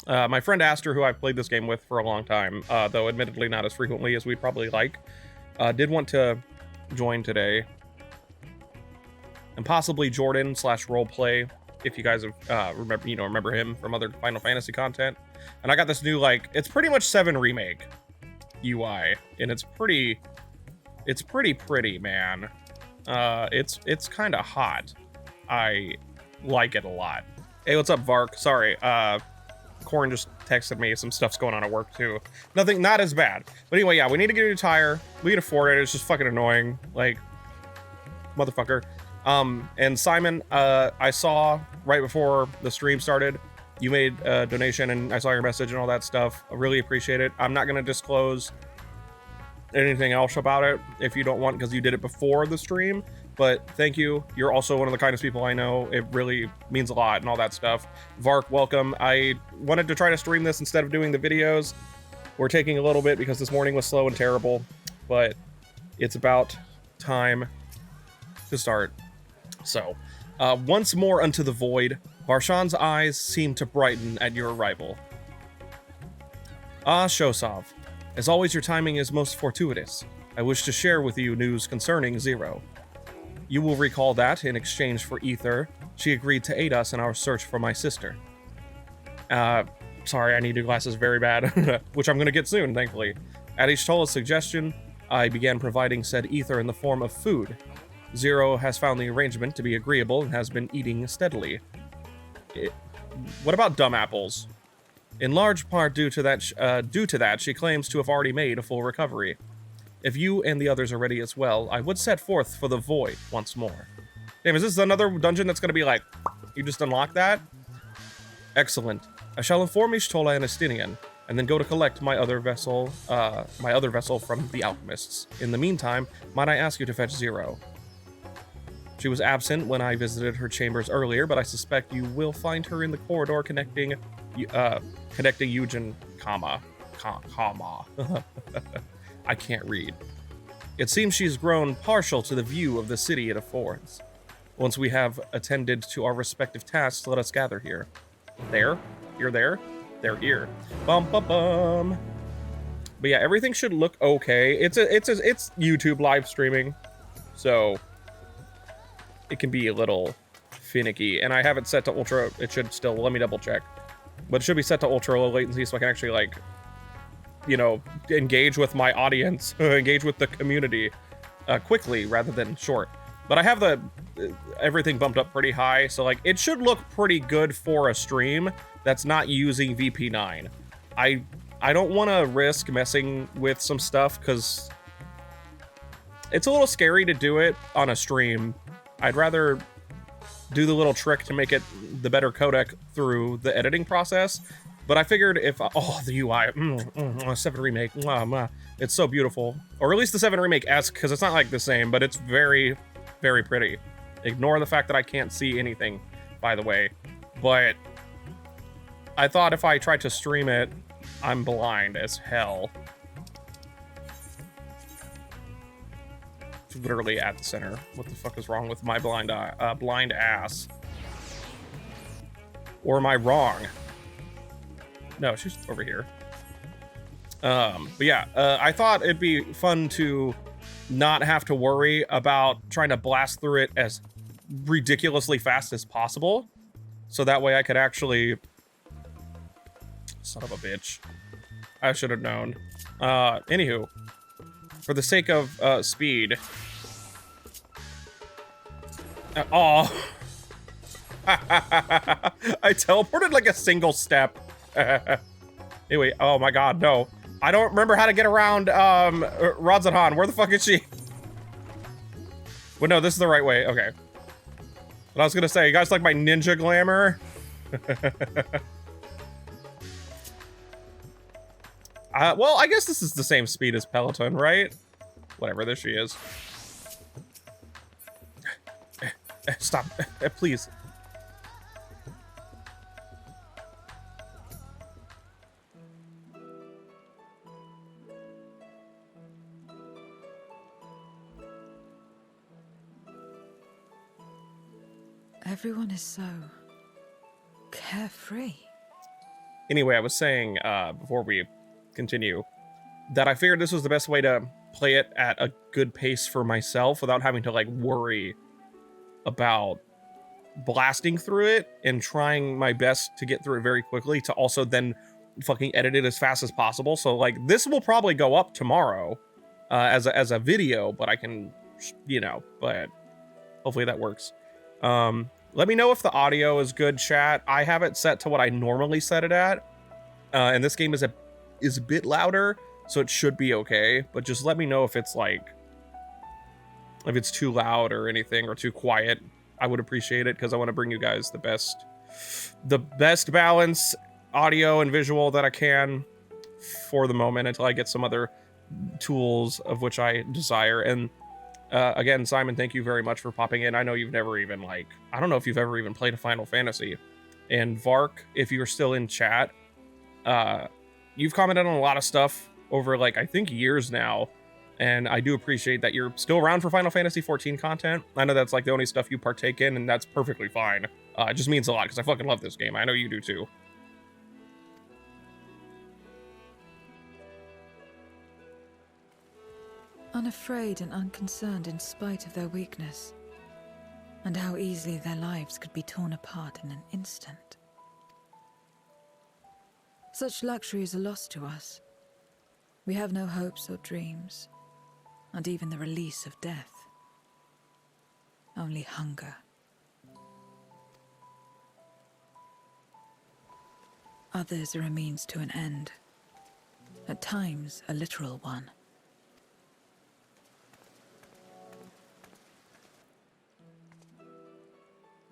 My friend Aster, who I've played this game with for a long time, though admittedly not as frequently as we'd probably like, did want to join today. And possibly Jordan / roleplay, if you guys have remember him from other Final Fantasy content. And I got this new, like, it's pretty much 7 Remake UI, and it's pretty pretty, man. It's kind of hot. I like it a lot. Hey, what's up, Vark? Sorry, Corn just texted me. Some stuff's going on at work too. Nothing, not as bad. But anyway, yeah, we need to get a new tire. We can afford it. It's just fucking annoying, like, motherfucker. And Simon, I saw right before the stream started, you made a donation, and I saw your message and all that stuff. I really appreciate it. I'm not gonna disclose anything else about it if you don't want, because you did it before the stream, but thank you. You're also one of the kindest people I know. It really means a lot and all that stuff. Vark, welcome. I wanted to try to stream this instead of doing the videos. We're taking a little bit because this morning was slow and terrible, but it's about time to start. So, once more unto the void, Varshan's eyes seem to brighten at your arrival. Ah, Shosov. As always, your timing is most fortuitous. I wish to share with you news concerning Zero. You will recall that, in exchange for Ether, she agreed to aid us in our search for my sister. Sorry, I need new glasses very bad, which I'm gonna get soon, thankfully. At Ishtola's suggestion, I began providing said Ether in the form of food. Zero has found the arrangement to be agreeable and has been eating steadily. What about dumb apples? In large part due to that, she claims to have already made a full recovery. If you and the others are ready as well, I would set forth for the void once more. Damn, is this another dungeon that's gonna be like, you just unlock that? Excellent. I shall inform Ishtola and Estinian, and then go to collect my other vessel from the alchemists. In the meantime, might I ask you to fetch Zero? She was absent when I visited her chambers earlier, but I suspect you will find her in the corridor connecting Eugen, comma. I can't read. It seems she's grown partial to the view of the city it affords. Once we have attended to our respective tasks, let us gather here. There? You're there? They're here. Bum bum bum. But yeah, everything should look okay. It's YouTube live streaming, so it can be a little finicky. And I have it set to ultra. It should still, let me double check. But it should be set to ultra low latency so I can actually, like, you know, engage with my audience, engage with the community quickly rather than short. But I have the everything bumped up pretty high, so like it should look pretty good for a stream that's not using VP9. I don't want to risk messing with some stuff because it's a little scary to do it on a stream. I'd rather do the little trick to make it the better codec through the editing process. But I figured if, the UI, 7 Remake, it's so beautiful. Or at least the 7 Remake-esque, because it's not like the same, but it's very, very pretty. Ignore the fact that I can't see anything, by the way. But I thought if I tried to stream it, I'm blind as hell. It's literally at the center. What the fuck is wrong with my blind ass? Or am I wrong? No, she's over here. But yeah, I thought it'd be fun to not have to worry about trying to blast through it as ridiculously fast as possible. So that way I could actually... Son of a bitch. I should have known. Anywho, for the sake of speed... I teleported like a single step. Anyway, oh my god, no. I don't remember how to get around Radzahan. Where the fuck is she? Well, no, this is the right way. Okay. But I was gonna say, you guys like my ninja glamour? Well, I guess this is the same speed as Peloton, right? Whatever, there she is. Stop, please. Everyone is so carefree. Anyway, I was saying, before we continue, that I figured this was the best way to play it at a good pace for myself without having to, like, worry about blasting through it and trying my best to get through it very quickly to also then fucking edit it as fast as possible. So, like, this will probably go up tomorrow as a video, but I can, you know, but hopefully that works. Let me know if the audio is good, chat. I have it set to what I normally set it at, and this game is a bit louder, so it should be okay. But just let me know if it's like, if it's too loud or anything, or too quiet. I would appreciate it, because I want to bring you guys the best balance audio and visual that I can for the moment until I get some other tools of which I desire. And again, Simon, thank you very much for popping in. I know you've never even, like, I don't know if you've ever even played a Final Fantasy. And Vark, if you're still in chat, you've commented on a lot of stuff over, like, I think years now. And I do appreciate that you're still around for Final Fantasy XIV content. I know that's, like, the only stuff you partake in, and that's perfectly fine. It just means a lot, because I fucking love this game. I know you do, too. Unafraid and unconcerned in spite of their weakness, and how easily their lives could be torn apart in an instant. Such luxuries are lost to us. We have no hopes or dreams, and even the release of death. Only hunger. Others are a means to an end, at times a literal one.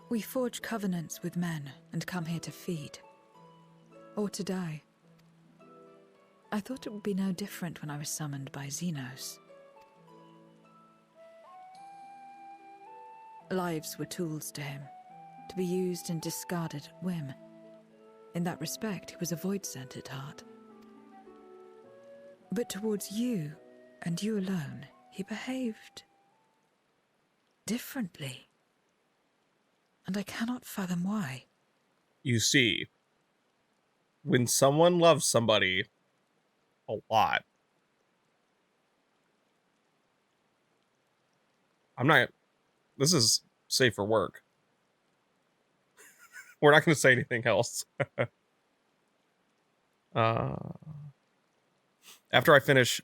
We forge covenants with men and come here to feed, or to die. I thought it would be no different when I was summoned by Xenos. Lives were tools to him, to be used and discarded at whim. In that respect, he was a void-sent at heart. But towards you, and you alone, he behaved differently. And I cannot fathom why. You see, when someone loves somebody a lot, this is safe for work. We're not going to say anything else. After I finish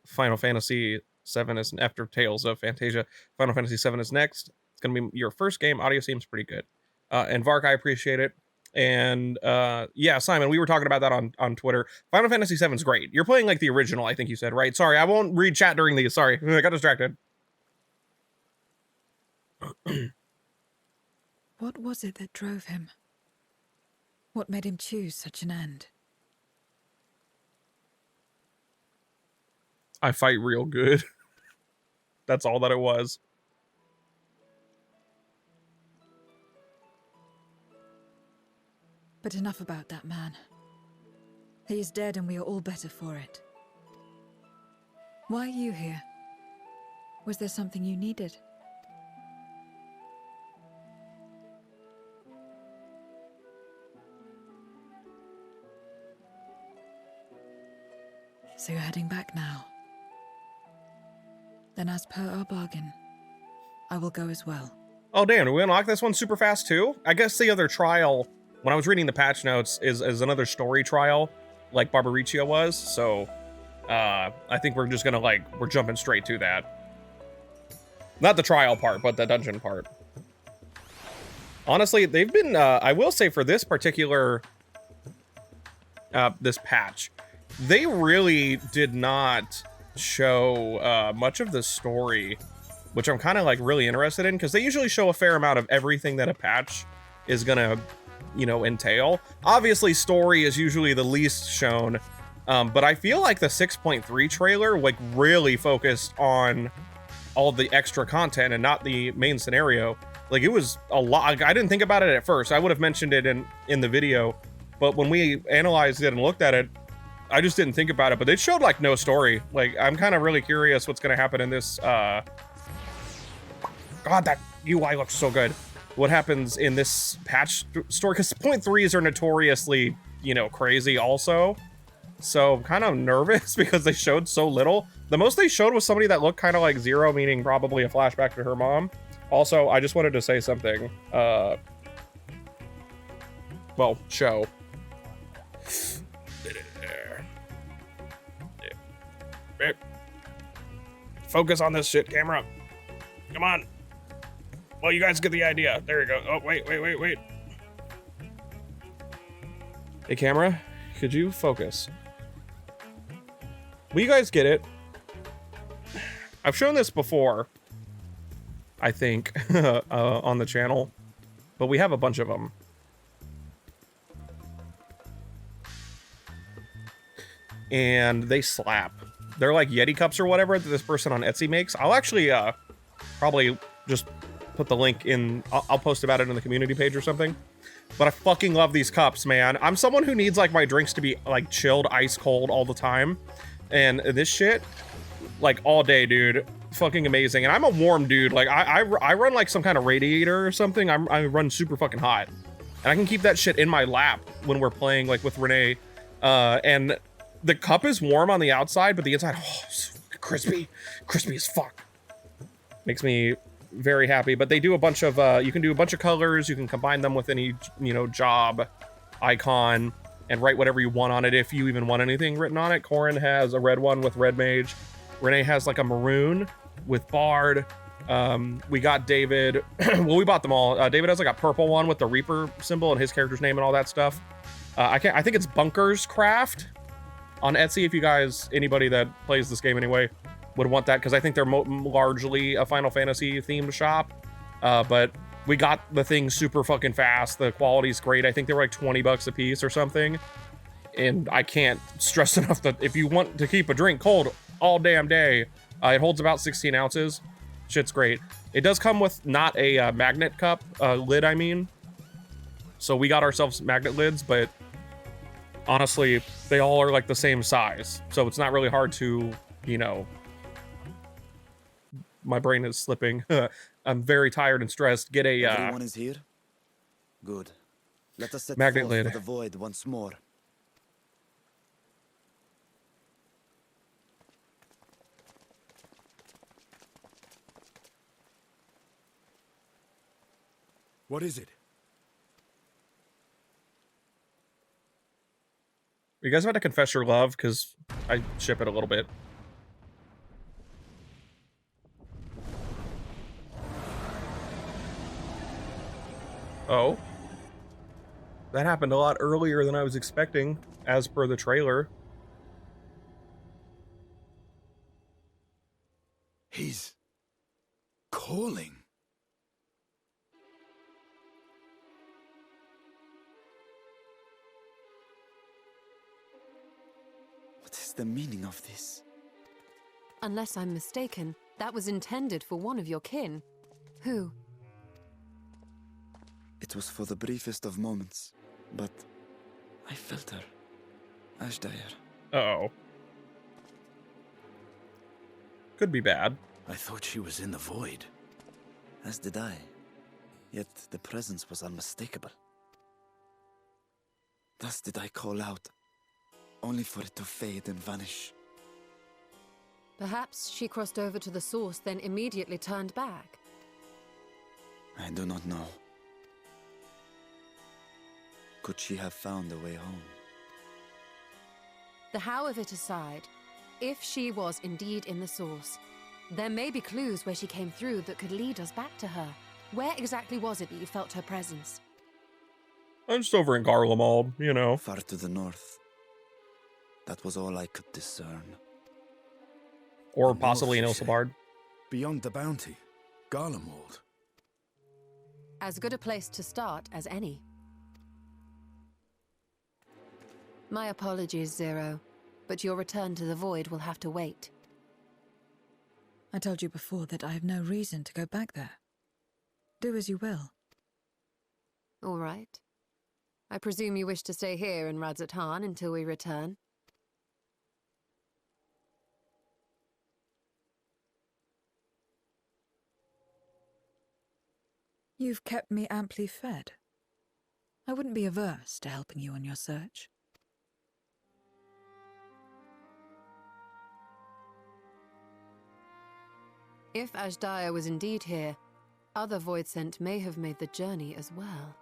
Final Fantasy VII, after Tales of Fantasia, Final Fantasy VII is next. It's going to be your first game. Audio seems pretty good. And Vark, I appreciate it. And yeah, Simon, we were talking about that on Twitter. Final Fantasy VII is great. You're playing like the original, I think you said, right? Sorry, I won't read chat during these. Sorry, I got distracted. What was it that drove him? What made him choose such an end? I fight real good. That's all that it was. But enough about that man. He is dead and we are all better for it. Why are you here? Was there something you needed? So you're heading back now. Then as per our bargain, I will go as well. Oh damn, did we unlock this one super fast too? I guess the other trial, when I was reading the patch notes, is another story trial, like Barbaricio was, so I think we're just gonna, like, we're jumping straight to that. Not the trial part, but the dungeon part. Honestly, they've been, I will say for this particular, this patch, they really did not show much of the story, which I'm kind of, like, really interested in, because they usually show a fair amount of everything that a patch is gonna, you know, entail. Obviously, story is usually the least shown, but I feel like the 6.3 trailer, like, really focused on all the extra content and not the main scenario. Like, it was a lot. Like, I didn't think about it at first. I would have mentioned it in the video, but when we analyzed it and looked at it, I just didn't think about it. But they showed, like, no story. Like, I'm kind of really curious what's going to happen in this. God, that UI looks so good. What happens in this patch story? Because 0.3s are notoriously you know, crazy also. So I'm kind of nervous because they showed so little. The most they showed was somebody that looked kind of like Zero, meaning probably a flashback to her mom. Also, I just wanted to say something. Well, show. Focus on this shit, camera. Come on. Well, you guys get the idea. There you go. Oh, wait. Hey, camera, could you focus? Will you guys get it? I've shown this before, I think, on the channel, but we have a bunch of them. And they slap. They're like Yeti cups or whatever that this person on Etsy makes. I'll actually probably just put the link in. I'll post about it in the community page or something. But I fucking love these cups, man. I'm someone who needs like my drinks to be like chilled, ice cold all the time. And this shit, like all day, dude, fucking amazing. And I'm a warm dude. Like I run like some kind of radiator or something. I run super fucking hot. And I can keep that shit in my lap when we're playing like with Renee. And the cup is warm on the outside, but the inside, oh, so crispy as fuck. Makes me very happy. But they do a bunch of, you can do a bunch of colors. You can combine them with any, you know, job icon and write whatever you want on it, if you even want anything written on it. Corin has a red one with Red Mage. Renee has like a maroon with Bard. We got David, well, we bought them all. David has like a purple one with the Reaper symbol and his character's name and all that stuff. I think it's Bunkers Craft on Etsy, if you guys, anybody that plays this game anyway, would want that, because I think they're largely a Final Fantasy themed shop. But we got the thing super fucking fast. The quality's great. I think they were like 20 bucks a piece or something. And I can't stress enough that if you want to keep a drink cold all damn day, it holds about 16 ounces. Shit's great. It does come with not a magnet cup, lid, I mean. So we got ourselves magnet lids, but honestly, they all are like the same size. So it's not really hard to, you know, my brain is slipping. I'm very tired and stressed. Get a Everyone is here? Good. Let us set magnet forth lid for the void once more. What is it? You guys about to confess your love? Because I ship it a little bit. Oh. That happened a lot earlier than I was expecting, as per the trailer. He's calling. What is the meaning of this? Unless I'm mistaken, that was intended for one of your kin. Who? It was for the briefest of moments, but I felt her. Ashdire. Uh-oh. Could be bad. I thought she was in the void. As did I. Yet the presence was unmistakable. Thus did I call out, only for it to fade and vanish. Perhaps she crossed over to the source, then immediately turned back. I do not know. Could she have found a way home? The how of it aside, if she was indeed in the source, there may be clues where she came through that could lead us back to her. Where exactly was it that you felt her presence? I'm just over in Garlemald, you know. Far to the north. That was all I could discern. Or The possibly in north, you say? Ilsebard. Beyond the bounty. Garlemald. As good a place to start as any. My apologies, Zero, but your return to the void will have to wait. I told you before that I have no reason to go back there. Do as you will. All right. I presume you wish to stay here in Radzatan until we return? You've kept me amply fed. I wouldn't be averse to helping you on your search. If Ashdaya was indeed here, other Voidsent may have made the journey as well.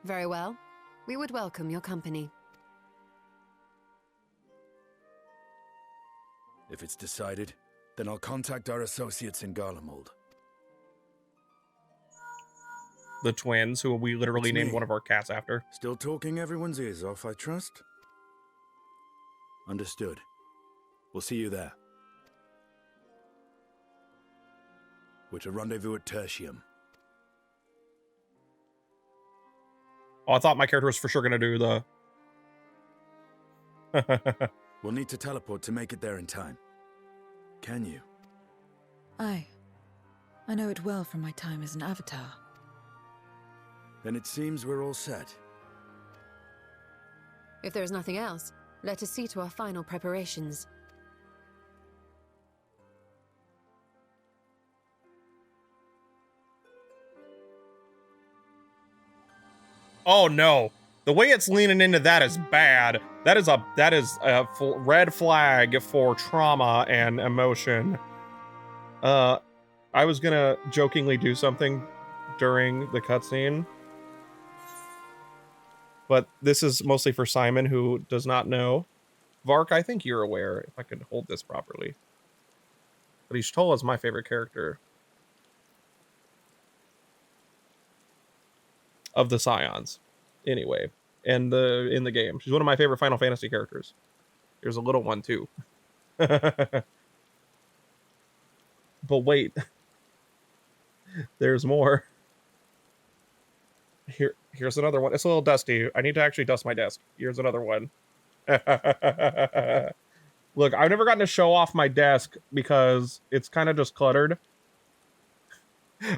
Very well. We would welcome your company. If it's decided, then I'll contact our associates in Garlemald. The twins, who we literally It's named me. one of our cats after. Still talking everyone's ears off, I trust? Understood. We'll see you there. We're to rendezvous at Tertium. Oh, I thought my character was for sure going to do the... We'll need to teleport to make it there in time. Can you? Aye. I know it well from my time as an avatar. Then it seems we're all set. If there is nothing else, let us see to our final preparations. Oh no. The way it's leaning into that is bad. That is a red flag for trauma and emotion. I was gonna jokingly do something during the cutscene, but this is mostly for Simon, who does not know. Vark, I think you're aware, if I could hold this properly. But Ishtola is my favorite character of the Scions. Anyway, in the game. She's one of my favorite Final Fantasy characters. There's a little one too. But wait. There's more. Here's another one. It's a little dusty. I need to actually dust my desk. Here's another one. Look, I've never gotten to show off my desk because it's kind of just cluttered.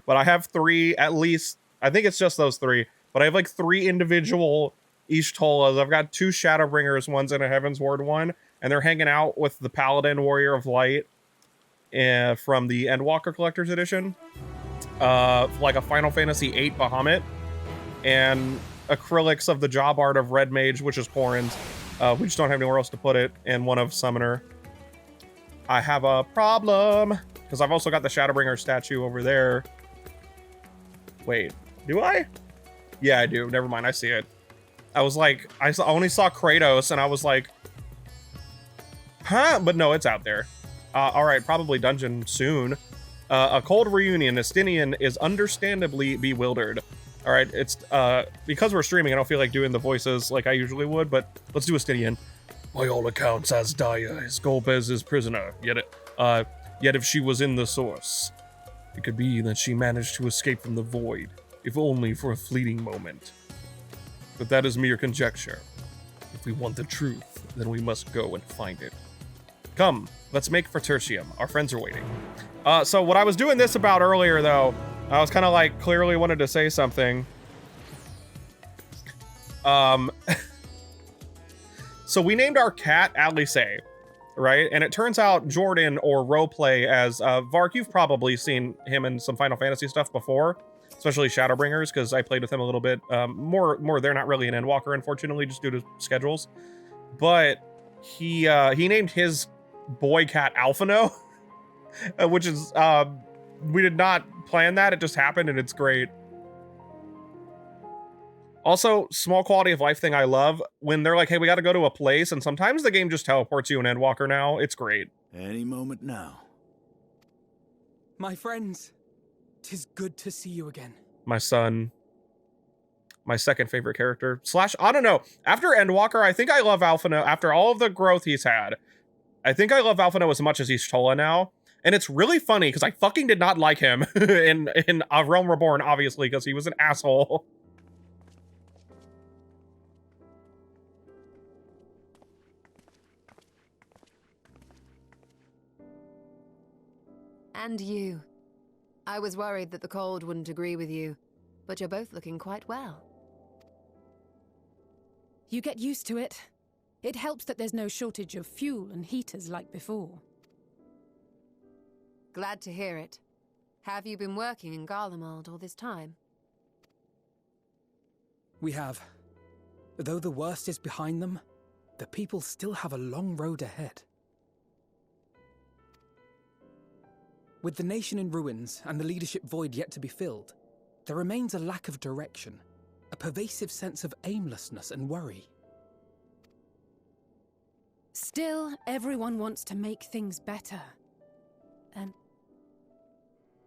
But I have three, at least. I think it's just those three. But I have like 3 individual Ishtolas. I've got 2 Shadowbringers, one's in a Heaven's Ward one, and they're hanging out with the Paladin Warrior of Light from the Endwalker Collector's Edition. Like a Final Fantasy VIII Bahamut, and acrylics of the job art of Red Mage, which is Corrin's. We just don't have anywhere else to put it, and one of Summoner. I have a problem, because I've also got the Shadowbringer statue over there. Wait, do I? Yeah, I do. Never mind, I see it. I was like, I only saw Kratos, and I was like, huh? But no, it's out there. All right, probably dungeon soon. A cold reunion. Estinian is understandably bewildered. All right, it's because we're streaming, I don't feel like doing the voices like I usually would, but let's do Estinian. By all accounts, Asdaya is Golbez's prisoner. Yet if she was in the source, it could be that she managed to escape from the void, if only for a fleeting moment. But that is mere conjecture. If we want the truth, then we must go and find it. Come, let's make for Tertium. Our friends are waiting. So what I was doing this about earlier, though, I was kind of like clearly wanted to say something. So we named our cat Alice, right? And it turns out Jordan, or Roleplay as Vark, you've probably seen him in some Final Fantasy stuff before, especially Shadowbringers, because I played with him a little bit. More, they're not really an Endwalker, unfortunately, just due to schedules. But he named his boy cat Alphino, which is we did not plan that. It just happened, and it's great. Also, small quality of life thing I love when they're like, hey, we got to go to a place, and sometimes the game just teleports you an Endwalker now. It's great. Any moment now. My friends, 'tis good to see you again. My son. My second favorite character. / I don't know. After Endwalker, I think I love Alphino. After all of the growth he's had, I think I love Alphino as much as Ishtola now. And it's really funny, because I fucking did not like him in A Realm Reborn, obviously, because he was an asshole. And you. I was worried that the cold wouldn't agree with you, but you're both looking quite well. You get used to it. It helps that there's no shortage of fuel and heaters like before. Glad to hear it. Have you been working in Garlemald all this time? We have. Though the worst is behind them, the people still have a long road ahead. With the nation in ruins and the leadership void yet to be filled, there remains a lack of direction, a pervasive sense of aimlessness and worry. Still, everyone wants to make things better. And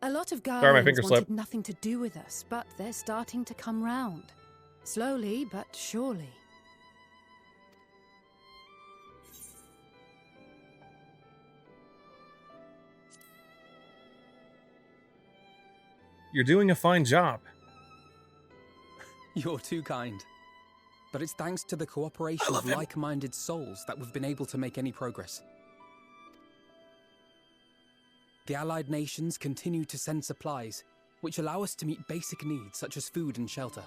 a lot of Sorry, my Guardians finger wanted slipped. nothing to do with us, but they're starting to come round. Slowly, but surely. You're doing a fine job. You're too kind. But it's thanks to the cooperation of like-minded souls that we've been able to make any progress. The allied nations continue to send supplies, which allow us to meet basic needs such as food and shelter.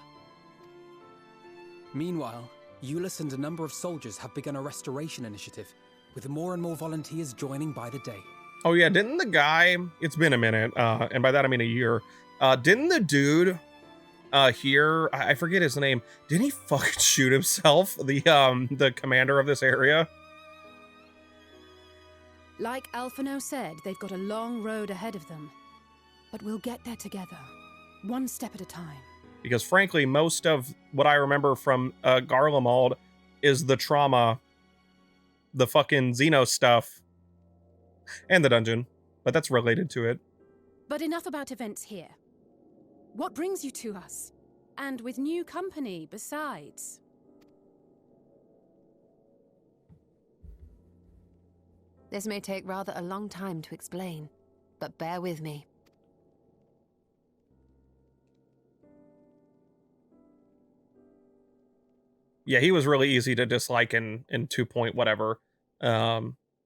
Meanwhile, Euless and a number of soldiers have begun a restoration initiative, with more and more volunteers joining by the day. Oh yeah, didn't the guy, it's been a minute, and by that I mean a year, didn't the dude here, I forget his name, didn't he fucking shoot himself, the commander of this area? Like Alphino said, they've got a long road ahead of them. But we'll get there together, one step at a time. Because frankly, most of what I remember from Garlemald is the trauma, the fucking Xenos stuff, and the dungeon, but that's related to it. But enough about events here. What brings you to us? And with new company, besides. This may take rather a long time to explain, but bear with me. Yeah, he was really easy to dislike in 2 point whatever,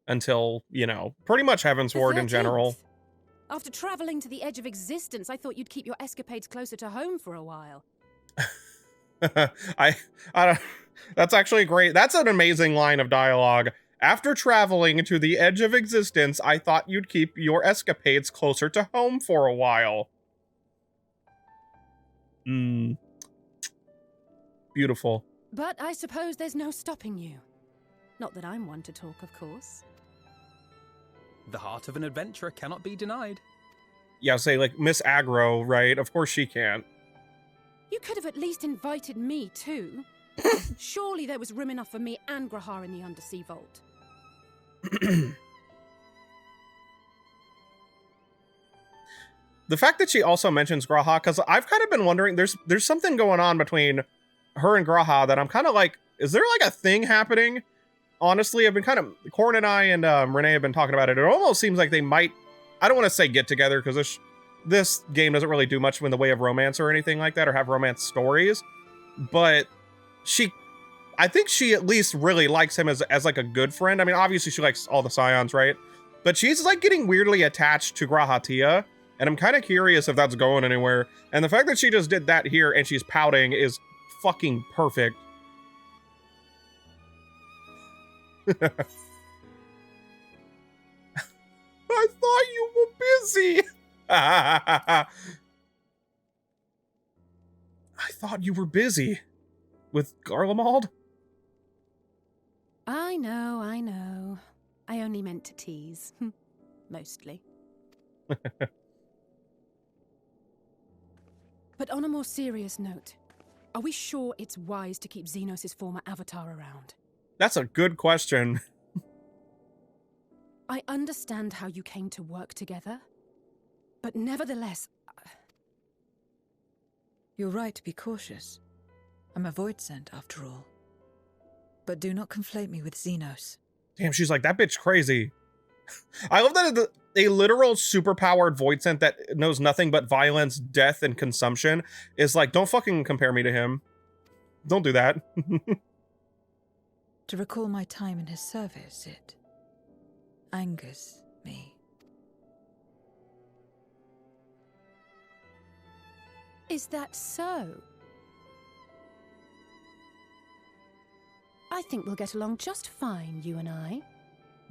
until, you know, pretty much Heavensward in general. 13th. After traveling to the edge of existence, I thought you'd keep your escapades closer to home for a while. I don't, that's actually great. That's an amazing line of dialogue. After traveling to the edge of existence, I thought you'd keep your escapades closer to home for a while. Beautiful. But I suppose there's no stopping you. Not that I'm one to talk, of course. The heart of an adventurer cannot be denied. Yeah, say like Miss Aggro, right? Of course she can't. You could have at least invited me too. Surely there was room enough for me and Grahar in the Undersea Vault. The fact that she also mentions Graha, because I've kind of been wondering, there's something going on between her and Graha that I'm kind of like, is there like a thing happening? Honestly, I've been kind of, Corn and I and Renee have been talking about it. It almost seems like they might, I don't want to say get together, because this game doesn't really do much in the way of romance or anything like that, or have romance stories. But I think she at least really likes him as like a good friend. I mean, obviously she likes all the Scions, right? But she's like getting weirdly attached to Grahatia, and I'm kind of curious if that's going anywhere. And the fact that she just did that here and she's pouting is fucking perfect. I thought you were busy. I thought you were busy with Garlemald. I know, I know. I only meant to tease. Mostly. But on a more serious note, are we sure it's wise to keep Xenos' former avatar around? That's a good question. I understand how you came to work together, but nevertheless... You're right to be cautious. I'm a void sent, after all. But do not conflate me with Xenos. Damn, she's like, that bitch crazy. I love that a literal superpowered void scent that knows nothing but violence, death, and consumption is like, don't fucking compare me to him. Don't do that. To recall my time in his service, it angers me. Is that so? I think we'll get along just fine, you and I.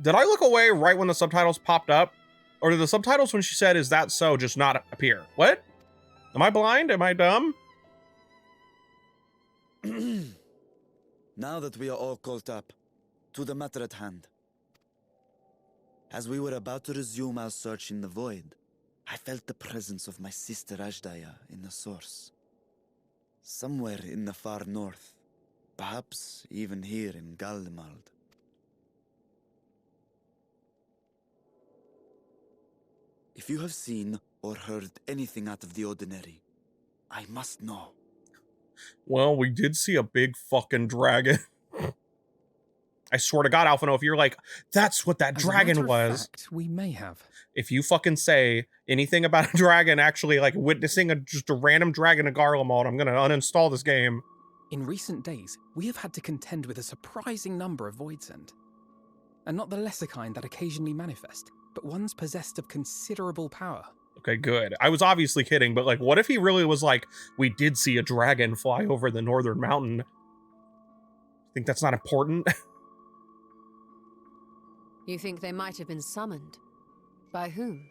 Did I look away right when the subtitles popped up? Or did the subtitles when she said, is that so, just not appear? What? Am I blind? Am I dumb? Now that we are all caught up, to the matter at hand. As we were about to resume our search in the void, I felt the presence of my sister Ajdaya in the source. Somewhere in the far north. Perhaps even here in Galdemald. If you have seen or heard anything out of the ordinary, I must know. Well, we did see a big fucking dragon. I swear to God, Alphino, if you're like, that's what that As a dragon matter of was. fact, we may have. If you fucking say anything about a dragon actually like witnessing just a random dragon in Garlemald, I'm gonna uninstall this game. In recent days, we have had to contend with a surprising number of Voidsent. And not the lesser kind that occasionally manifest, but ones possessed of considerable power. Okay, good. I was obviously kidding, but like, what if he really was like, we did see a dragon fly over the northern mountain? Think that's not important? You think they might have been summoned? By whom?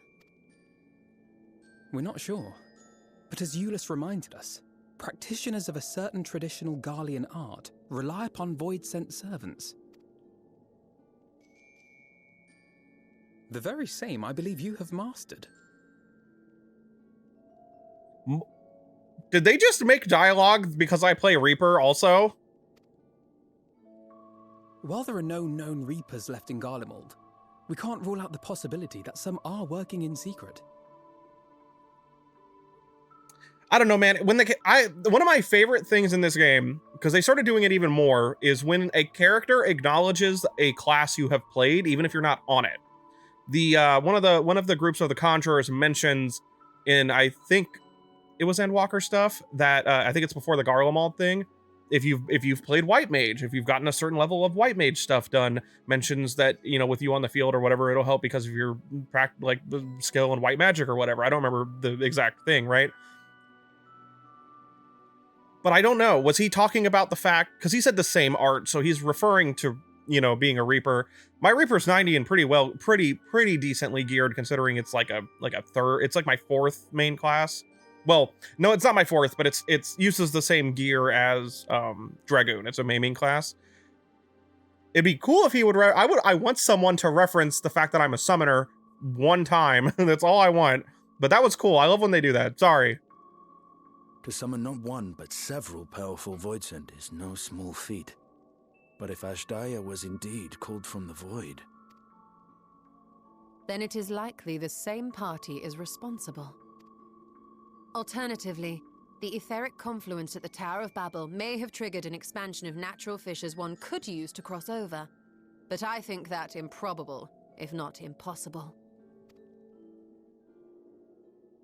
We're not sure. But as Euless reminded us, practitioners of a certain traditional Garlean art rely upon Voidsent servants. The very same I believe you have mastered. Did they just make dialogue because I play Reaper also? While there are no known Reapers left in Garlemald, we can't rule out the possibility that some are working in secret. I don't know, man. One of my favorite things in this game, because they started doing it even more, is when a character acknowledges a class you have played, even if you're not on it. The one of the groups of the Conjurers mentions in, I think it was Endwalker stuff, that I think it's before the Garlemald thing. If you've played White Mage, if you've gotten a certain level of White Mage stuff done, mentions that, you know, with you on the field or whatever, it'll help because of your like skill in White Magic or whatever. I don't remember the exact thing, right? But I don't know. Was he talking about the fact, because he said the same art, so he's referring to, you know, being a Reaper. My Reaper's 90 and pretty decently geared, considering it's like a third. It's like my fourth main class. Well, no, it's not my fourth, but it's uses the same gear as Dragoon. It's a maiming class. It'd be cool if he would. I want someone to reference the fact that I'm a summoner one time. That's all I want. But that was cool. I love when they do that. Sorry. To summon not one, but several powerful Voidsent is no small feat. But if Ajdaya was indeed called from the void... Then it is likely the same party is responsible. Alternatively, the etheric confluence at the Tower of Babel may have triggered an expansion of natural fissures one could use to cross over. But I think that improbable, if not impossible.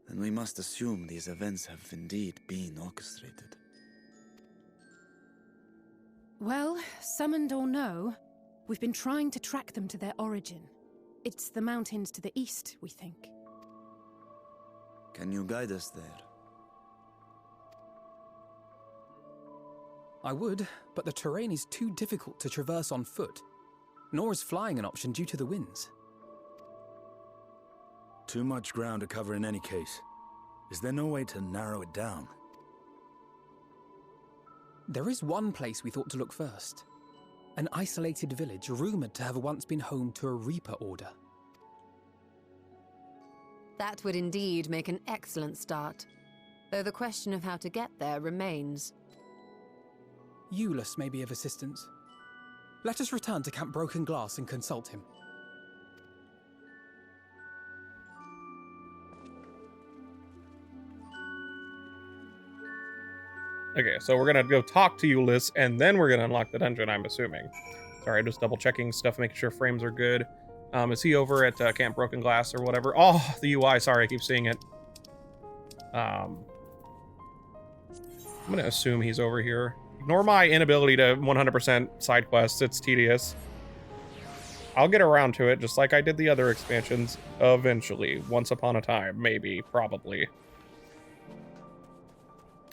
Then we must assume these events have indeed been orchestrated. Well, summoned or no, we've been trying to track them to their origin. It's the mountains to the east, we think. Can you guide us there? I would, but the terrain is too difficult to traverse on foot. Nor is flying an option due to the winds. Too much ground to cover in any case. Is there no way to narrow it down? There is one place we thought to look first. An isolated village rumoured to have once been home to a Reaper order. That would indeed make an excellent start, though the question of how to get there remains. Euless may be of assistance. Let us return to Camp Broken Glass and consult him. Okay, so we're gonna go talk to Euless, and then we're gonna unlock the dungeon, I'm assuming. Sorry, I'm just double checking stuff, making sure frames are good. Is he over at Camp Broken Glass or whatever? Oh, the UI, sorry, I keep seeing it. I'm gonna assume he's over here. Ignore my inability to 100% side quests, it's tedious. I'll get around to it, just like I did the other expansions, eventually. Once upon a time, maybe, probably.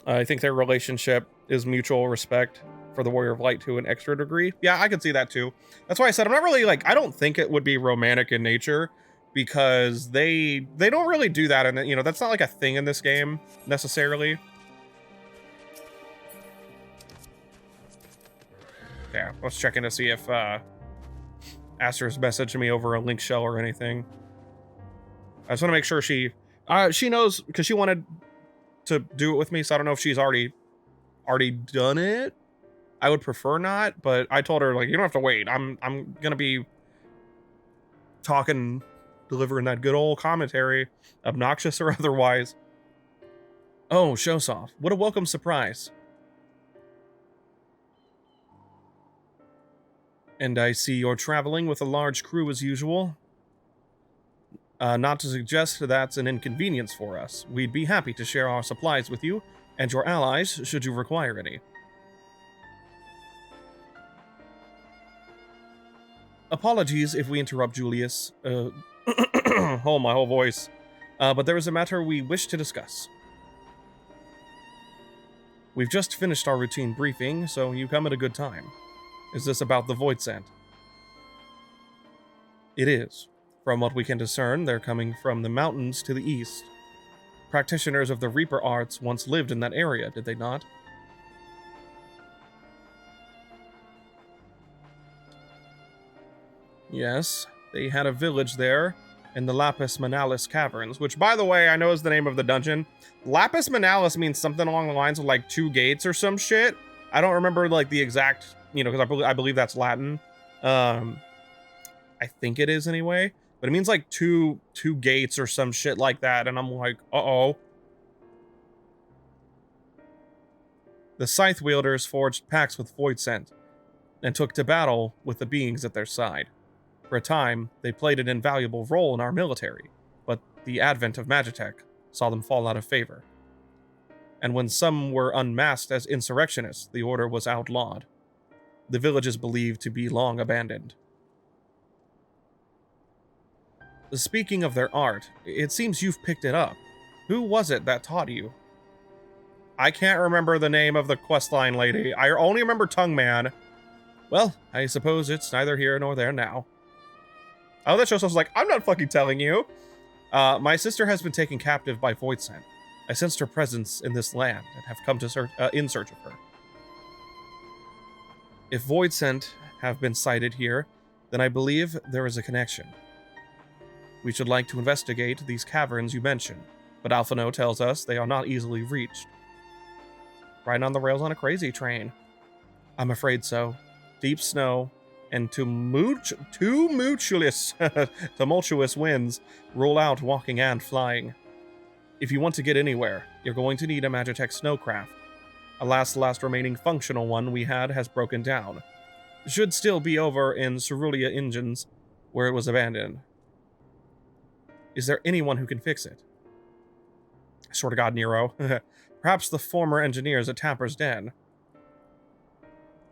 I think their relationship is mutual respect for the Warrior of Light to an extra degree. Yeah, I could see that too. That's why I said I'm not really like, I don't think it would be romantic in nature, because they don't really do that, and you know, that's not like a thing in this game necessarily. Yeah, I was checking to see if Aster's messaged me over a link shell or anything. I just want to make sure she She knows because she wanted to do it with me, so I don't know if she's already done it. I would prefer not, but I told her, like, you don't have to wait. I'm gonna be talking, delivering that good old commentary, obnoxious or otherwise. Oh, Showsoff, what a welcome surprise. And I see you're traveling with a large crew as usual. Not to suggest that's an inconvenience for us. We'd be happy to share our supplies with you and your allies should you require any. Apologies if we interrupt, Julius. Oh, my whole voice. But there is a matter we wish to discuss. We've just finished our routine briefing, so you come at a good time. Is this about the Void Scent? It is. From what we can discern, they're coming from the mountains to the east. Practitioners of the Reaper arts once lived in that area, did they not? Yes, they had a village there in the Lapis Manalis caverns, which, by the way, I know is the name of the dungeon. Lapis Manalis means something along the lines of, like, 2 gates or some shit. I don't remember, like, the exact, you know, because I believe that's Latin. I think it is anyway. But it means, like, two gates or some shit like that, and I'm like, uh-oh. The Scythe Wielders forged pacts with Void Scent and took to battle with the beings at their side. For a time, they played an invaluable role in our military, but the advent of Magitech saw them fall out of favor. And when some were unmasked as insurrectionists, the order was outlawed. The village is believed to be long abandoned. Speaking of their art, it seems you've picked it up. Who was it that taught you? I can't remember the name of the questline lady. I only remember Tongue Man. Well, I suppose it's neither here nor there now. Oh, that shows I was like, I'm not fucking telling you. My sister has been taken captive by Void Scent. I sensed her presence in this land and have come to in search of her. If Void Scent have been sighted here, then I believe there is a connection. We should like to investigate these caverns you mentioned, but Alphino tells us they are not easily reached. Riding on the rails on a crazy train. I'm afraid so. Deep snow and tumultuous winds rule out walking and flying. If you want to get anywhere, you're going to need a Magitech snowcraft. Alas, the last remaining functional one we had has broken down. It should still be over in Cerulean Engines, where it was abandoned. Is there anyone who can fix it? I swear to God, Nero. Perhaps the former engineers at Tapper's Den.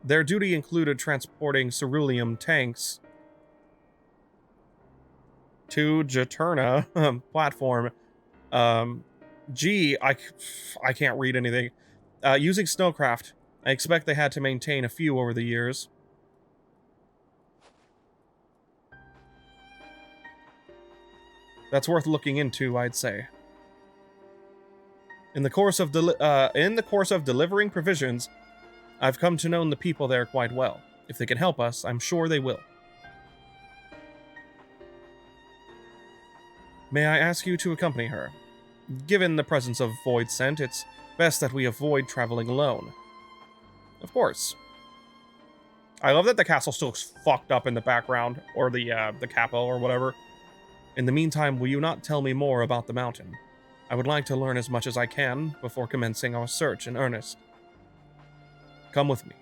Their duty included transporting cerulean tanks to Jaturna platform. I can't read anything. Using snowcraft, I expect they had to maintain a few over the years. That's worth looking into, I'd say. In the course of delivering provisions, I've come to know the people there quite well. If they can help us, I'm sure they will. May I ask you to accompany her? Given the presence of Void Scent, it's best that we avoid traveling alone. Of course. I love that the castle still looks fucked up in the background, or the capital, or whatever. In the meantime, will you not tell me more about the mountain? I would like to learn as much as I can before commencing our search in earnest. Come with me.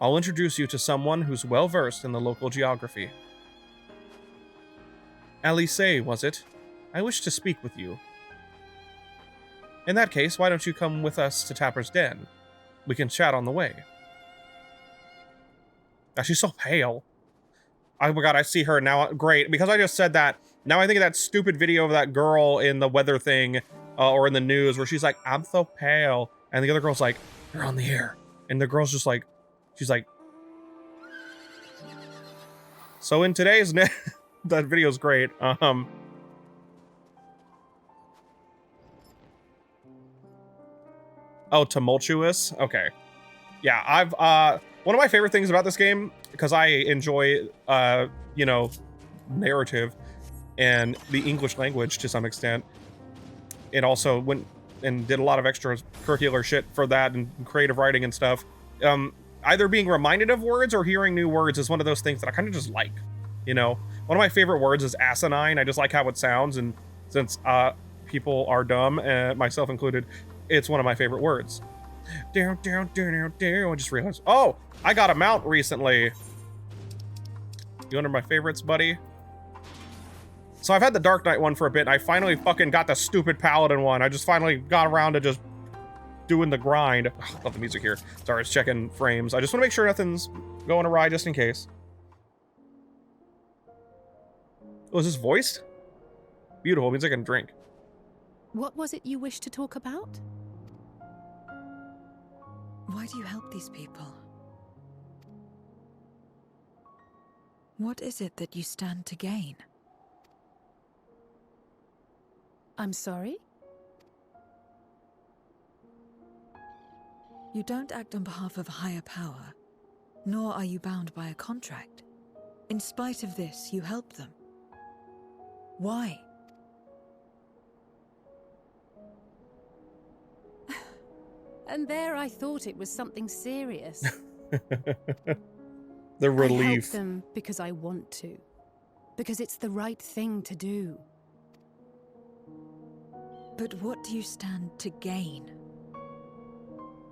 I'll introduce you to someone who's well-versed in the local geography. Alice, was it? I wish to speak with you. In that case, why don't you come with us to Tapper's Den? We can chat on the way. She's so pale. Oh my god, I see her now. Great. Because I just said that, now I think of that stupid video of that girl in the weather thing, or in the news, where she's like, I'm so pale. And the other girl's like, you're on the air. And the girl's just like, she's like. So in today's, that video's great. Oh, tumultuous? Okay. Yeah, I've, one of my favorite things about this game, because I enjoy, you know, narrative and the English language to some extent, it also went and did a lot of extracurricular shit for that and creative writing and stuff. Either being reminded of words or hearing new words is one of those things that I kind of just like, you know? One of my favorite words is asinine. I just like how it sounds, and since people are dumb, myself included, it's one of my favorite words. Down, down, down, down, down. I just realized, oh, I got a mount recently. You under my favorites, buddy? So I've had the Dark Knight one for a bit, and I finally fucking got the stupid Paladin one. I just finally got around to just doing the grind. Oh, love the music here. Sorry, I was checking frames. I just want to make sure nothing's going awry just in case. Oh, is this voiced? Beautiful, means I can drink. What was it you wished to talk about? Why do you help these people? What is it that you stand to gain? I'm sorry? You don't act on behalf of a higher power, nor are you bound by a contract. In spite of this, you help them. Why? And there I thought it was something serious. The I help relief. them because I want to. Because it's the right thing to do. But what do you stand to gain?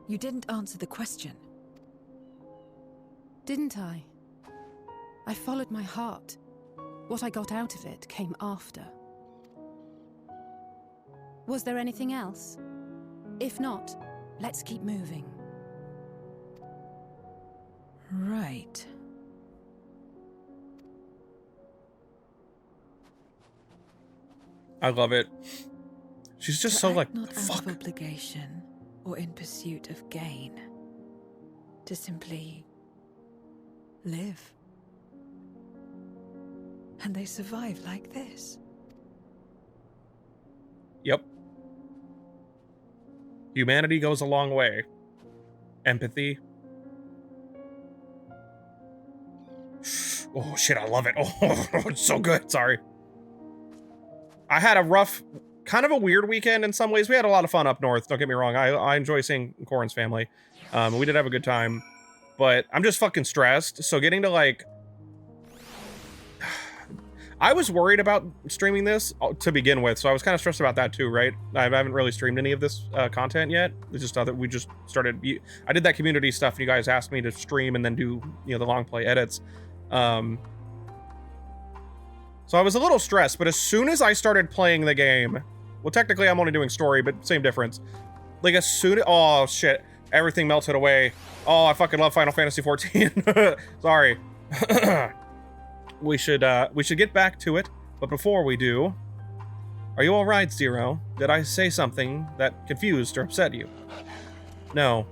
You didn't answer the question. Didn't I? I followed my heart. What I got out of it came after. Was there anything else? If not, let's keep moving. Right. I love it. She's just so To like, act not fuck. out of obligation or in pursuit of gain. To simply live. And they survive like this. Yep. Humanity goes a long way. Empathy. Oh shit, I love it. Oh, it's so good. Sorry. I had a rough, kind of a weird weekend in some ways. We had a lot of fun up north, don't get me wrong. I enjoy seeing Corin's family. We did have a good time. But I'm just fucking stressed. So getting to like... I was worried about streaming this to begin with, so I was kind of stressed about that too, right? I haven't really streamed any of this content yet. It's just that we just started... I did that community stuff, and you guys asked me to stream and then do, you know, the long play edits. So I was a little stressed, but as soon as I started playing the game... Well, technically I'm only doing story, but same difference. Like as soon as... Oh, shit. Everything melted away. Oh, I fucking love Final Fantasy XIV. Sorry. We should get back to it, but before we do, are you all right, Zero? Did I say something that confused or upset you? No,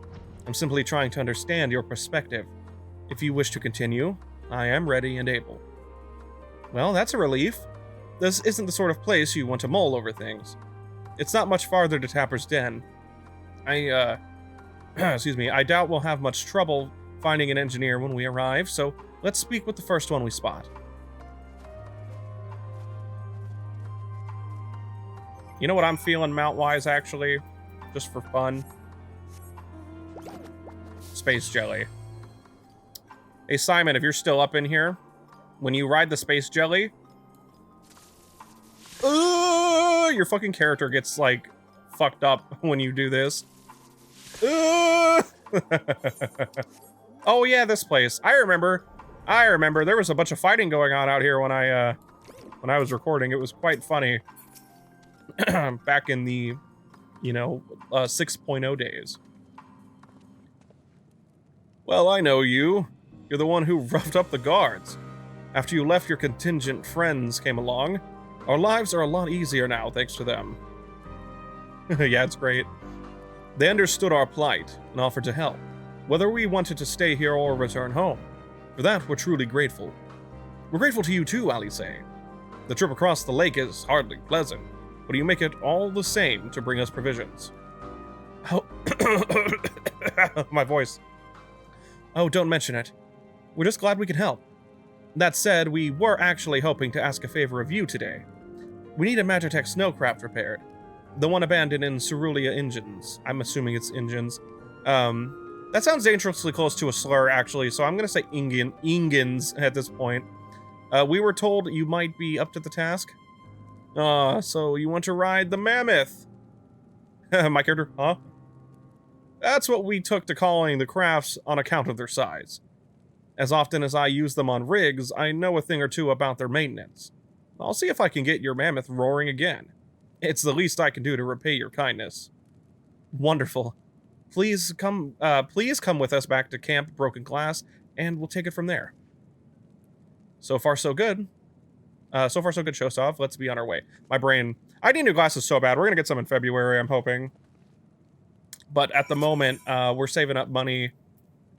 I'm simply trying to understand your perspective. If you wish to continue, I am ready and able. Well, that's a relief. This isn't the sort of place you want to mull over things. It's not much farther to Tapper's Den. Excuse me, I doubt we'll have much trouble finding an engineer when we arrive, so let's speak with the first one we spot. You know what I'm feeling mount-wise, actually? Just for fun? Space Jelly. Hey, Simon, if you're still up in here, when you ride the Space Jelly, your fucking character gets, like, fucked up when you do this. Oh, yeah, this place. I remember. There was a bunch of fighting going on out here when I was recording. It was quite funny. Back in the, 6.0 days. Well, I know you. You're the one who roughed up the guards. After you left, your contingent friends came along. Our lives are a lot easier now, thanks to them. Yeah, it's great. They understood our plight and offered to help, whether we wanted to stay here or return home. For that, we're truly grateful. We're grateful to you too, Alice. The trip across the lake is hardly pleasant, but you make it all the same to bring us provisions. Oh, my voice. Oh, don't mention it. We're just glad we can help. That said, we were actually hoping to ask a favor of you today. We need a Magitech snowcraft repaired. The one abandoned in Cerulean Engines. I'm assuming it's Engines. That sounds dangerously close to a slur, actually, so I'm going to say Ingens at this point. We were told you might be up to the task. So you want to ride the mammoth? My character, huh? That's what we took to calling the crafts on account of their size. As often as I use them on rigs, I know a thing or two about their maintenance. I'll see if I can get your mammoth roaring again. It's the least I can do to repay your kindness. Wonderful. Please come with us back to Camp Broken Glass, and we'll take it from there. So far, so good. So far, so good, Shosov. Let's be on our way. My brain... I need new glasses so bad. We're going to get some in February, I'm hoping. But at the moment, we're saving up money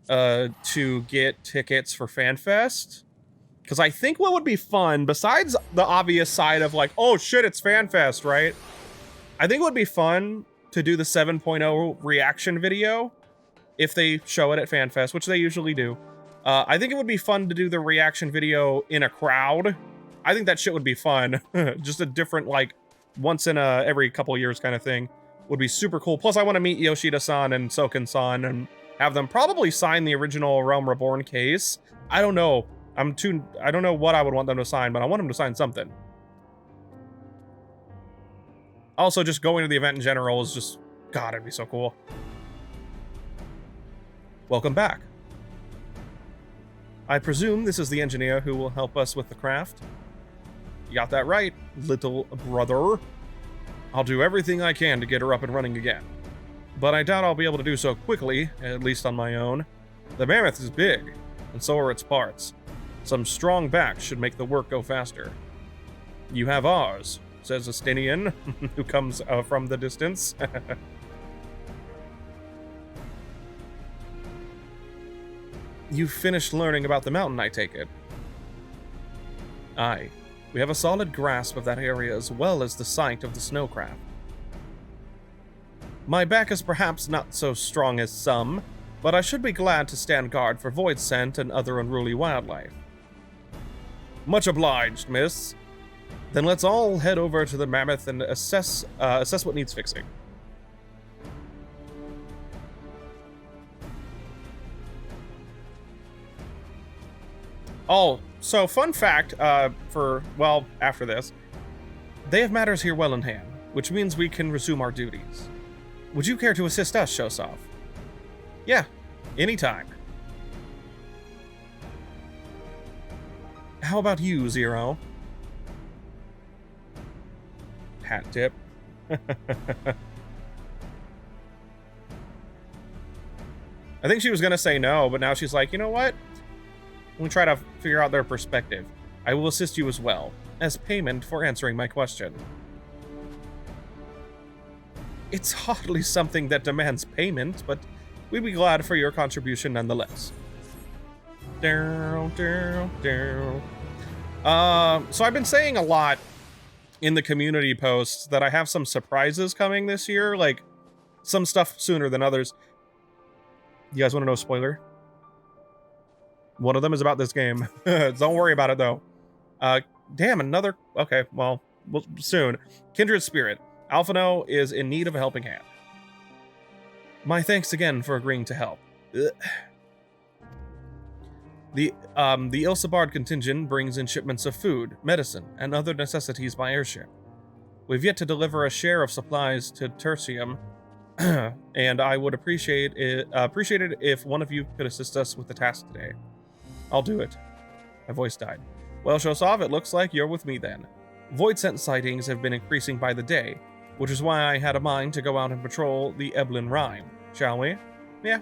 to get tickets for FanFest. Because I think what would be fun, besides the obvious side of like, oh shit, it's FanFest, right? I think it would be fun to do the 7.0 reaction video if they show it at FanFest, which they usually do. I think it would be fun to do the reaction video in a crowd. I think that shit would be fun. Just a different, like, once in every couple years kind of thing would be super cool. Plus, I want to meet Yoshida-san and Soken-san and have them probably sign the original Realm Reborn case. I don't know. I don't know what I would want them to sign, but I want them to sign something. Also, just going to the event in general is just, God, it'd be so cool. Welcome back. I presume this is the engineer who will help us with the craft. You got that right, little brother. I'll do everything I can to get her up and running again. But I doubt I'll be able to do so quickly, at least on my own. The mammoth is big, and so are its parts. Some strong backs should make the work go faster. You have ours, says Astinian, who comes from the distance. You've finished learning about the mountain, I take it. Aye. We have a solid grasp of that area as well as the site of the snowcraft. My back is perhaps not so strong as some, but I should be glad to stand guard for void scent and other unruly wildlife. Much obliged, miss. Then let's all head over to the mammoth and assess what needs fixing. Oh, so fun fact, after this, they have matters here well in hand, which means we can resume our duties. Would you care to assist us, Shosov? Yeah, anytime. How about you, Zero? Hat tip. I think she was gonna say no, but now she's like, you know what? Let me try to figure out their perspective. I will assist you as well, as payment for answering my question. It's hardly something that demands payment, but we'd be glad for your contribution nonetheless. So I've been saying a lot in the community posts that I have some surprises coming this year, like some stuff sooner than others. You guys want to know a spoiler? One of them is about this game. Don't worry about it, though. Damn, another... Okay, well, soon. Kindred Spirit. Alphino is in need of a helping hand. My thanks again for agreeing to help. Ugh. The Ilsabard contingent brings in shipments of food, medicine, and other necessities by airship. We've yet to deliver a share of supplies to Tertium, and I would appreciate it if one of you could assist us with the task today. I'll do it. My voice died. Well, Shosov, it looks like you're with me then. Void scent sightings have been increasing by the day, which is why I had a mind to go out and patrol the Eblin Rhine. Shall we? Yeah.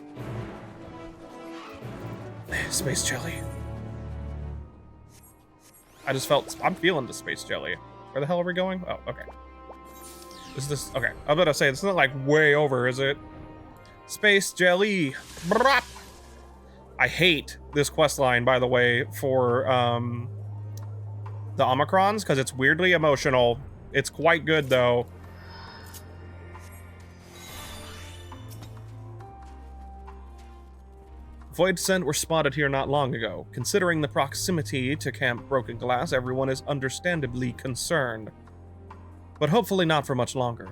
Space jelly. I'm feeling the space jelly. Where the hell are we going? Oh, okay. Is this, okay. I'm gonna say, it's not like way over, is it? Space jelly. Brap. I hate this questline, by the way, for the Omicrons, because it's weirdly emotional. It's quite good, though. Void scent were spotted here not long ago. Considering the proximity to Camp Broken Glass, everyone is understandably concerned. But hopefully not for much longer.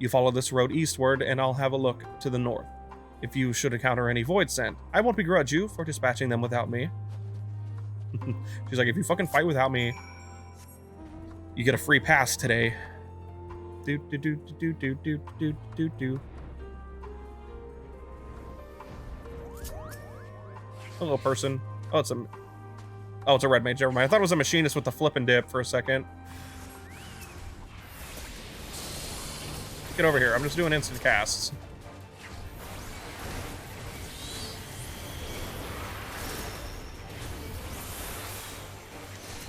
You follow this road eastward, and I'll have a look to the north. If you should encounter any void scent, I won't begrudge you for dispatching them without me. She's like, if you fucking fight without me, you get a free pass today. Do do do do do do do do do. Hello, person. Oh, it's a red mage. Never mind. I thought it was a machinist with the flip and dip for a second. Get over here. I'm just doing instant casts.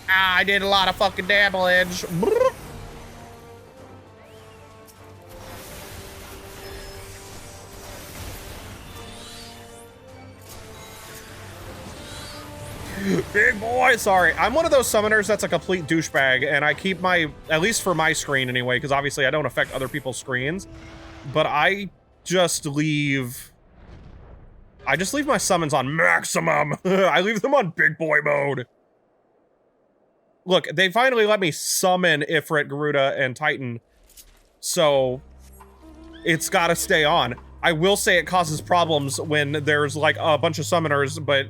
Ah, I did a lot of fucking damage. Big boy. Sorry, I'm one of those summoners that's a complete douchebag, and I keep my, at least for my screen anyway, because obviously I don't affect other people's screens, but I just leave my summons on maximum. I leave them on big boy mode. Look, they finally let me summon Ifrit, Garuda, and Titan, so it's gotta stay on. I will say it causes problems when there's like a bunch of summoners, but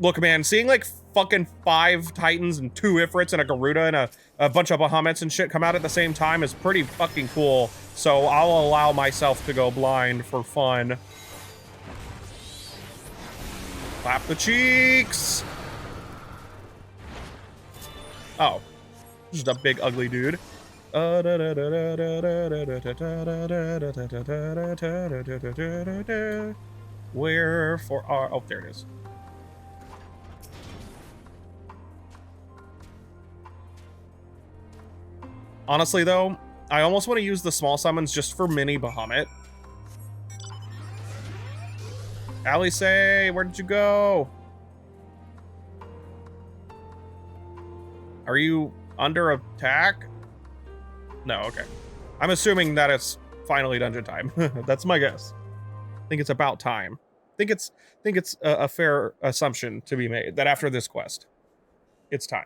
look, man, seeing like fucking 5 Titans and 2 Ifrits and a Garuda and a bunch of Bahamets and shit come out at the same time is pretty fucking cool. So I'll allow myself to go blind for fun. Clap the cheeks! Oh, just a big ugly dude. Where for our... Oh, there it is. Honestly, though, I almost want to use the small summons just for mini Bahamut. Alice, where did you go? Are you under attack? No, okay. I'm assuming that it's finally dungeon time. That's my guess. I think it's about time. I think it's a fair assumption to be made that after this quest, it's time.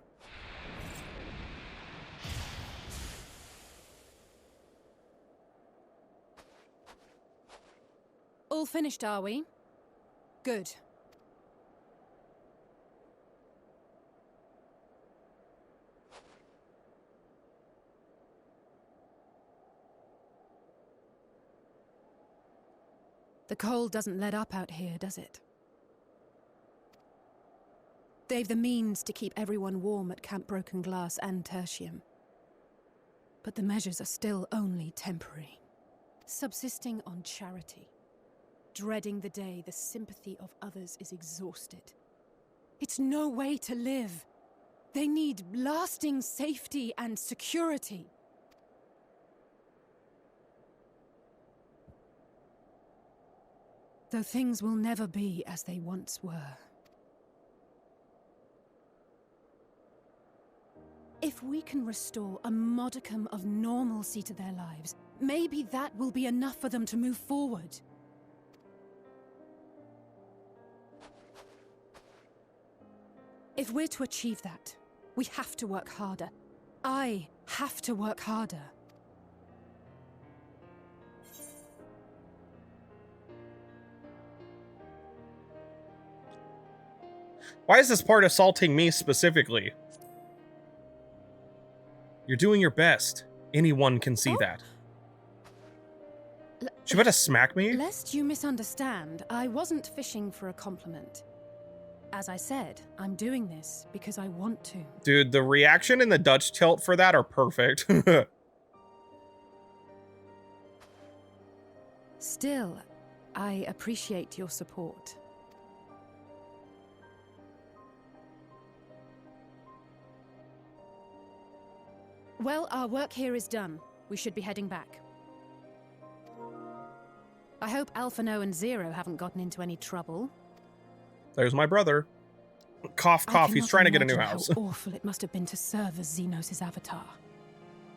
All finished, are we? Good. The cold doesn't let up out here, does it? They've the means to keep everyone warm at Camp Broken Glass and Tertium. But the measures are still only temporary. Subsisting on charity. Dreading the day the sympathy of others is exhausted. It's no way to live. They need lasting safety and security. Though things will never be as they once were. If we can restore a modicum of normalcy to their lives, maybe that will be enough for them to move forward. If we're to achieve that, we have to work harder. I have to work harder. Why is this part assaulting me specifically? You're doing your best. Anyone can see that. She about to smack me? Lest you misunderstand, I wasn't fishing for a compliment. As I said, I'm doing this because I want to. Dude, the reaction and the Dutch tilt for that are perfect. Still, I appreciate your support. Well, our work here is done. We should be heading back. I hope Alphano and Zero haven't gotten into any trouble. There's my brother. Cough, cough, he's trying to get a new house. How awful it must have been to serve as Xenos' avatar.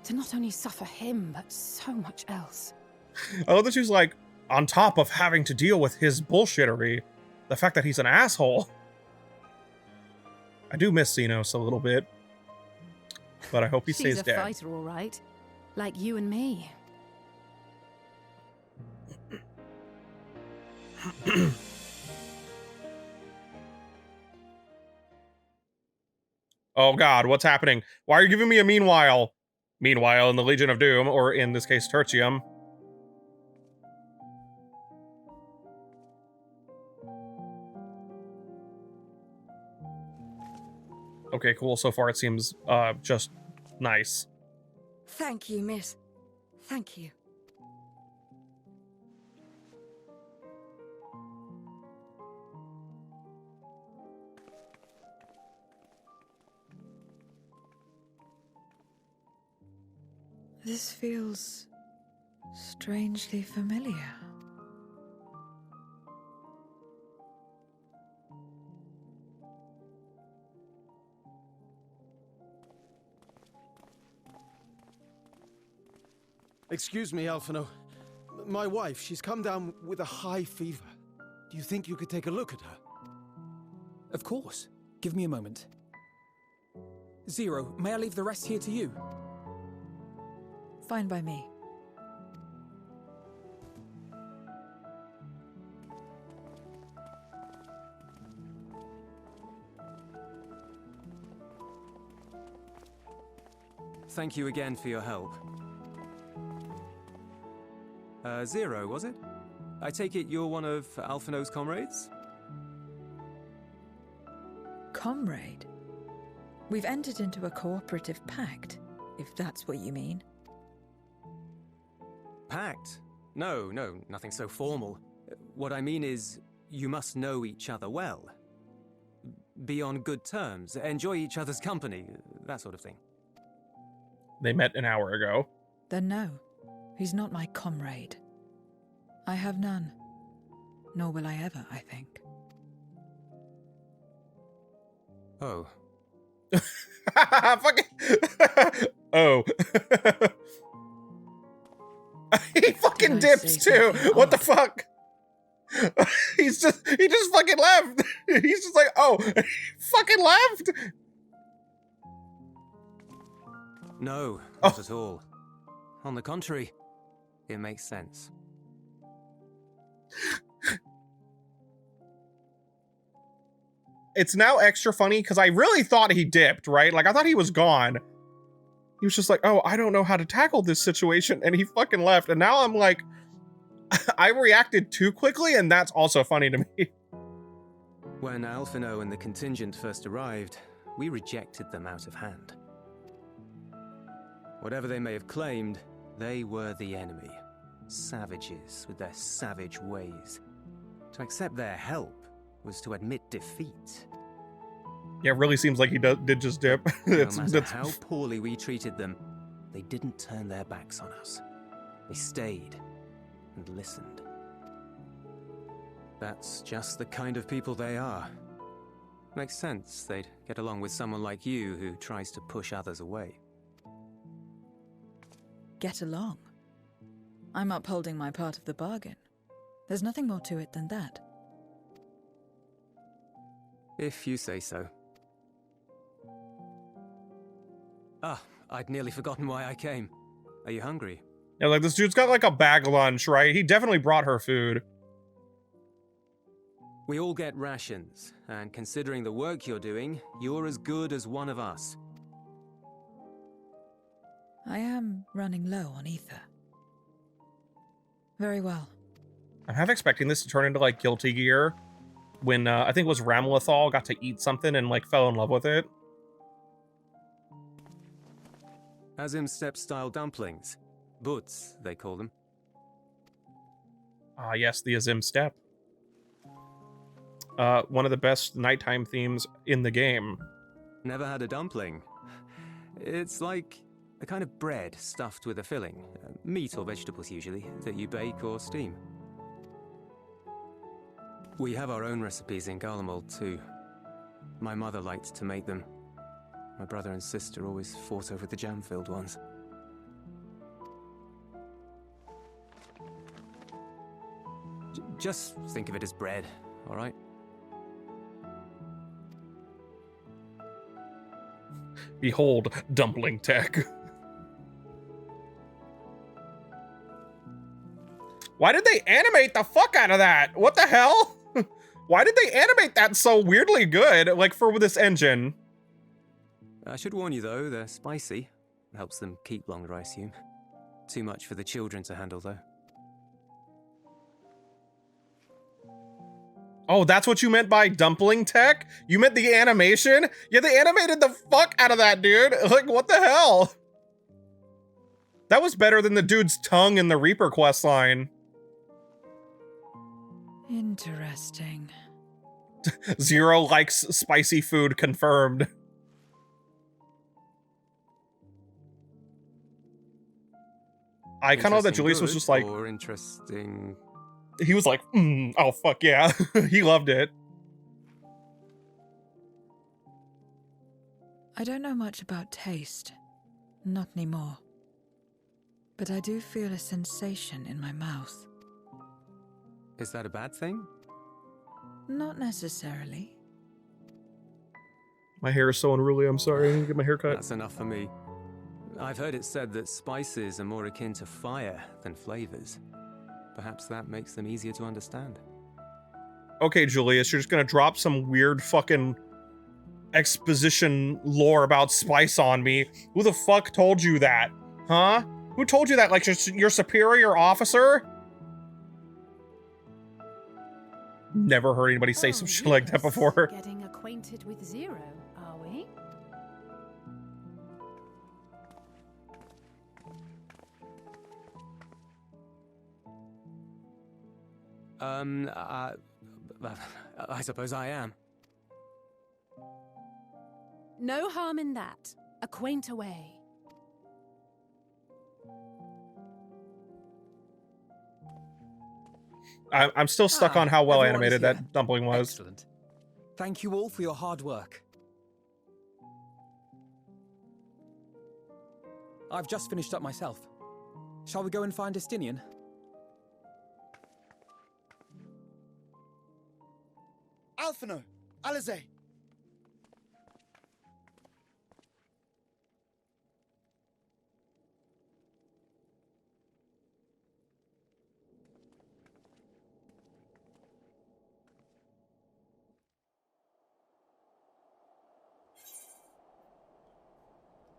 To not only suffer him, but so much else. I love that she's like, on top of having to deal with his bullshittery, the fact that he's an asshole. I do miss Xenos a little bit. But I hope he stays dead. She's a fighter, all right. Like you and me. Oh god, what's happening? Why are you giving me a meanwhile? Meanwhile, in the Legion of Doom, or in this case, Tertium. Okay, cool. So far it seems just nice. Thank you, miss. Thank you. This feels strangely familiar. Excuse me, Alphino. My wife, she's come down with a high fever. Do you think you could take a look at her? Of course. Give me a moment. Zero, may I leave the rest here to you? Fine by me. Thank you again for your help. Zero, was it? I take it you're one of Alphino's comrades? Comrade? We've entered into a cooperative pact, if that's what you mean. Pact? No, nothing so formal. What I mean is, you must know each other well. Be on good terms, enjoy each other's company, that sort of thing. They met an hour ago. Then no, he's not my comrade. I have none. Nor will I ever, I think. Oh. Fucking. Oh. He fucking dips too. What the fuck? he just fucking left. He's just like, oh, he fucking left. No, not at all. On the contrary, it makes sense. It's now extra funny because I really thought he dipped, right? Like, I thought he was gone. He was just like, oh, I don't know how to tackle this situation. And he fucking left. And now I'm like, I reacted too quickly. And that's also funny to me. When Alphino and the contingent first arrived, we rejected them out of hand. Whatever they may have claimed, they were the enemy. Savages with their savage ways. To accept their help was to admit defeat. Yeah, it really seems like he did just dip. No matter how poorly we treated them, they didn't turn their backs on us. They stayed and listened. That's just the kind of people they are. Makes sense they'd get along with someone like you who tries to push others away. Get along. I'm upholding my part of the bargain. There's nothing more to it than that. If you say so. Ah, I'd nearly forgotten why I came. Are you hungry? Yeah, like this dude's got like a bag lunch, right? He definitely brought her food. We all get rations, and considering the work you're doing, you're as good as one of us. I am running low on ether. Very well. I'm half expecting this to turn into like Guilty Gear when I think it was Ramlethal got to eat something and like fell in love with it. Azim Step style dumplings. Butts, they call them. Ah, yes, the Azim Step. One of the best nighttime themes in the game. Never had a dumpling. It's like a kind of bread stuffed with a filling, meat or vegetables usually, that you bake or steam. We have our own recipes in Garlemald too. My mother liked to make them. My brother and sister always fought over the jam-filled ones. Just think of it as bread, all right? Behold, dumpling tech. Why did they animate the fuck out of that? What the hell? Why did they animate that so weirdly good, like for this engine? I should warn you though, they're spicy. Helps them keep longer, I assume. Too much for the children to handle though. Oh, that's what you meant by dumpling tech? You meant the animation? Yeah, they animated the fuck out of that, dude. Like, what the hell? That was better than the dude's tongue in the Reaper quest line. Interesting. Zero likes spicy food, confirmed. I kind of know that Julius was just like... Or interesting... He was like, oh, fuck yeah. He loved it. I don't know much about taste. Not anymore. But I do feel a sensation in my mouth. Is that a bad thing? Not necessarily. My hair is so unruly, I'm sorry. I need to get my hair cut. That's enough for me. I've heard it said that spices are more akin to fire than flavors. Perhaps that makes them easier to understand. Okay, Julius, you're just gonna drop some weird fucking exposition lore about spice on me. Who the fuck told you that? Huh? Who told you that? Like your superior officer? Never heard anybody say some shit like that before. Getting acquainted with Zero, are we? I suppose I am. No harm in that. Acquaint away. I'm still stuck on how well everyone is animated here. that dumpling was. Excellent. Thank you all for your hard work. I've just finished up myself. Shall we go and find Estinian? Alphino! Alize!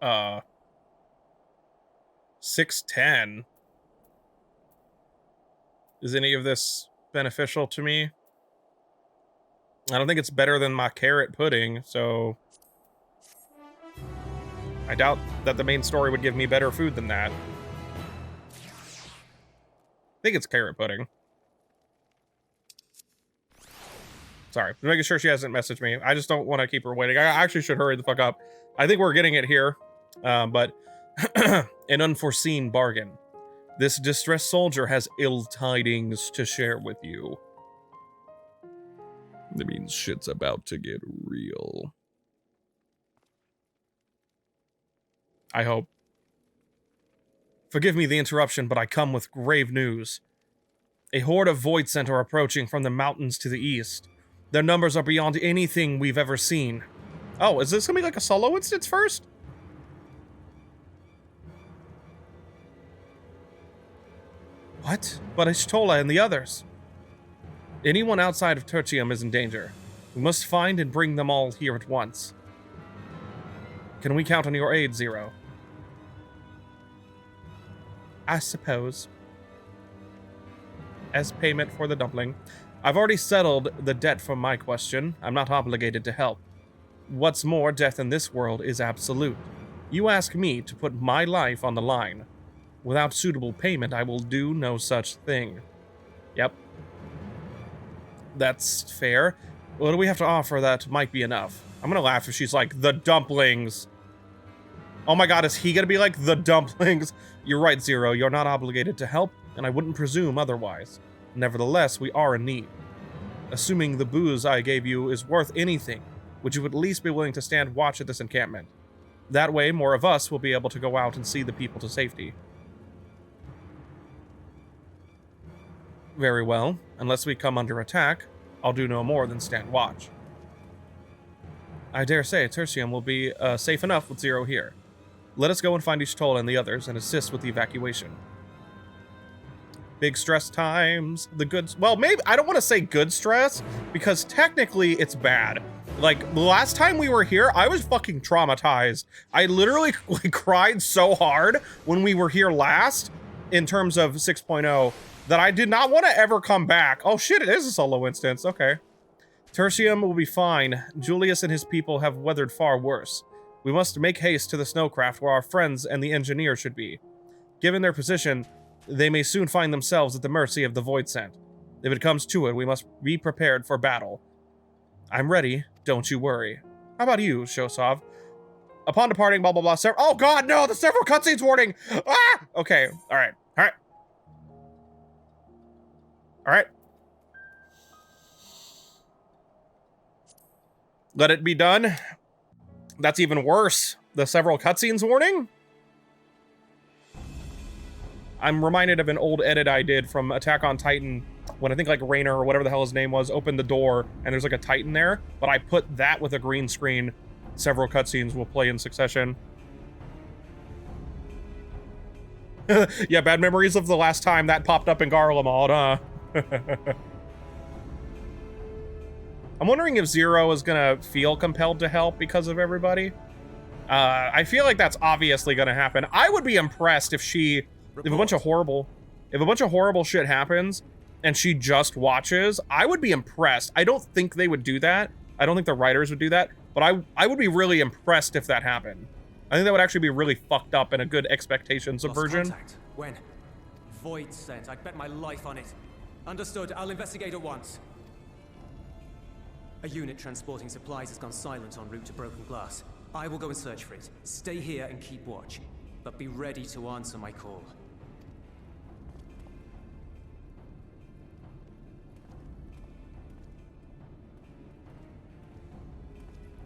Uh, 610. Is any of this beneficial to me? I don't think it's better than my carrot pudding, so I doubt that the main story would give me better food than that. I think it's carrot pudding. Sorry, I'm making sure she hasn't messaged me. I just don't want to keep her waiting. I actually should hurry the fuck up. I think we're getting it here, but an unforeseen bargain. This distressed soldier has ill tidings to share with you. That means shit's about to get real. I hope. Forgive me the interruption, but I come with grave news. A horde of Void Scent are approaching from the mountains to the east. Their numbers are beyond anything we've ever seen. Oh, is this gonna be like a solo instance first? What? But Ishtola and the others. Anyone outside of Tertium is in danger. We must find and bring them all here at once. Can we count on your aid, Zero? I suppose. As payment for the dumpling. I've already settled the debt from my question. I'm not obligated to help. What's more, death in this world is absolute. You ask me to put my life on the line. Without suitable payment, I will do no such thing. Yep. That's fair. What do we have to offer that might be enough? I'm gonna laugh if she's like, the dumplings. Oh my god, is he gonna be like, the dumplings? You're right, Zero. You're not obligated to help, and I wouldn't presume otherwise. Nevertheless, we are in need. Assuming the booze I gave you is worth anything, would you at least be willing to stand watch at this encampment? That way, more of us will be able to go out and see the people to safety. Very well. Unless we come under attack, I'll do no more than stand watch. I dare say Tertium will be safe enough with Zero here. Let us go and find Ishtola and the others and assist with the evacuation. Big stress times, the good, well, maybe, I don't want to say good stress, because technically it's bad. Like, the last time we were here, I was fucking traumatized. I literally like, cried so hard when we were here last, in terms of 6.0, that I did not want to ever come back. Oh shit, it is a solo instance, okay. Tertium will be fine. Julius and his people have weathered far worse. We must make haste to the snowcraft where our friends and the engineer should be. Given their position, they may soon find themselves at the mercy of the Void Scent. If it comes to it, we must be prepared for battle. I'm ready, don't you worry. How about you, Shosov? Upon departing, blah, blah, blah, oh god, no, the several cutscenes warning! Ah! Okay, alright, alright. Alright. Let it be done. That's even worse. The several cutscenes warning? I'm reminded of an old edit I did from Attack on Titan when I think like Rainer or whatever the hell his name was opened the door and there's like a Titan there, but I put that with a green screen. Several cutscenes will play in succession. Yeah, bad memories of the last time that popped up in Garlemald, huh? I'm wondering if Zero is gonna feel compelled to help because of everybody. I feel like that's obviously gonna happen. I would be impressed if she, if a bunch of horrible shit happens and she just watches. I would be impressed. I don't think they would do that. I don't think the writers would do that, but I would be really impressed if that happened. I think that would actually be really fucked up and a good expectation subversion. When? Void Scent. I'd bet my life on it. Understood. I'll investigate at once. A unit transporting supplies has gone silent en route to Broken Glass. I will go and search for it. Stay here and keep watch, but be ready to answer my call.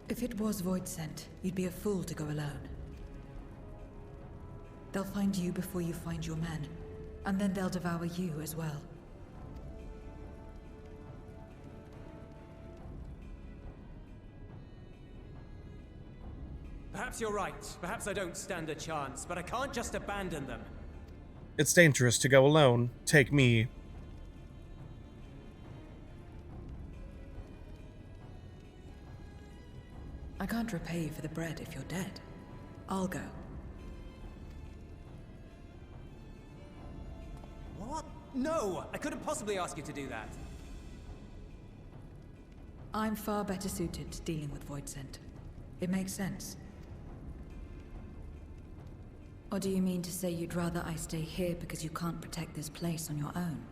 If it was Void Scent, you'd be a fool to go alone. They'll find you before you find your men, and then they'll devour you as well. Perhaps you're right. Perhaps I don't stand a chance, but I can't just abandon them. It's dangerous to go alone. Take me. I can't repay you for the bread if you're dead. I'll go. What? No! I couldn't possibly ask you to do that. I'm far better suited to dealing with Void Scent. It makes sense. Or do you mean to say you'd rather I stay here because you can't protect this place on your own?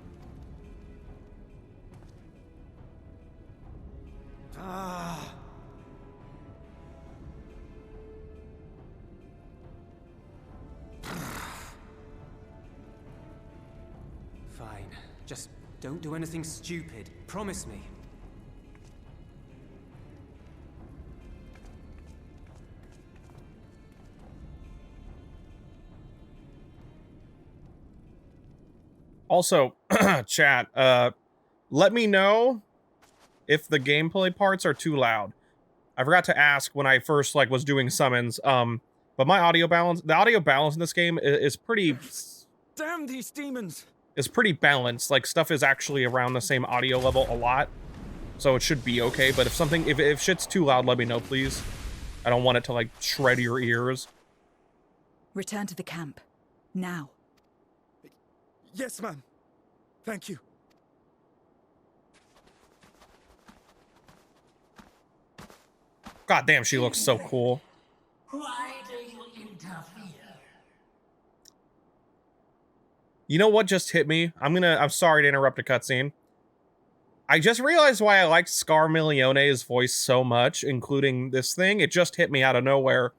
Ah. Fine. Just don't do anything stupid. Promise me. Also, chat, let me know if the gameplay parts are too loud. I forgot to ask when I first was doing summons, but my audio balance, the audio balance in this game is pretty... Damn these demons! Is pretty balanced. Like, stuff is actually around the same audio level a lot, so it should be okay. But if shit's too loud, let me know, please. I don't want it to, shred your ears. Return to the camp. Now. Yes, ma'am. Thank you. God damn, she looks so cool. Why do you interfere? You know what just hit me? I'm sorry to interrupt a cutscene. I just realized why I liked Scar Milione's voice so much, including this thing. It just hit me out of nowhere.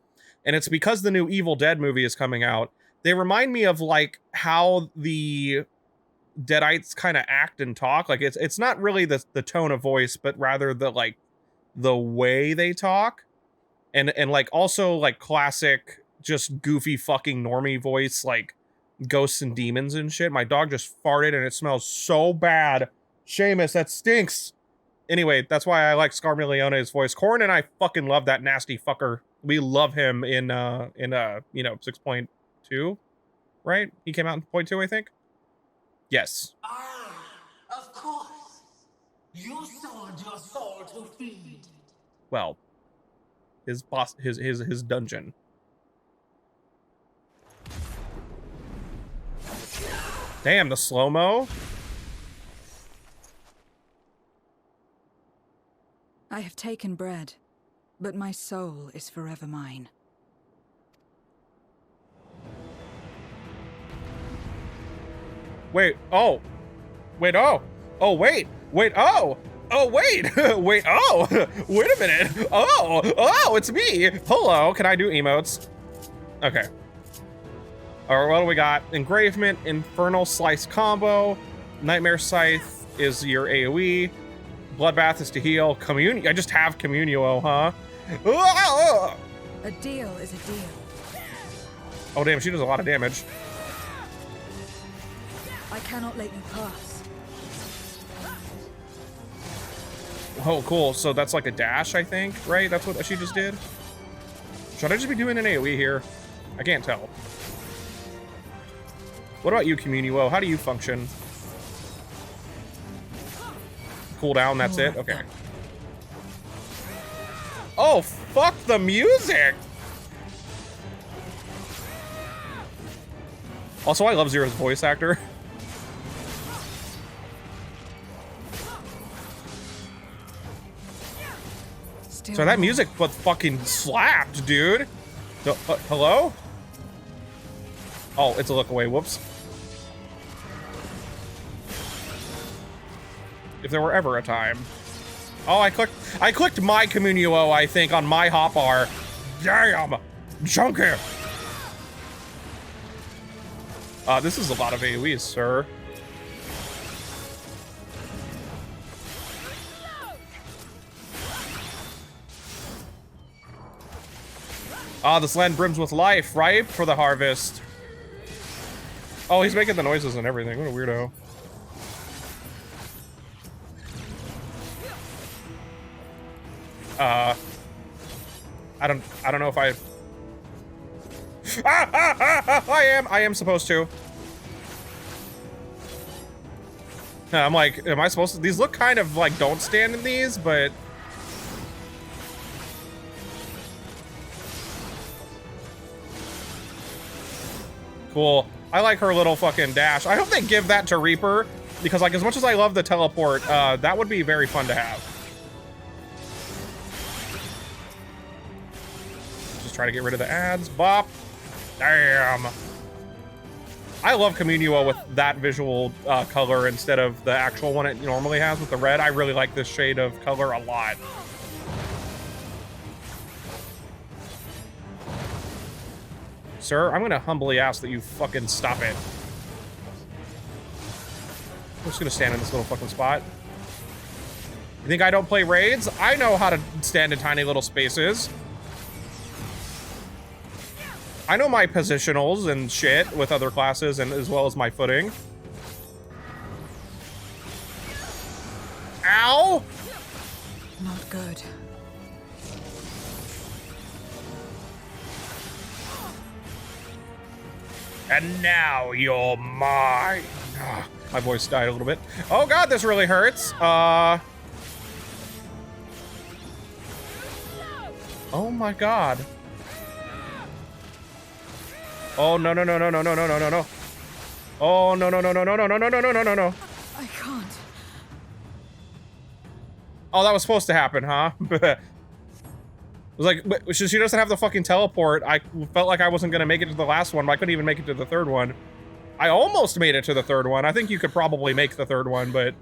And it's because the new Evil Dead movie is coming out. They remind me of how the Deadites kind of act and talk. It's not really the tone of voice, but rather the way they talk. And also classic just goofy fucking normie voice, ghosts and demons and shit. My dog just farted and it smells so bad. Seamus, that stinks. Anyway, that's why I like Scar Milione's voice. Corin and I fucking love that nasty fucker. We love him in 6.2, right? He came out in 0.2, I think. Yes. Ah, of course. You sold your soul to feed. Well, his boss, his dungeon. Damn, the slow-mo. I have taken bread, but my soul is forever mine. Wait, oh. Wait, oh. Oh, wait. Wait, oh. Oh, wait. Wait, oh. Wait a minute. Oh, it's me. Hello, can I do emotes? Okay. All right, what do we got? Engravement, Infernal Slice combo. Nightmare Scythe is your AoE. Bloodbath is to heal. I just have Communio, huh? A deal is a deal. Oh, damn, she does a lot of damage. I cannot let you pass. Oh, cool. So that's like a dash, I think, right? That's what she just did? Should I just be doing an AoE here? I can't tell. What about you, Communio? How do you function? Cooldown, that's it? Okay. Oh, fuck the music! Also, I love Zero's voice actor. So that music but fucking slapped, dude. Hello? Oh, it's a look away. Whoops. If there were ever a time. Oh, I clicked my Communio, I think, on my hotbar. Damn! Junkie! This is a lot of AoEs, sir. Ah, this land brims with life, ripe for the harvest. Oh, he's making the noises and everything. What a weirdo. I don't know if I am supposed to. I'm like, am I supposed to? These look kind of like don't stand in these, but. Cool. I like her little fucking dash. I hope they give that to Reaper, because like as much as I love the teleport, that would be very fun to have. Just try to get rid of the ads. Bop. Damn. I love Communio with that visual color instead of the actual one it normally has with the red. I really like this shade of color a lot. Sir, I'm gonna humbly ask that you fucking stop it. I'm just gonna stand in this little fucking spot. You think I don't play raids? I know how to stand in tiny little spaces. I know my positionals and shit with other classes, and as well as my footing. Ow! Not good. And now you're mine. My voice died a little bit. Oh god, this really hurts. Oh my god. Oh no no no no no no no no no no. Oh no no no no no no no no no no no no. I can't. Oh, that was supposed to happen, huh? It was like, she doesn't have the fucking teleport. I felt like I wasn't gonna make it to the last one, but I couldn't even make it to the third one. I almost made it to the third one. I think you could probably make the third one, but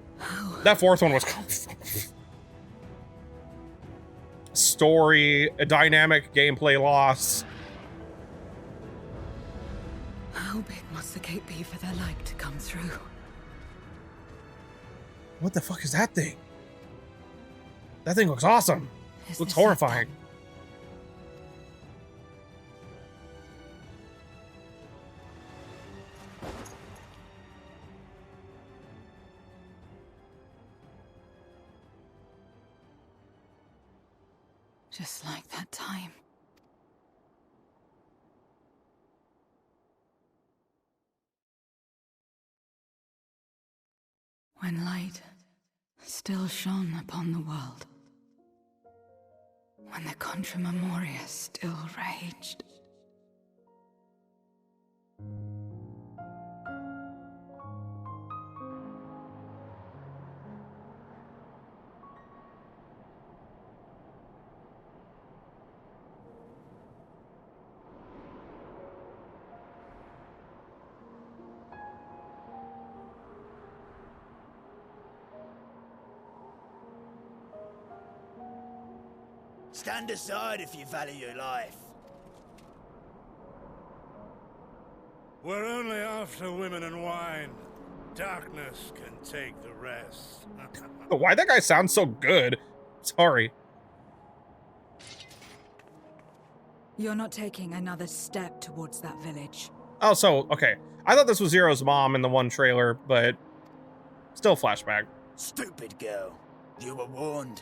that fourth one was story, a dynamic gameplay loss. How big must the gate be for their light to come through? What the fuck is that thing? That thing looks awesome. Looks horrifying. Just like that time. When light still shone upon the world. When the Contra Memoria still raged. Stand aside if you value your life. We're only after women and wine. Darkness can take the rest. Why that guy sounds so good? Sorry. You're not taking another step towards that village. Oh, so, okay. I thought this was Zero's mom in the one trailer, but still flashback. Stupid girl. You were warned.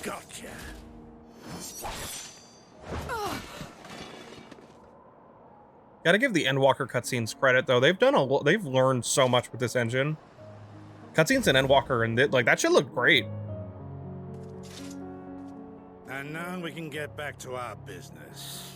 Gotcha. Gotta give the Endwalker cutscenes credit though. They've done they've learned so much with this engine. Cutscenes in Endwalker and like that should look great. And now we can get back to our business.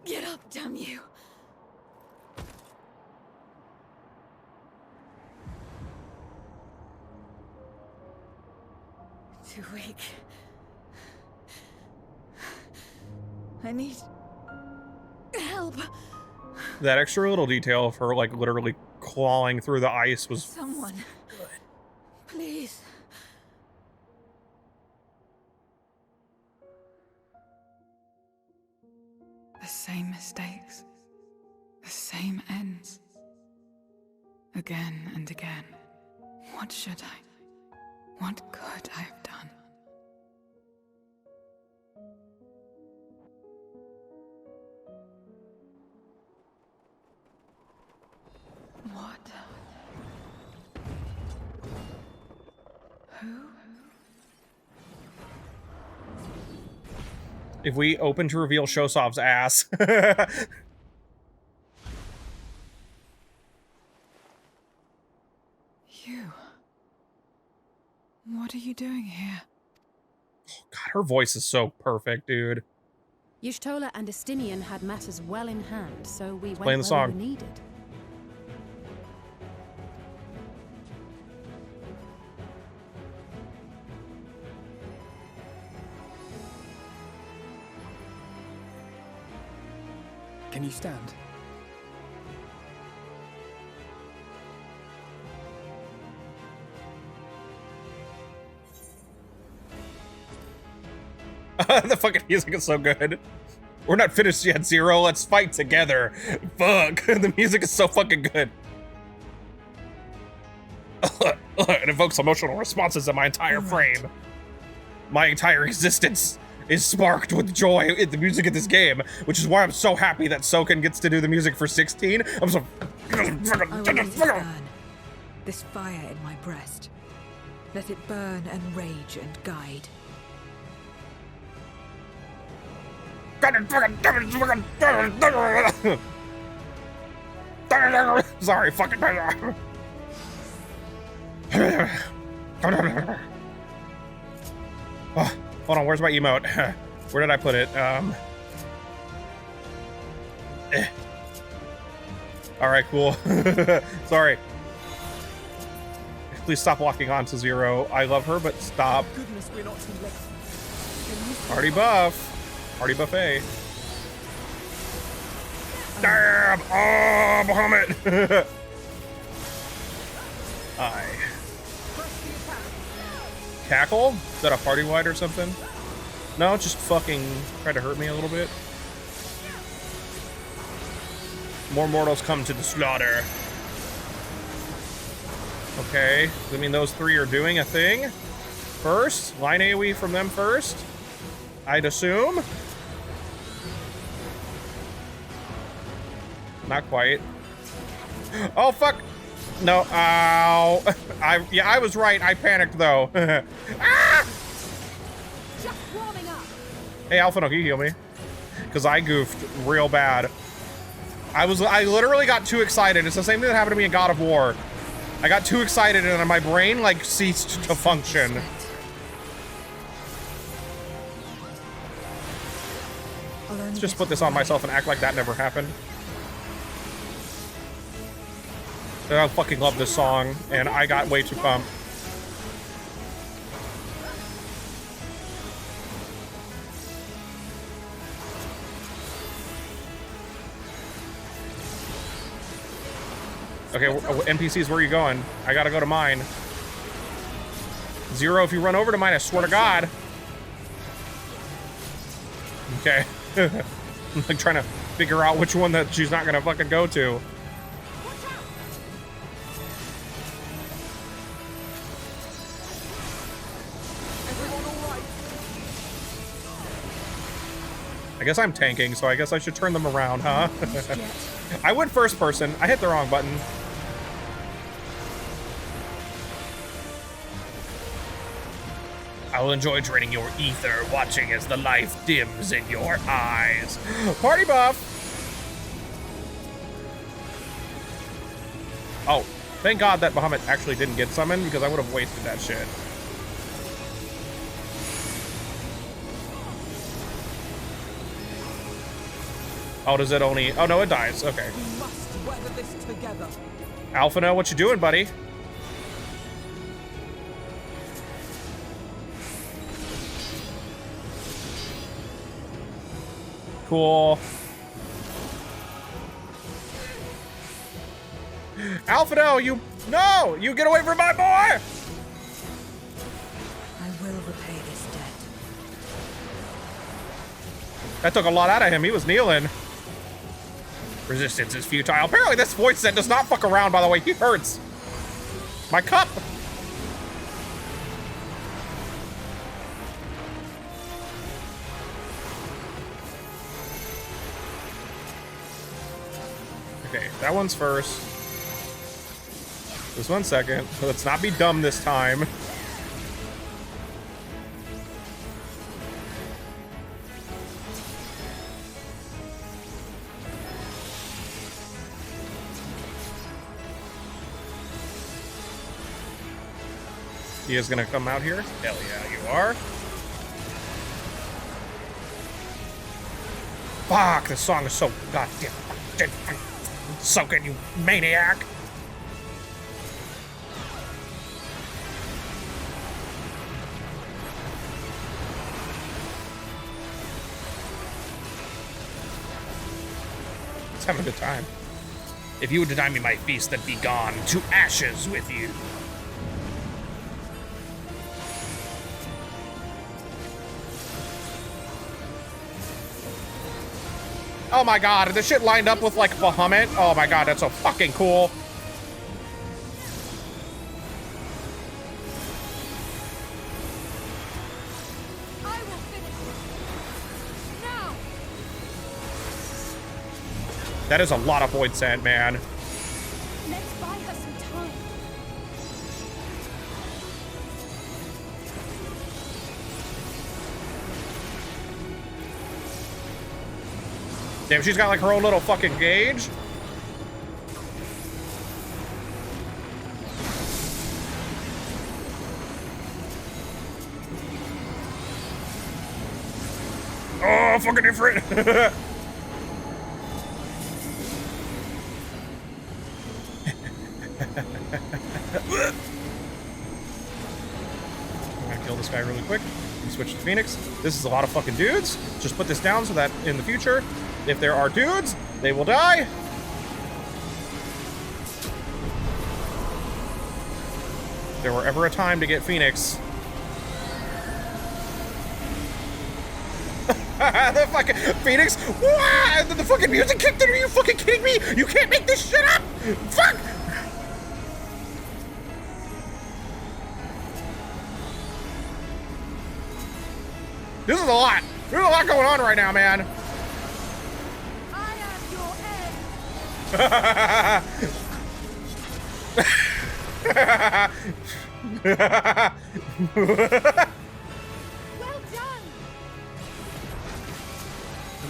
Get up, damn you. Too weak. I need help. That extra little detail of her like literally clawing through the ice was Someone. Please. The same mistakes. The same ends. Again and again. What should I? What could I have done? What? Who? if we open to reveal Shosov's ass. You. What are you doing here? Oh, God, her voice is so perfect, dude. Y'shtola and Estinian had matters well in hand, so we went Playing the where song. we were needed. Can you stand? The fucking music is so good. We're not finished yet, Zero. Let's fight together. Fuck. The music is so fucking good. It evokes emotional responses in my entire frame. My entire existence is sparked with joy in the music of this game, which is why I'm so happy that Soken gets to do the music for 16. I'm so... I will let it burn. This fire in my breast. Let it burn and rage and guide. Sorry, fucking. Oh, hold on, where's my emote? Where did I put it? All right, cool. Sorry. Please stop walking on to Zero. I love her, but stop. Goodness, we're not too late. Party buff. Party buffet. Damn! Oh, Bahamut! Cackle? Is that a party wide or something? No, just fucking tried to hurt me a little bit. More mortals come to the slaughter. Okay, I mean those three are doing a thing. First, line AoE from them first, I'd assume. Not quite. Oh fuck! No, ow! I was right. I panicked though. Ah! Just warming up. Hey, Alpha, no, can you heal me? Because I goofed real bad. I literally got too excited. It's the same thing that happened to me in God of War. I got too excited and my brain like ceased to function. Let's just put this on myself and act like that never happened. I fucking love this song, and I got way too pumped. Okay, NPCs, where are you going? I gotta go to mine. Zero, if you run over to mine, I swear to God. Okay. I'm like trying to figure out which one that she's not gonna fucking go to. I guess I'm tanking, so I guess I should turn them around, huh? I went first person. I hit the wrong button. I will enjoy draining your ether, watching as the life dims in your eyes. Party buff! Oh, thank God that Bahamut actually didn't get summoned, because I would have wasted that shit. Oh, does it only... Oh, no, it dies. Okay. We must weather this together. Alphino, what you doing, buddy? Cool. Alphino, you... No! You get away from my boy! I will repay this debt. That took a lot out of him. He was kneeling. Resistance is futile. Apparently this voice set does not fuck around, by the way. He hurts. My cup! Okay, that one's first. This one's second. Let's not be dumb this time. He is gonna come out here? Hell yeah, you are. Fuck, this song is so goddamn soaking, you maniac. Let's have a good time. If you would deny me my feast, then be gone to ashes with you. Oh my God, this shit lined up with like Bahamut. Oh my God, that's so fucking cool. I will finish it. Now. That is a lot of void sand, man. Let's buy her some time. Damn, she's got like her own little fucking gauge. Oh, fucking different. I'm gonna kill this guy really quick and switch to Phoenix. This is a lot of fucking dudes. Just put this down so that in the future, if there are dudes, they will die. If there were ever a time to get Phoenix. The fucking Phoenix. Wah! And then the fucking music kicked in. Are you fucking kidding me? You can't make this shit up. Fuck. This is a lot. There's a lot going on right now, man. I am your end. Well done.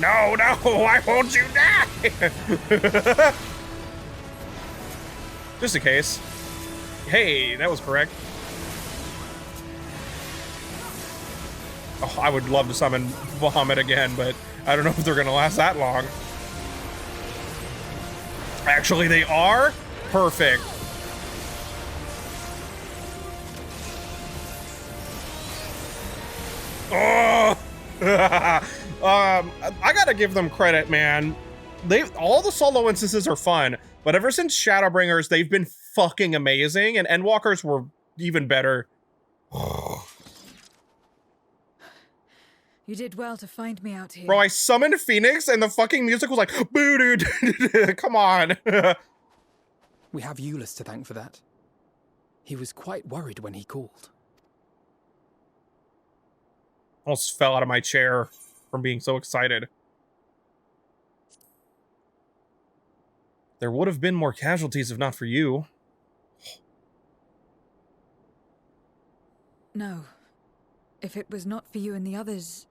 No, why won't you die? Just in case. Hey, that was correct. Oh, I would love to summon Vomit again, but I don't know if they're gonna last that long. Actually, they are? Perfect. Oh! I gotta give them credit, man. All the solo instances are fun, but ever since Shadowbringers, they've been fucking amazing, and Endwalkers were even better. You did well to find me out here. Bro, I summoned Phoenix and the fucking music was like, boo, dude. Come on. We have Euless to thank for that. He was quite worried when he called. Almost fell out of my chair from being so excited. There would have been more casualties if not for you. No. If it was not for you and the others,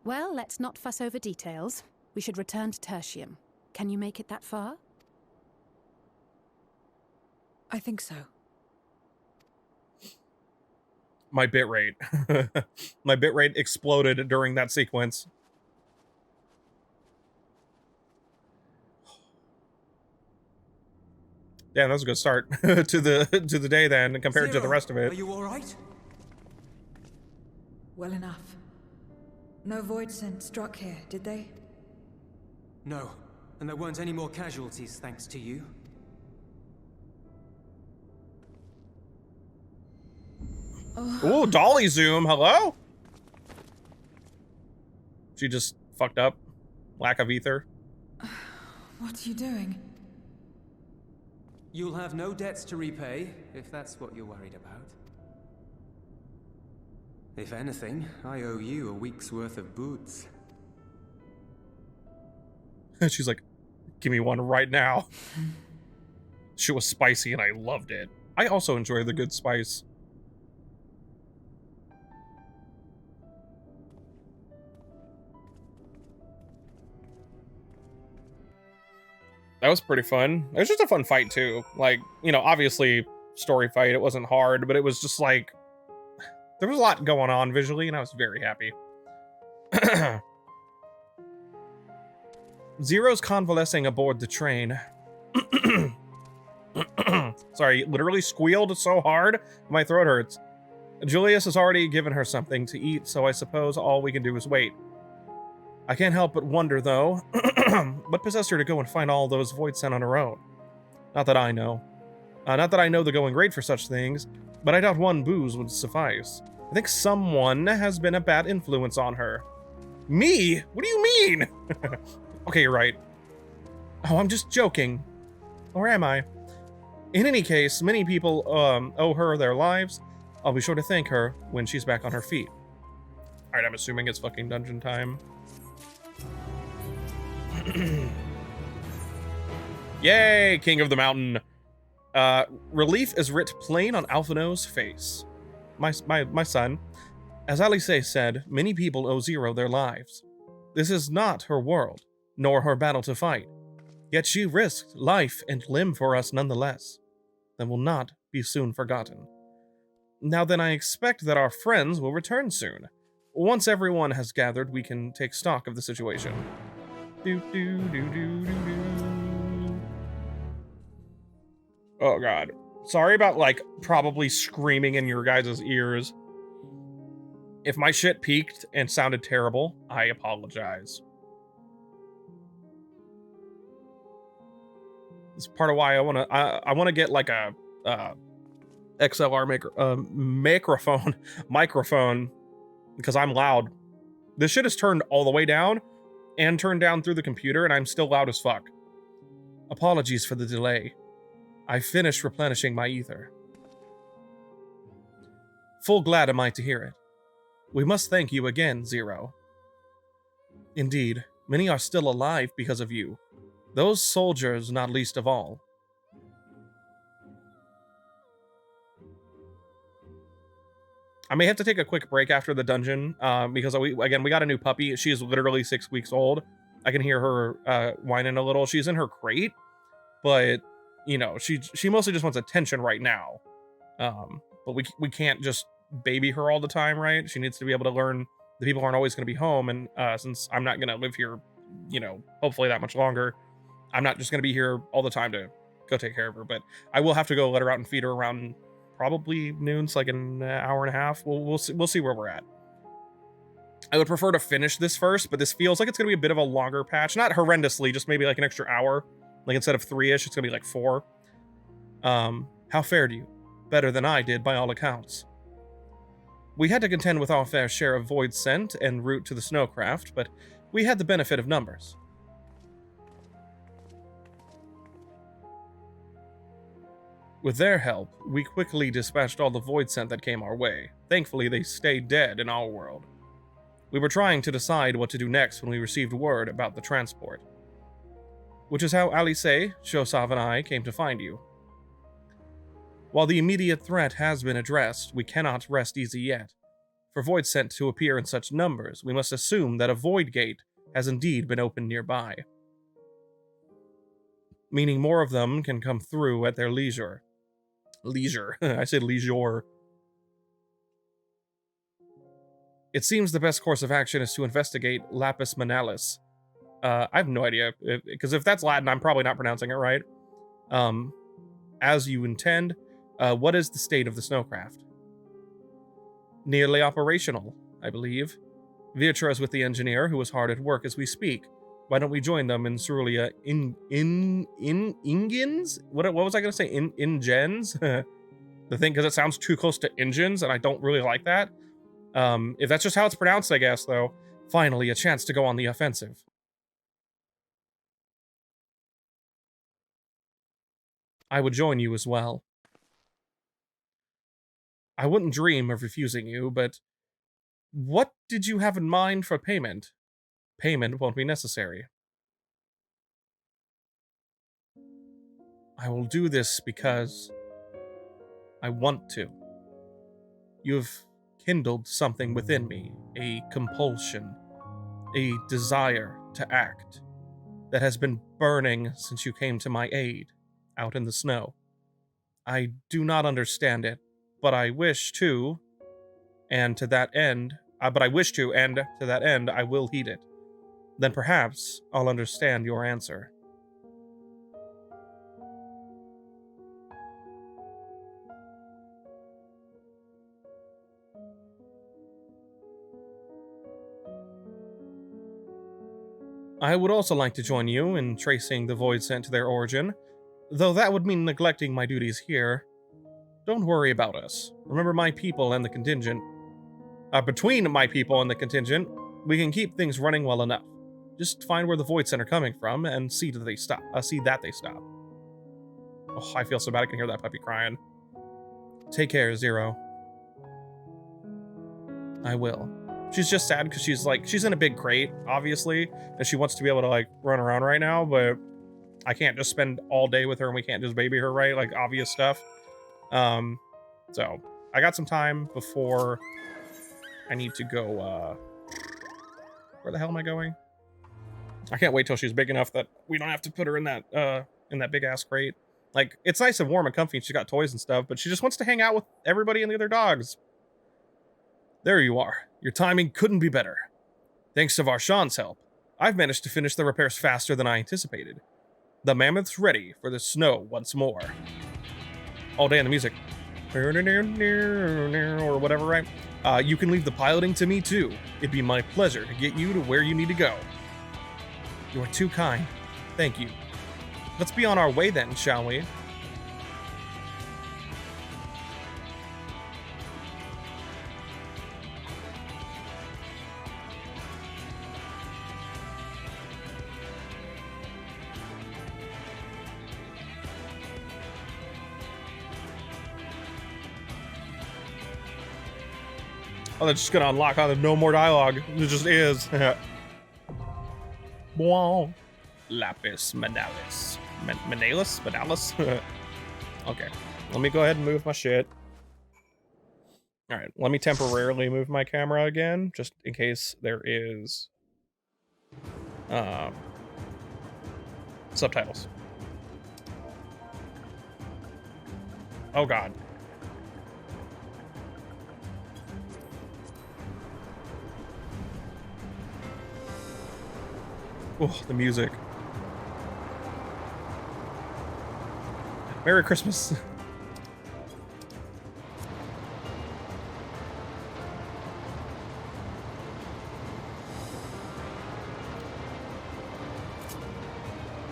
Well, let's not fuss over details. We should return to Tertium. Can you make it that far? I think so. My bitrate. My bitrate exploded during that sequence. Yeah, that was a good start to the day then, compared to the rest of it. Are you all right? Well enough. No void scent struck here, did they? No, and there weren't any more casualties thanks to you. Ooh, dolly zoom, hello? She just fucked up. Lack of ether. What are you doing? You'll have no debts to repay, if that's what you're worried about. If anything, I owe you a week's worth of boots. She's like, give me one right now. She was spicy and I loved it. I also enjoy the good spice. That was pretty fun. It was just a fun fight too. Like, you know, obviously story fight, it wasn't hard, but it was just like, there was a lot going on visually and I was very happy. Zero's convalescing aboard the train. Sorry, literally squealed so hard, my throat hurts. Julius has already given her something to eat, so I suppose all we can do is wait. I can't help but wonder, though, what possessed her to go and find all those void scent on her own? Not that I know. Not that I know the going rate for such things, but I doubt one booze would suffice. I think someone has been a bad influence on her. Me? What do you mean? Okay, you're right. Oh, I'm just joking. Or am I? In any case, many people owe her their lives. I'll be sure to thank her when she's back on her feet. Alright, I'm assuming it's fucking dungeon time. Yay, King of the Mountain. Relief is writ plain on Alphino's face. my son, as Alice said, many people owe Zero their lives. This is not her world, nor her battle to fight. Yet she risked life and limb for us nonetheless, and will not be soon forgotten. Now then, I expect that our friends will return soon. Once everyone has gathered, we can take stock of the situation. Oh god. Sorry about, like, probably screaming in your guys' ears. If my shit peaked and sounded terrible, I apologize. It's part of why I want to get like a XLR microphone because I'm loud. This shit is turned all the way down and turned down through the computer, and I'm still loud as fuck. Apologies for the delay. I finished replenishing my ether. Full glad am I to hear it. We must thank you again, Zero. Indeed, many are still alive because of you. Those soldiers not least of all. I may have to take a quick break after the dungeon, because we got a new puppy. She is literally 6 weeks old. I can hear her whining a little. She's in her crate, but you know, she mostly just wants attention right now. But we can't just baby her all the time, right? She needs to be able to learn the people aren't always going to be home, and since I'm not going to live here, you know, hopefully that much longer, I'm not just going to be here all the time to go take care of her. But I will have to go let her out and feed her around probably noon, so like an hour and a half. We'll see where we're at. I would prefer to finish this first, but this feels like it's going to be a bit of a longer patch. Not horrendously, just maybe like an extra hour. Like instead of 3-ish, it's going to be like 4. How fared you? Better than I did by all accounts. We had to contend with our fair share of void scent en route to the snowcraft, but we had the benefit of numbers. With their help, we quickly dispatched all the void scent that came our way. Thankfully, they stayed dead in our world. We were trying to decide what to do next when we received word about the transport. Which is how Alice, Shosav, and I came to find you. While the immediate threat has been addressed, we cannot rest easy yet. For void scent to appear in such numbers, we must assume that a void gate has indeed been opened nearby. Meaning more of them can come through at their leisure. Leisure. I said leisure. It seems the best course of action is to investigate Lapis Manalis. I have no idea, because if that's Latin, I'm probably not pronouncing it right. As you intend, what is the state of the snowcraft? Nearly operational, I believe. Virtra is with the engineer, who is hard at work as we speak. Why don't we join them in Cerulia Ingens? What was I going to say? Ingens? The thing, because it sounds too close to engines, and I don't really like that. If that's just how it's pronounced, I guess, though. Finally, a chance to go on the offensive. I would join you as well. I wouldn't dream of refusing you, but what did you have in mind for payment? Payment won't be necessary. I will do this because I want to. You've kindled something within me, a compulsion, a desire to act, that has been burning since you came to my aid out in the snow. I do not understand it, but I wish to, and to that end, I will heed it. Then perhaps I'll understand your answer. I would also like to join you in tracing the void scent to their origin, though that would mean neglecting my duties here. Don't worry about us. Remember my people and the contingent. Between my people and the contingent, we can keep things running well enough. Just find where the void scent are coming from and see that they stop. Oh, I feel so bad I can hear that puppy crying. Take care, Zero. I will. She's just sad because she's in a big crate, obviously, and she wants to be able to, like, run around right now, but I can't just spend all day with her and we can't just baby her, right? Like, obvious stuff. So, I got some time before I need to go, where the hell am I going? I can't wait till she's big enough that we don't have to put her in that big ass crate. Like, it's nice and warm and comfy, and she's got toys and stuff, but she just wants to hang out with everybody and the other dogs. There you are. Your timing couldn't be better. Thanks to Varshan's help, I've managed to finish the repairs faster than I anticipated. The mammoth's ready for the snow once more. All day in the music. Or whatever, right? You can leave the piloting to me, too. It'd be my pleasure to get you to where you need to go. You are too kind. Thank you. Let's be on our way then, shall we? Oh, they're just gonna unlock on the no more dialogue. It just is. Wow. Lapis Manalis. Manalis? Okay. Let me go ahead and move my shit. Alright, let me temporarily move my camera again, just in case there is subtitles. Oh god. Oh, the music. Merry Christmas.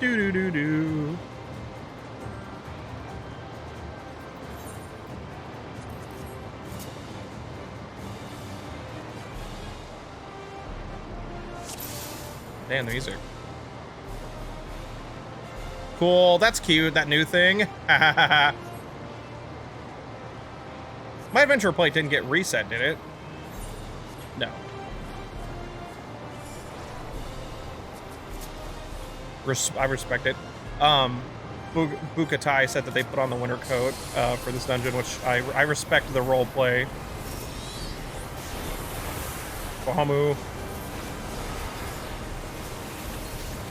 Do do do do. Damn, the music. Cool, that's cute, that new thing. My adventure plate didn't get reset, did it? No. I respect it. Bukatai said that they put on the winter coat for this dungeon, which I respect the role play. Bahamu.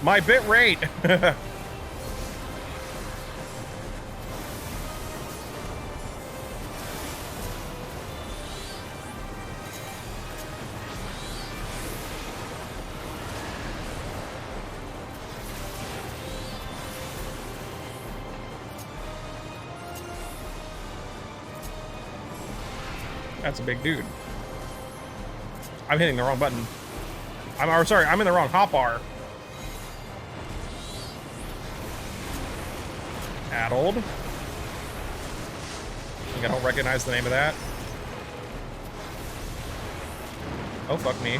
My bit rate. That's a big dude. I'm hitting the wrong button. Sorry, I'm in the wrong hotbar. Addled. I think I don't recognize the name of that. Oh, fuck me.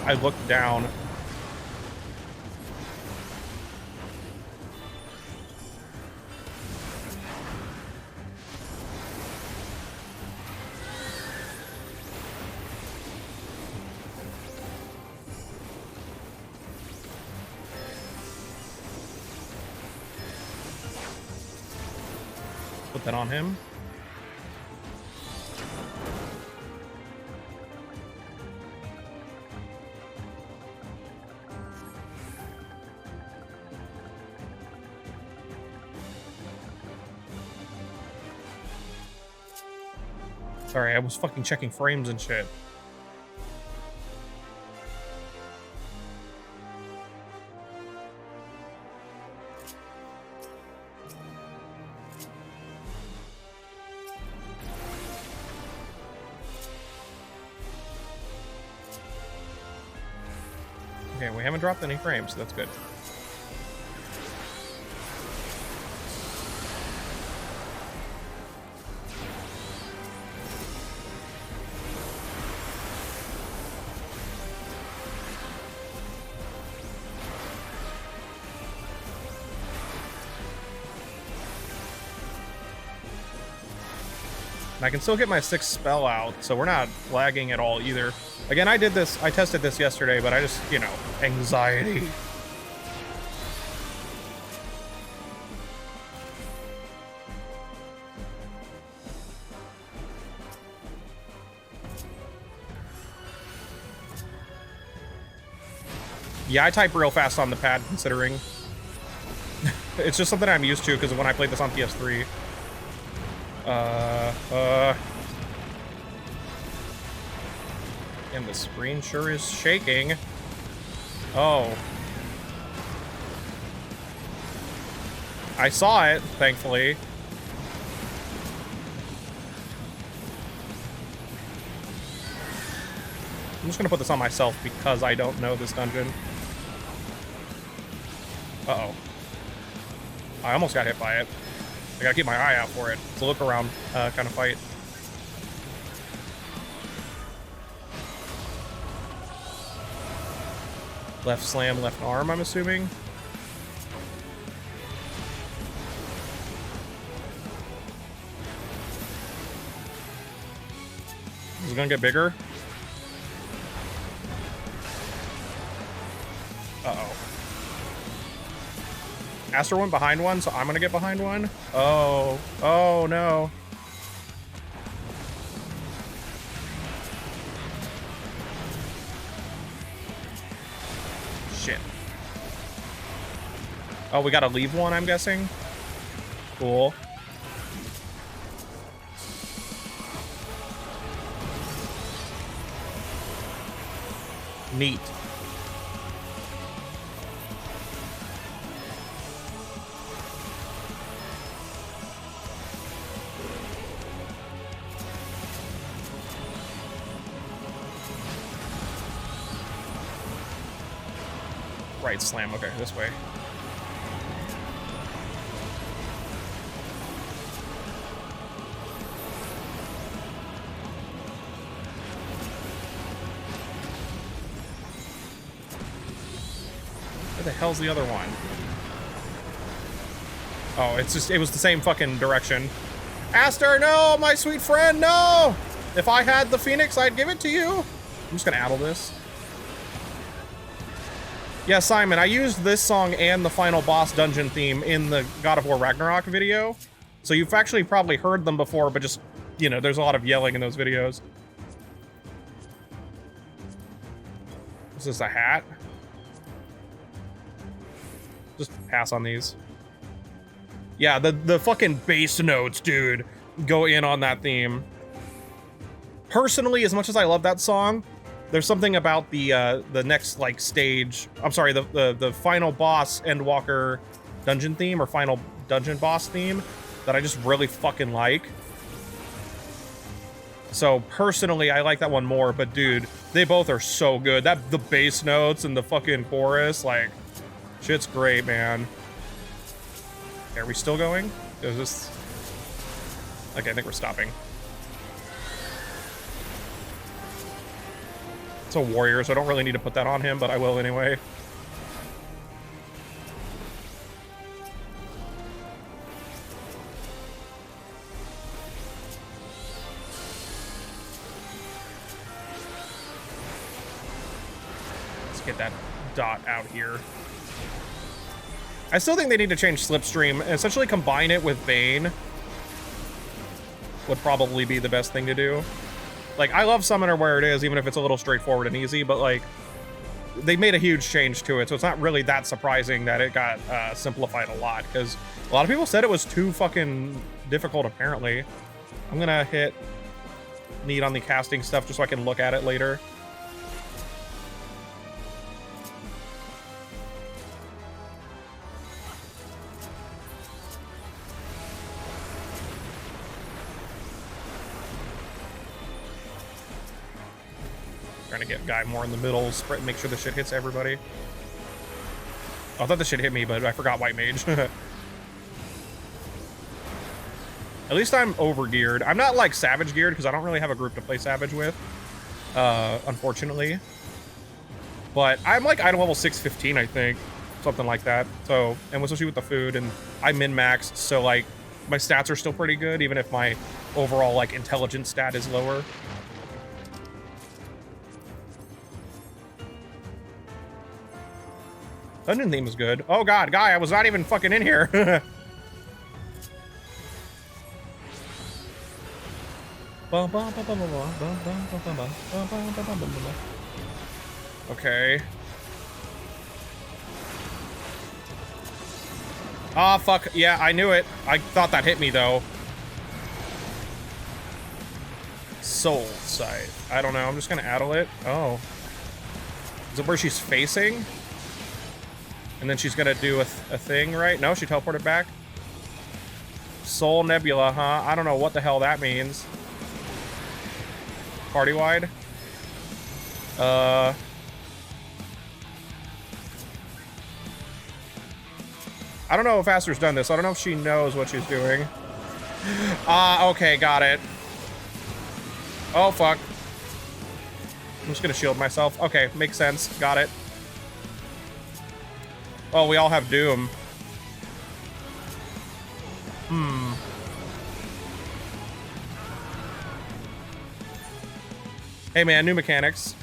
I looked down. Put that on him. Sorry, I was fucking checking frames and shit. Okay, we haven't dropped any frames, so that's good. And I can still get my 6th spell out, so we're not lagging at all either. Again, I tested this yesterday, but I just, you know, anxiety. Yeah, I type real fast on the pad, considering. It's just something I'm used to, because when I played this on PS3. And the screen sure is shaking. Oh. I saw it, thankfully. I'm just gonna put this on myself because I don't know this dungeon. Uh-oh. I almost got hit by it. I gotta keep my eye out for it. It's a look around kind of fight. Left slam, left arm, I'm assuming. Is it gonna get bigger? Uh-oh. Aster went behind one, so I'm gonna get behind one. Oh. Oh, no. Shit. Oh, we gotta leave one, I'm guessing? Cool. Neat. Right slam, okay, this way. Where the hell's the other one? Oh, it's just, it was the same fucking direction. Aster, no, my sweet friend, no! If I had the Phoenix, I'd give it to you. I'm just gonna addle this. Yeah, Simon, I used this song and the final boss dungeon theme in the God of War Ragnarok video. So you've actually probably heard them before, but just, you know, there's a lot of yelling in those videos. Is this a hat? Just pass on these. Yeah, the fucking bass notes, dude, go in on that theme. Personally, as much as I love that song, there's something about the next like stage. I'm sorry, the final boss Endwalker dungeon theme or final dungeon boss theme that I just really fucking like. So personally, I like that one more. But dude, they both are so good. The bass notes and the fucking chorus, like, shit's great, man. Are we still going? Is this? Okay, I think we're stopping. It's a warrior, so I don't really need to put that on him, but I will anyway. Let's get that dot out here. I still think they need to change Slipstream. Essentially combine it with Bane would probably be the best thing to do. Like, I love Summoner where it is, even if it's a little straightforward and easy, but, like, they made a huge change to it, so it's not really that surprising that it got simplified a lot, because a lot of people said it was too fucking difficult, apparently. I'm gonna hit need on the casting stuff just so I can look at it later. Trying to get Guy more in the middle, spread, make sure the shit hits everybody. Oh, I thought the shit hit me, but I forgot White Mage. At least I'm over-geared. I'm not, like, Savage-geared, because I don't really have a group to play Savage with, unfortunately. But I'm, like, item level 615, I think. Something like that. So, and especially with the food, and I min-maxed, so, like, my stats are still pretty good, even if my overall, like, intelligence stat is lower. Dungeon theme is good. Oh god, Guy, I was not even fucking in here. Okay. Ah, fuck. Yeah, I knew it. I thought that hit me, though. Soul Scythe. I don't know. I'm just gonna addle it. Oh. Is it where she's facing? And then she's gonna do a thing, right? No, she teleported back. Soul Nebula, huh? I don't know what the hell that means. Party-wide? I don't know if Aster's done this. I don't know if she knows what she's doing. Ah, okay, got it. Oh, fuck. I'm just gonna shield myself. Okay, makes sense. Got it. Oh, we all have Doom. Hmm. Hey, man, new mechanics.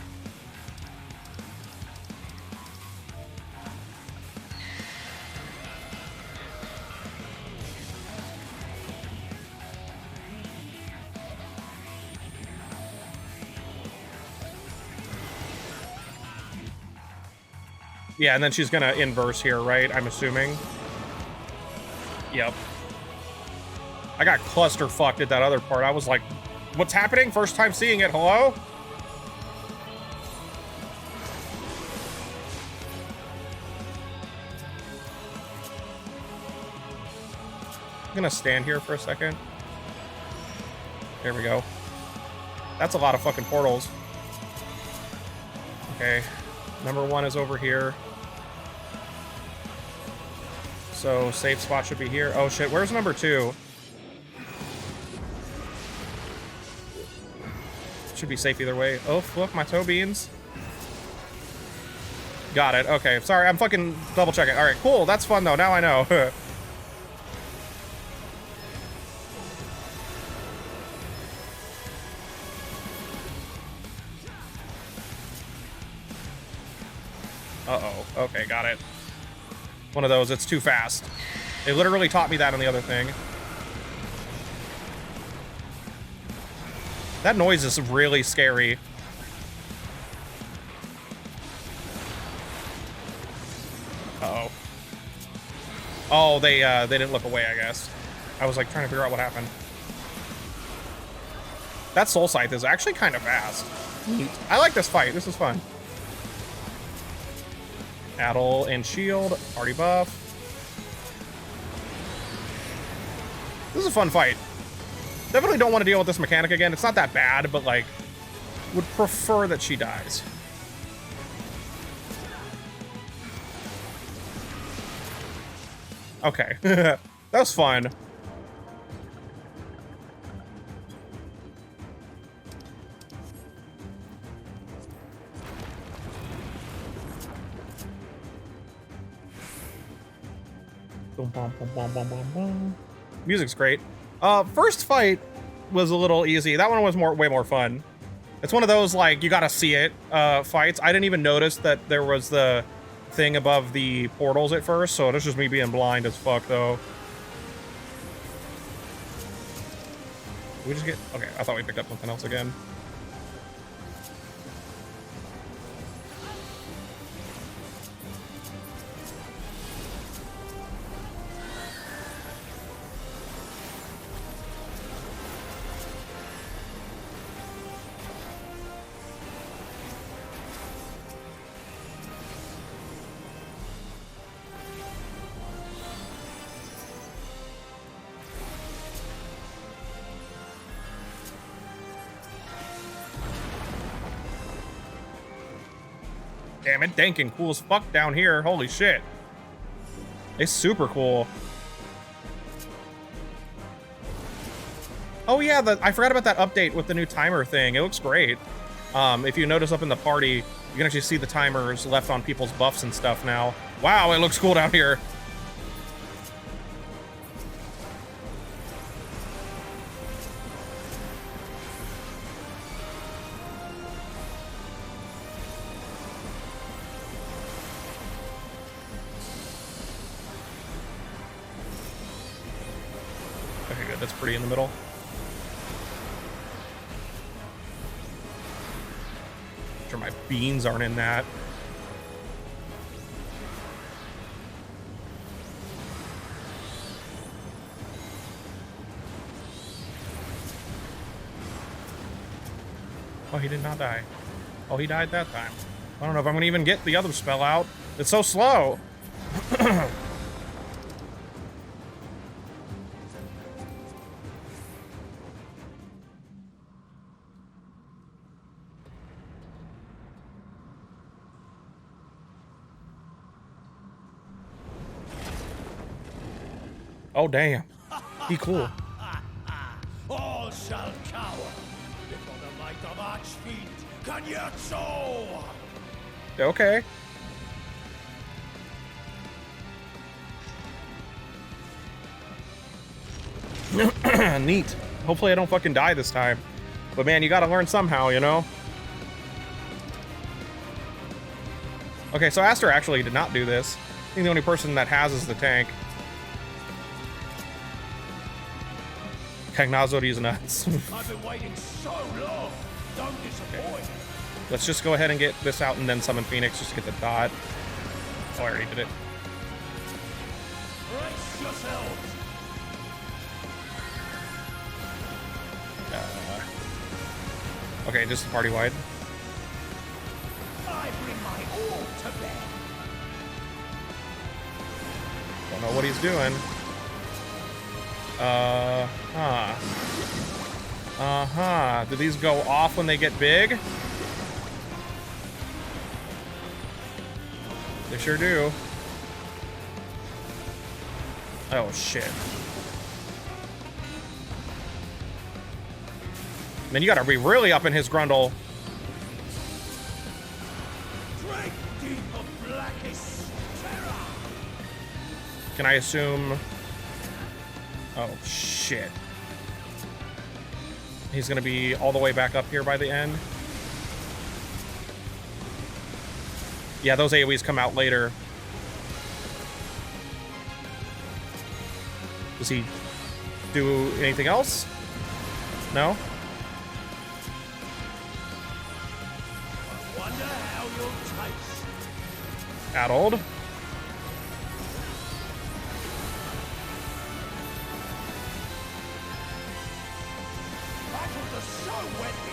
Yeah, and then she's gonna inverse here, right? I'm assuming. Yep. I got clusterfucked at that other part. I was like, what's happening? First time seeing it. Hello? I'm gonna stand here for a second. There we go. That's a lot of fucking portals. Okay. Number 1 is over here. So safe spot should be here. Oh shit, where's number 2? Should be safe either way. Oh, flip my toe beans. Got it. Okay, sorry, I'm fucking double checking. All right, cool. That's fun though. Now I know. Uh-oh. Okay, got it. One of those. It's too fast. They literally taught me that on the other thing. That noise is really scary. Uh-oh. Oh, they didn't look away, I guess. I was like trying to figure out what happened. That Soul Scythe is actually kind of fast. I like this fight. This is fun. Addle and shield. Party buff. This is a fun fight. Definitely don't want to deal with this mechanic again. It's not that bad, but like, would prefer that she dies. Okay. That was fun. Music's great. First fight was a little easy. That one was way more fun. It's one of those, like, you gotta see it fights. I didn't even notice that there was the thing above the portals at first, so that's just me being blind as fuck, though. Did we just get... Okay, I thought we picked up something else again. Damn it, Dankin, cool as fuck down here. Holy shit. It's super cool. Oh yeah, I forgot about that update with the new timer thing. It looks great. If you notice up in the party, you can actually see the timers left on people's buffs and stuff now. Wow, it looks cool down here. That's pretty in the middle. Sure, my beans aren't in that. Oh, he did not die. Oh, he died that time. I don't know if I'm gonna even get the other spell out. It's so slow. Oh, damn. He cool. All shall cower before the might of Archfiends, Cagnazzo! Okay. Neat. Hopefully I don't fucking die this time. But man, you gotta learn somehow, you know? Okay, so Aster actually did not do this. I think the only person that has is the tank. Cagnazzo is nuts. I've been waiting so long. Don't disappoint. Let's just go ahead and get this out and then summon Phoenix just to get the dot. Oh, I already did it. Brace yourselves. Okay, just party wide. I bring my all to bear. Don't know what he's doing. Do these go off when they get big? They sure do. Oh, shit. Man, you gotta be really up in his grundle. Drink deep of blackest terror. Can I assume... Oh, shit. He's gonna be all the way back up here by the end. Yeah, those AoEs come out later. Does he do anything else? No? I wonder how you'll taste. Addled.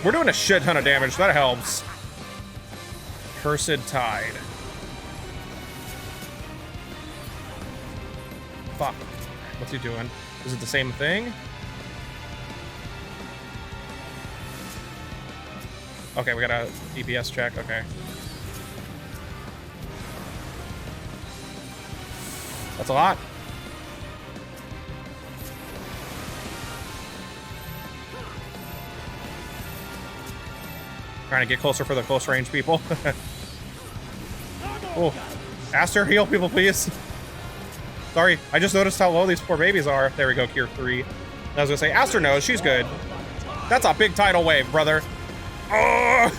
We're doing a shit ton of damage. That helps. Cursed Tide. Fuck. What's he doing? Is it the same thing? Okay, we got a DPS check. Okay. That's a lot. Trying to get closer for the close range people. Oh, Aster, heal people, please. Sorry, I just noticed how low these poor babies are. There we go, Cure 3. I was gonna say, Aster knows, she's good. That's a big tidal wave, brother. Oh,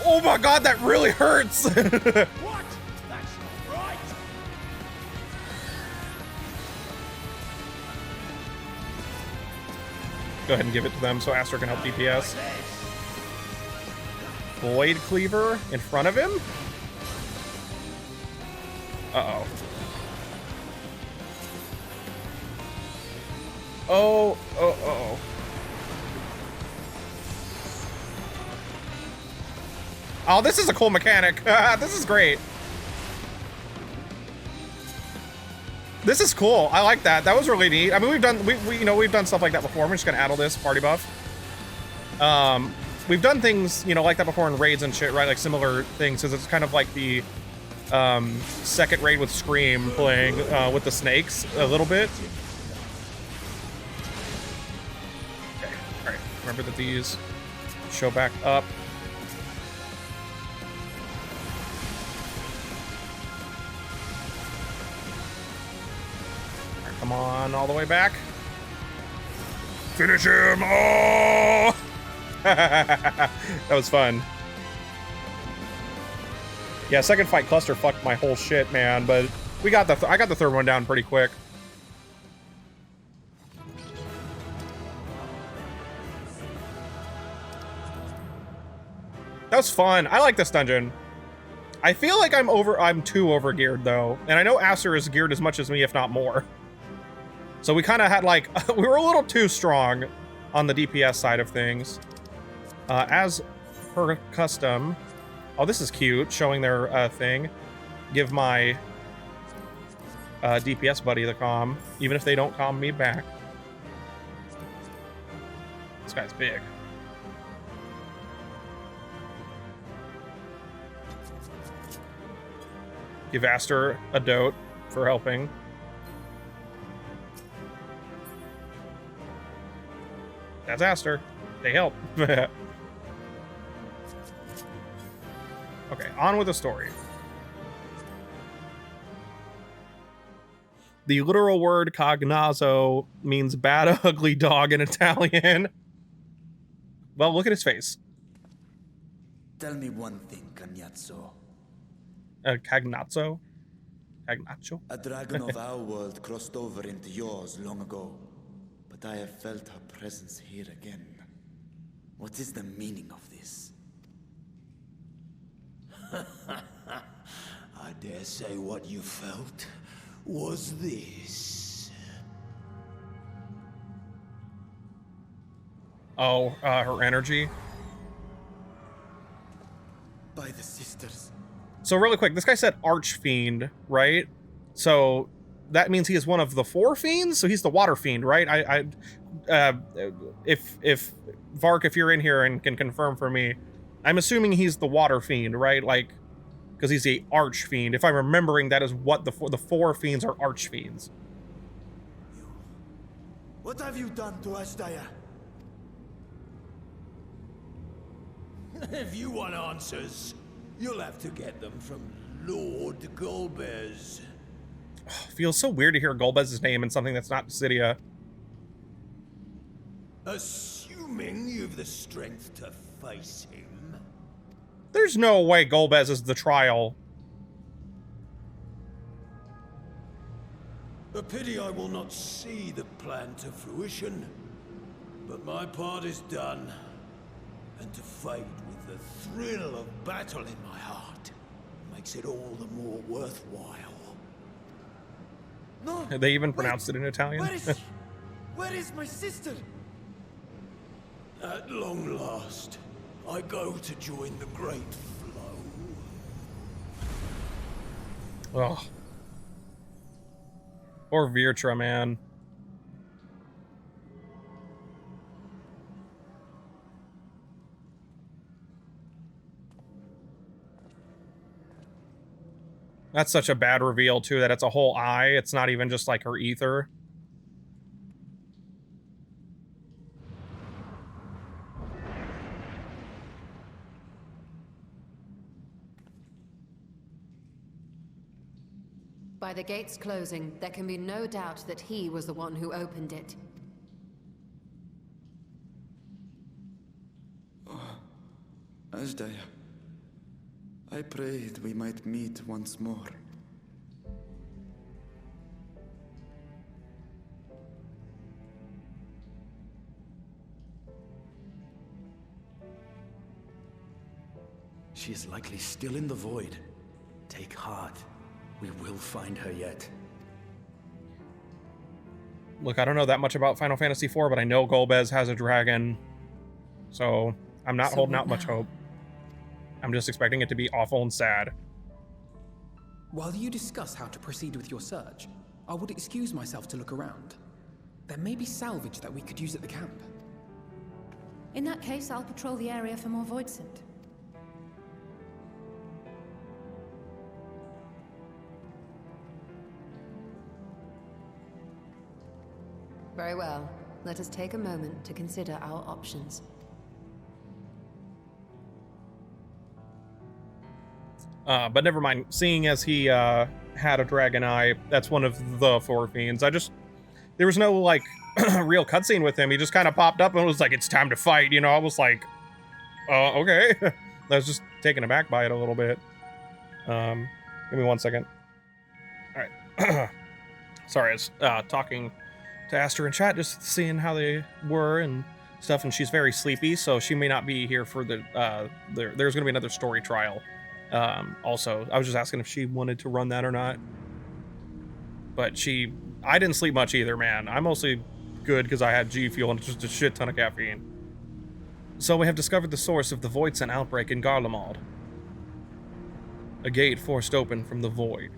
oh my god, that really hurts. What? That's not right. Go ahead and give it to them so Aster can help DPS. Void Cleaver in front of him? Uh-oh. Oh. Oh, this is a cool mechanic. This is great. This is cool. I like that. That was really neat. I mean, we've done stuff like that before. I'm just gonna add all this party buff. We've done things, like that before in raids and shit, right? Like similar things, because it's kind of like the second raid with Scream playing with the snakes a little bit. Okay, all right. Remember that these show back up. All right, come on, all the way back. Finish him! Oh! That was fun. Yeah, second fight cluster fucked my whole shit, man, but we got I got the third one down pretty quick. That was fun. I like this dungeon. I feel like I'm too over geared though, and I know Aster is geared as much as me, if not more. So we kind of had we were a little too strong on the DPS side of things. As per custom, oh, this is cute, showing their thing. Give my DPS buddy the comm, even if they don't comm me back. This guy's big. Give Aster a dote for helping. That's Aster. They help. Okay, on with the story. The literal word Cagnazzo means bad, ugly dog in Italian. Well, look at his face. Tell me one thing, Cagnazzo. Cagnazzo? Cagnazzo? A dragon of our world crossed over into yours long ago, but I have felt her presence here again. What is the meaning of this? I dare say what you felt was this. Oh, her energy. By the sisters. So really quick, this guy said Archfiend, right? So that means he is one of the 4 fiends. So he's the water fiend, right? If Vark, if you're in here and can confirm for me, I'm assuming he's the water fiend, right? Like, because he's the Archfiend. If I'm remembering, that is what the 4 fiends are, Archfiends. What have you done to Ashdaya? If you want answers, you'll have to get them from Lord Golbez. Feels so weird to hear Golbez's name in something that's not Dissidia. Assuming you've the strength to face him. There's no way Golbez is the trial. A pity I will not see the plan to fruition, but my part is done, and to fight with the thrill of battle in my heart makes it all the more worthwhile. No! They even pronounced it in Italian. Where is she? Where is my sister? At long last, I go to join the great flow. Ugh. Poor Virtra, man. That's such a bad reveal, too, that it's a whole eye. It's not even just like her ether. By the gates closing, there can be no doubt that he was the one who opened it. Oh, Ashdaya, I prayed we might meet once more. She is likely still in the void. Take heart. We will find her yet. Look, I don't know that much about Final Fantasy IV, but I know Golbez has a dragon. So I'm not holding out much hope. I'm just expecting it to be awful and sad. While you discuss how to proceed with your search, I would excuse myself to look around. There may be salvage that we could use at the camp. In that case, I'll patrol the area for more voidsent. Very well. Let us take a moment to consider our options. But never mind. Seeing as he had a dragon eye, that's one of the 4 fiends. There was no like real cutscene with him. He just kind of popped up and was like, "It's time to fight." You know, I was like, okay. I was just taken aback by it a little bit. Give me 1 second. All right. Sorry, I was talking to Aster in chat, just seeing how they were and stuff, and she's very sleepy, so she may not be here for the there's gonna be another story trial. Also, I was just asking if she wanted to run that or not, but I didn't sleep much either, man. I'm mostly good because I had G Fuel and just a shit ton of caffeine. So we have discovered the source of the Voidsent outbreak in Garlemald. A gate forced open from the void.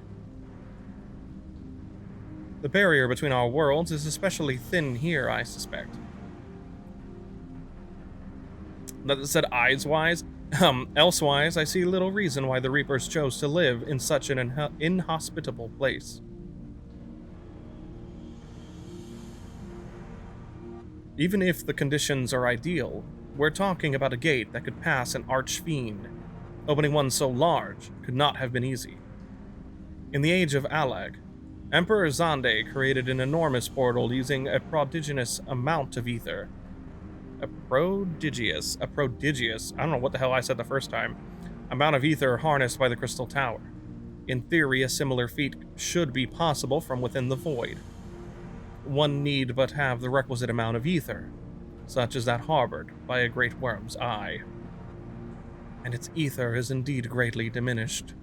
The barrier between our worlds is especially thin here, I suspect. That said, eyes-wise, elsewise, I see little reason why the Reapers chose to live in such an inhospitable place. Even if the conditions are ideal, we're talking about a gate that could pass an Archfiend. Opening one so large could not have been easy. In the age of Alag, Emperor Zande created an enormous portal using a prodigious amount of ether. A prodigious, I don't know what the hell I said the first time, amount of ether harnessed by the Crystal Tower. In theory, a similar feat should be possible from within the void. One need but have the requisite amount of ether, such as that harbored by a great worm's eye. And its ether is indeed greatly diminished.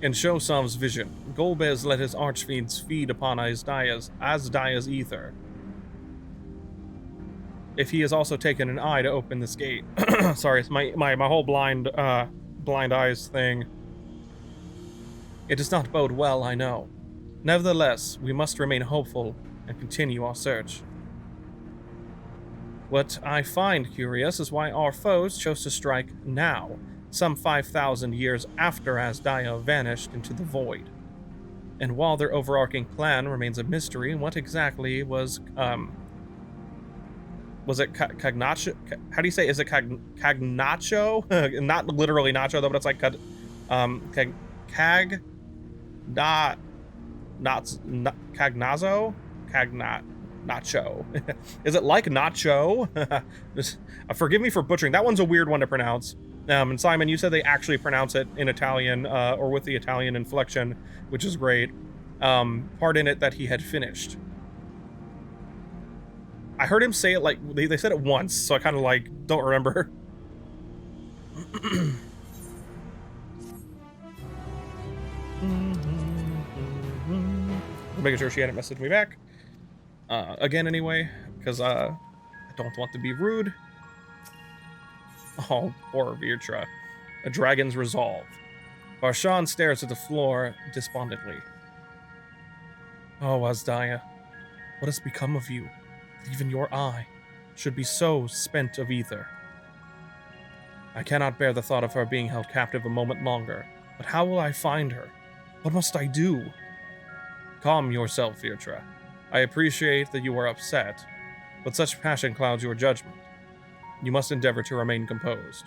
In Shosav's vision, Golbez let his archfiends feed upon Azdaya's ether. If he has also taken an eye to open this gate. Sorry, it's my whole blind eyes thing. It does not bode well, I know. Nevertheless, we must remain hopeful and continue our search. What I find curious is why our foes chose to strike now, some 5,000 years after Azdaya vanished into the void. And while their overarching plan remains a mystery, what exactly was it Cagnazzo? How do you say? Is it Cagnazzo? Not literally nacho though, but it's like Cagnazzo? Nacho. Is it like nacho? Forgive me for butchering. That one's a weird one to pronounce. And Simon, you said they actually pronounce it in Italian, or with the Italian inflection, which is great. Part in it that he had finished. I heard him say it like, they said it once, so I kind of like, don't remember. Making sure she hadn't messaged me back. Again anyway, because I don't want to be rude. Oh, poor Virtra. A dragon's resolve. Barshan stares at the floor despondently. Oh, Azdaya, what has become of you? Even your eye should be so spent of ether. I cannot bear the thought of her being held captive a moment longer, but how will I find her? What must I do? Calm yourself, Virtra. I appreciate that you are upset, but such passion clouds your judgment. You must endeavor to remain composed.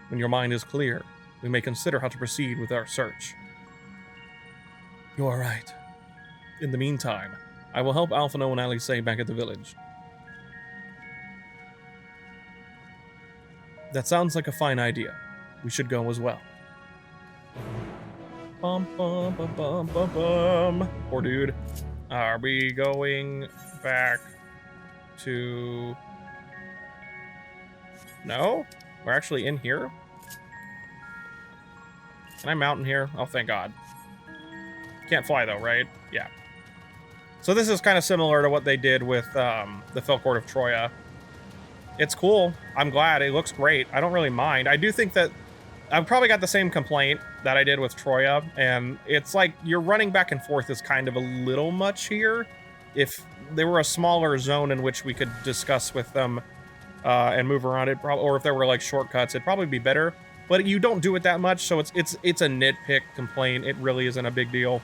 When your mind is clear, we may consider how to proceed with our search. You are right. In the meantime, I will help Alphino and Alice back at the village. That sounds like a fine idea. We should go as well. Bum, bum, bum, bum, bum, bum. Poor dude. Are we going back to... No? We're actually in here? Can I mount in here? Oh, thank God. Can't fly though, right? Yeah. So this is kind of similar to what they did with the Felcourt of Troya. It's cool. I'm glad. It looks great. I don't really mind. I do think that I've probably got the same complaint that I did with Troya, and it's like you're running back and forth is kind of a little much here. If there were a smaller zone in which we could discuss with them and move around it, or if there were like shortcuts, it'd probably be better. But you don't do it that much, so it's a nitpick complaint. It really isn't a big deal.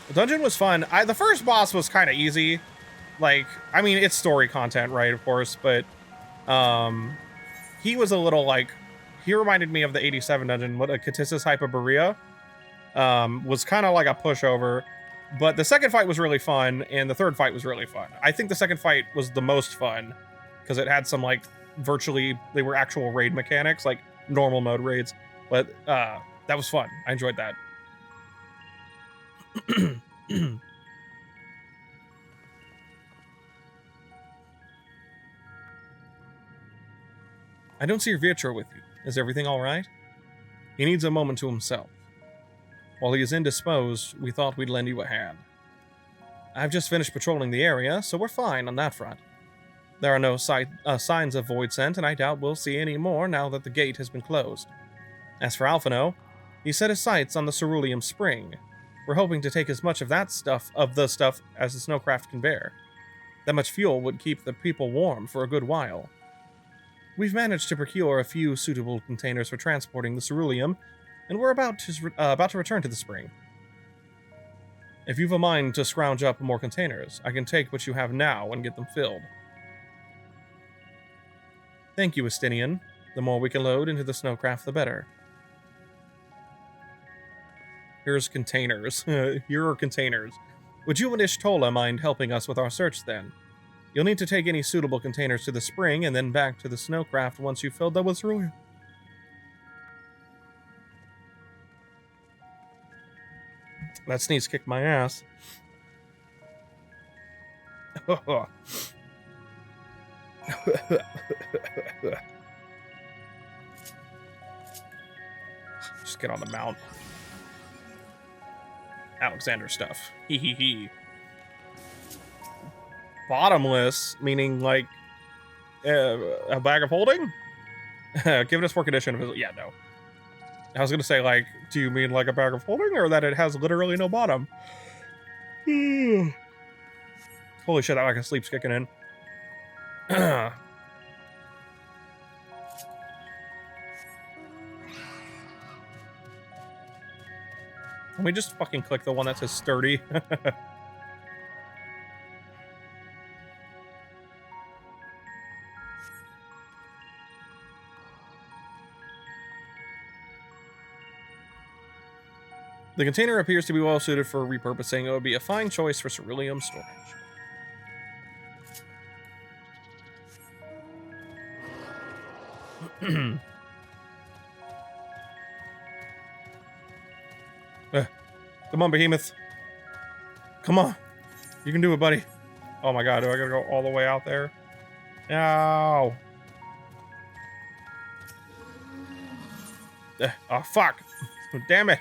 The dungeon was fun. The first boss was kind of easy. Like, I mean, it's story content, right, of course, but he was a little like, he reminded me of the 87 dungeon, what a Catissus Hyperborea was kind of like a pushover, but the second fight was really fun, and the third fight was really fun. I think the second fight was the most fun, because it had some like, virtually, they were actual raid mechanics, like normal mode raids, but that was fun. I enjoyed that. I don't see Virtra with you. Is everything all right? He needs a moment to himself. While he is indisposed, we thought we'd lend you a hand. I've just finished patrolling the area, so we're fine on that front. There are no signs of void scent, and I doubt we'll see any more now that the gate has been closed. As for Alphino, he set his sights on the cerulean spring. We're hoping to take as much of the stuff as the snowcraft can bear. That much fuel would keep the people warm for a good while. We've managed to procure a few suitable containers for transporting the ceruleum, and we're about to return to the spring. If you've a mind to scrounge up more containers, I can take what you have now and get them filled. Thank you, Estinian. The more we can load into the snowcraft, the better. Here's containers. Here are containers. Would you and Ishtola mind helping us with our search, then? You'll need to take any suitable containers to the spring and then back to the snowcraft once you've filled them with ceruleum. That sneeze kicked my ass. Just get on the mount. Alexander stuff. Hee hee hee. Bottomless, meaning like a bag of holding? Given its poor condition. Yeah, no. I was gonna say, like, do you mean like a bag of holding, or that it has literally no bottom? Holy shit, that like a sleep's kicking in. Let me just fucking click the one that says sturdy. The container appears to be well suited for repurposing. It would be a fine choice for ceruleum storage. Come on, Behemoth. Come on. You can do it, buddy. Oh my god, do I gotta go all the way out there? No. Oh, fuck. Damn it.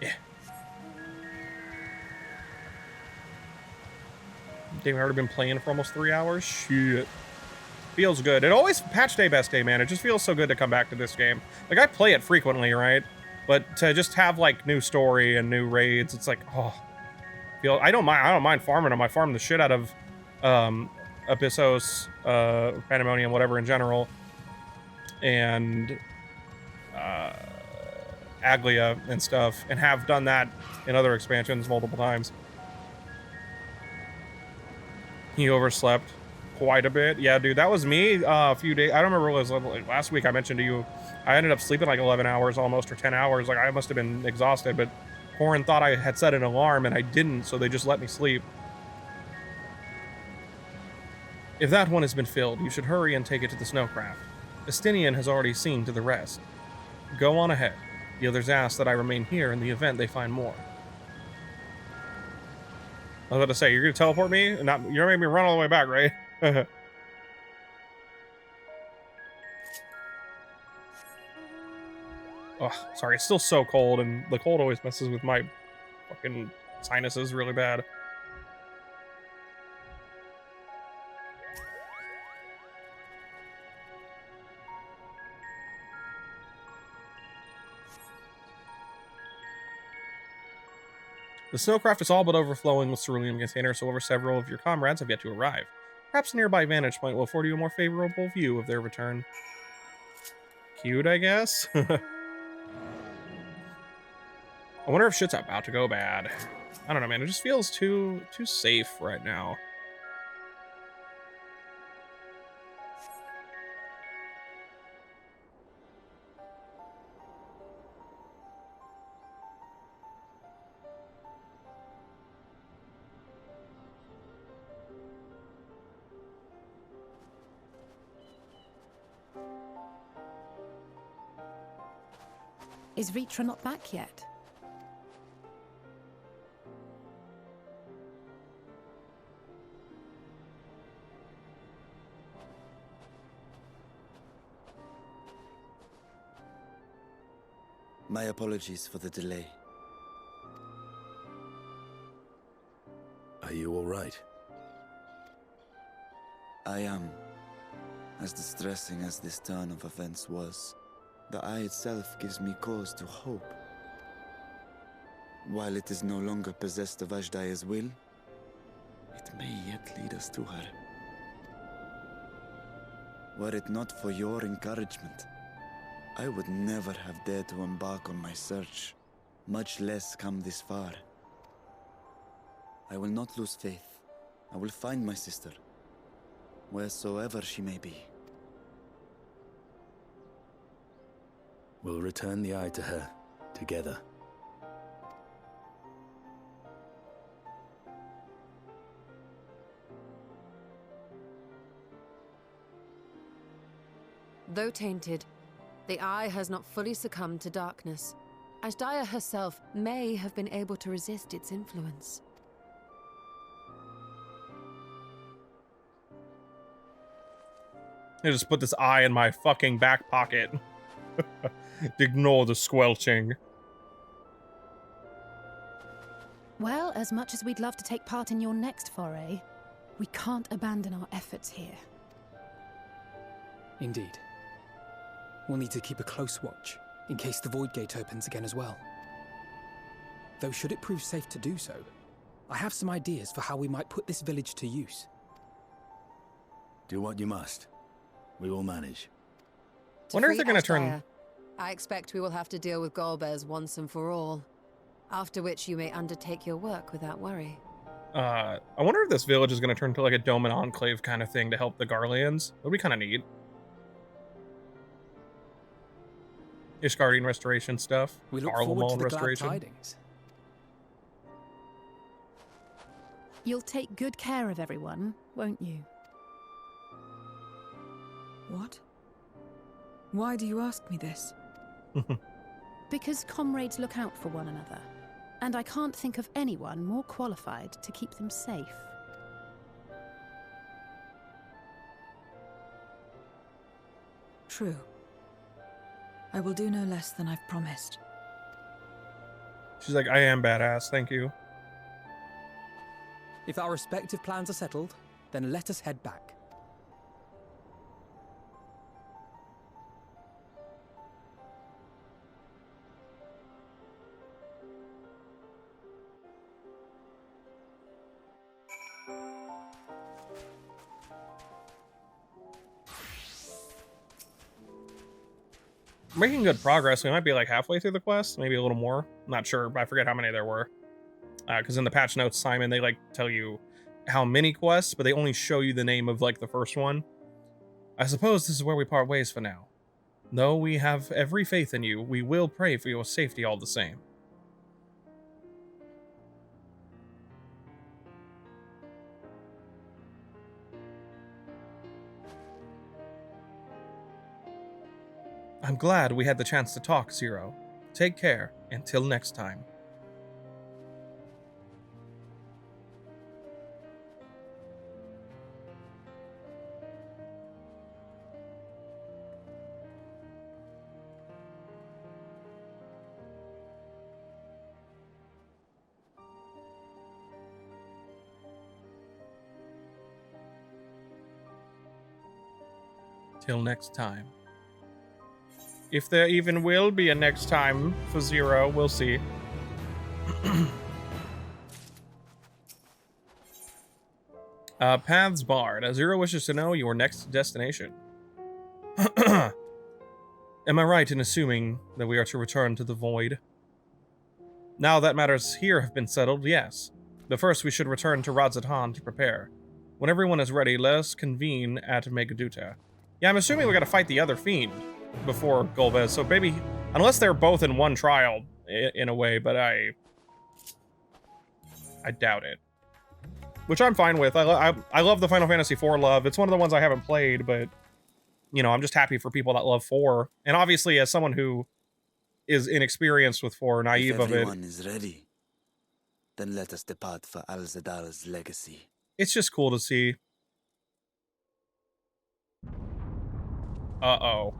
Yeah. Damn, I've already been playing for almost 3 hours? Shit. Feels good. It always, patch day, best day, man. It just feels so good to come back to this game. Like, I play it frequently, right? But to just have, like, new story and new raids, it's like, oh. I don't mind farming them. I farm the shit out of Abyssos, Pandemonium, whatever in general. And Aglia and stuff. And have done that in other expansions multiple times. He overslept quite a bit. Yeah, dude, that was me a few days. I don't remember what it was like last week. I mentioned to you, I ended up sleeping like 11 hours almost, or 10 hours. Like, I must have been exhausted, but Horan thought I had set an alarm and I didn't, so they just let me sleep. If that one has been filled, you should hurry and take it to the snowcraft. Estinian has already seen to the rest. Go on ahead. The others ask that I remain here in the event they find more. I was about to say, you're gonna teleport me? You're gonna make me run all the way back, right? Oh, sorry, it's still so cold, and the cold always messes with my fucking sinuses really bad. The snowcraft is all but overflowing with ceruleum containers, however several of your comrades have yet to arrive. Perhaps a nearby vantage point will afford you a more favorable view of their return. Cute, I guess? I wonder if shit's about to go bad. I don't know, man. It just feels too safe right now. Is Ritra not back yet? My apologies for the delay. Are you all right? I am. As distressing as this turn of events was, the eye itself gives me cause to hope. While it is no longer possessed of Ashdaya's will, it may yet lead us to her. Were it not for your encouragement, I would never have dared to embark on my search, much less come this far. I will not lose faith. I will find my sister, wheresoever she may be. We'll return the eye to her, together. Though tainted, the eye has not fully succumbed to darkness. Ashdaya herself may have been able to resist its influence. I just put this eye in my fucking back pocket. Ignore the squelching. Well, as much as we'd love to take part in your next foray, we can't abandon our efforts here. Indeed. We'll need to keep a close watch, in case the Void Gate opens again as well. Though should it prove safe to do so, I have some ideas for how we might put this village to use. Do what you must. We will manage. Wonder if they're going to turn... I expect we will have to deal with Golbez once and for all. After which you may undertake your work without worry. I wonder if this village is going to turn to like a Dome and Enclave kind of thing to help the Garleans. That would be kind of neat. Ishgardian restoration stuff. We look forward to the restoration. glad tidings. You'll take good care of everyone, won't you? What? Why do you ask me this? Because comrades look out for one another, and I can't think of anyone more qualified to keep them safe. True. I will do no less than I've promised. She's like, I am badass, thank you. If our respective plans are settled, then let us head back. Making good progress. We might be like halfway through the quest, maybe a little more. I'm not sure, but I forget how many there were. Because in the patch notes, Simon, they like tell you how many quests, but they only show you the name of like the first one. I suppose this is where we part ways for now. Though we have every faith in you, we will pray for your safety all the same. I'm glad we had the chance to talk, Zero. Take care. Until next time. Till next time. If there even will be a next time for Zero, we'll see. Paths barred. Zero wishes to know your next destination. Am I right in assuming that we are to return to the Void? Now that matters here have been settled, yes. But first we should return to Radzatan to prepare. When everyone is ready, let us convene at Megaduta. Yeah, I'm assuming we gotta fight the other fiend before Golbez, so maybe, unless they're both in one trial, in a way, but I doubt it. Which I'm fine with. I love the Final Fantasy IV love. It's one of the ones I haven't played, but, you know, I'm just happy for people that love 4. And obviously, as someone who is inexperienced with 4, naive of it. If everyone is ready, then let us depart for Al-Zadal's legacy. It's just cool to see. Uh-oh.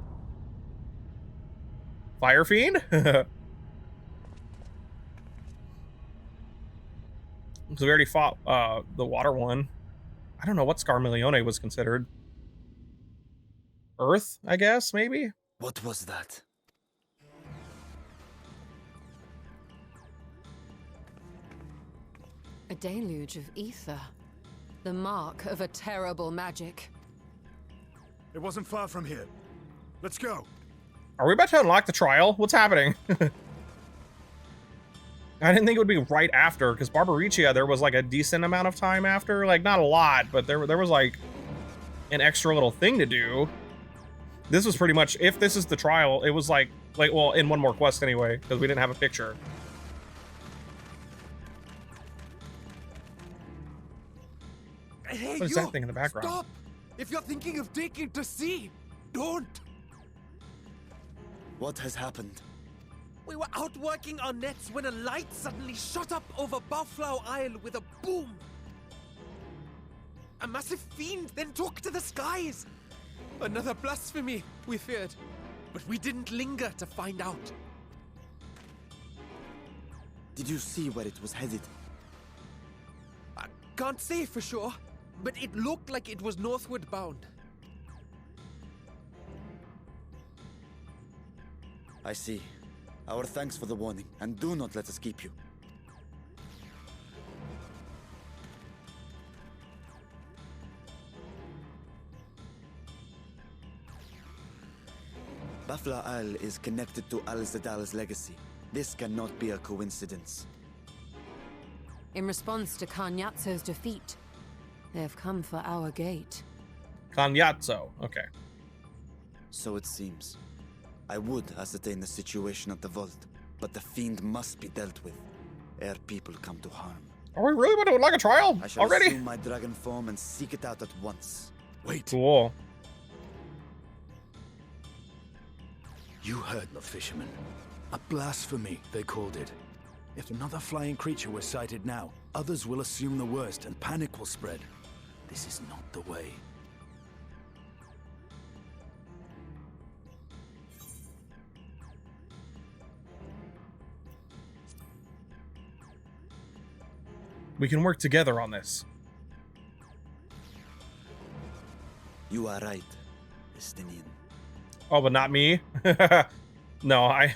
Fire Fiend? Because we already fought the water one. I don't know what Scarmiglione was considered. Earth, I guess, maybe? What was that? A deluge of ether. The mark of a terrible magic. It wasn't far from here. Let's go. Are we about to unlock the trial? What's happening? I didn't think it would be right after, because Barbaricia, there was like a decent amount of time after. Like, not a lot, but there was like an extra little thing to do. This was pretty much, if this is the trial, it was like well, in one more quest anyway, because we didn't have a picture. Hey, What is that thing in the background? Stop! If you're thinking of taking to sea, don't! What has happened? We were out working our nets when a light suddenly shot up over Buffalo Isle with a boom. A massive fiend then took to the skies. Another blasphemy, we feared. But we didn't linger to find out. Did you see where it was headed? I can't say for sure, but it looked like it was northward bound. I see. Our thanks for the warning, and do not let us keep you. Buffalo Isle is connected to Al-Zadal's legacy. This cannot be a coincidence. In response to Cagnazzo's defeat, they have come for our gate. Cagnazzo, okay. So it seems. I would ascertain the situation at the vault, but the fiend must be dealt with, ere people come to harm. Are we really about to unlock a trial I shall already? assume my dragon form and seek it out at once. Wait. Cool. You heard the fisherman. A blasphemy, they called it. If another flying creature were sighted now, others will assume the worst and panic will spread. This is not the way. We can work together on this. You are right, Estinian. Oh, but not me? No, I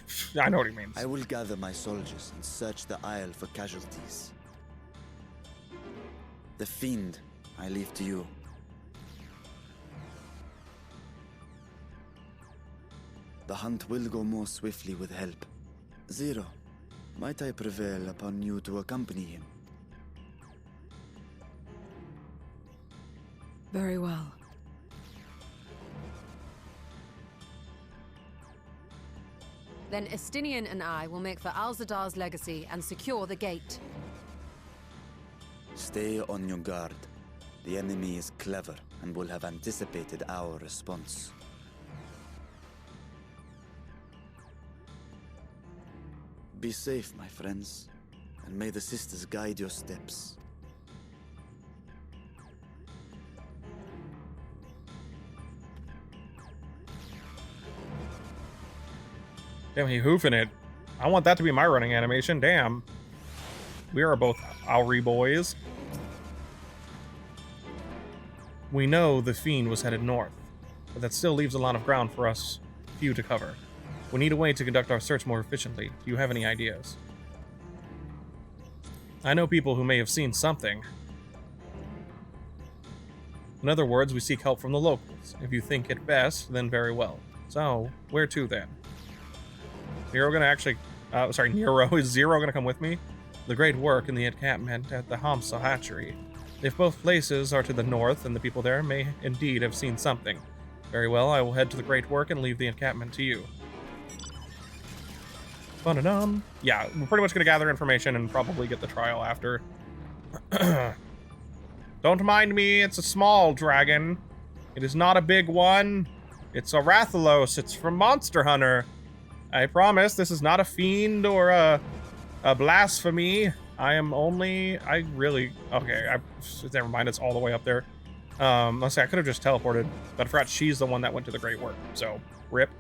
know what he means. I will gather my soldiers and search the Isle for casualties. The fiend, I leave to you. The hunt will go more swiftly with help. Zero, might I prevail upon you to accompany him? Very well. Then Estinian and I will make for Al-Zadar's legacy and secure the gate. Stay on your guard. The enemy is clever and will have anticipated our response. Be safe, my friends, and may the sisters guide your steps. Damn, he hoofing it. I want that to be my running animation. Damn. We are both Auri boys. We know the fiend was headed north, but that still leaves a lot of ground for us few to cover. We need a way to conduct our search more efficiently. Do you have any ideas? I know people who may have seen something. In other words, we seek help from the locals. If you think it best, then very well. So, where to then? Nero gonna actually, Nero, is Zero gonna come with me? The great work in the encampment at the Hamsa hatchery. If both places are to the north, then the people there may indeed have seen something. Very well, I will head to the great work and leave the encampment to you. Ba-da-dum. Yeah, we're pretty much gonna gather information and probably get the trial after. Don't mind me, it's a small dragon. It is not a big one. It's a Rathalos, it's from Monster Hunter. I promise this is not a fiend or a blasphemy. Okay, never mind, it's all the way up there. Let's see, I could have just teleported, but I forgot she's the one that went to the great work, so rip.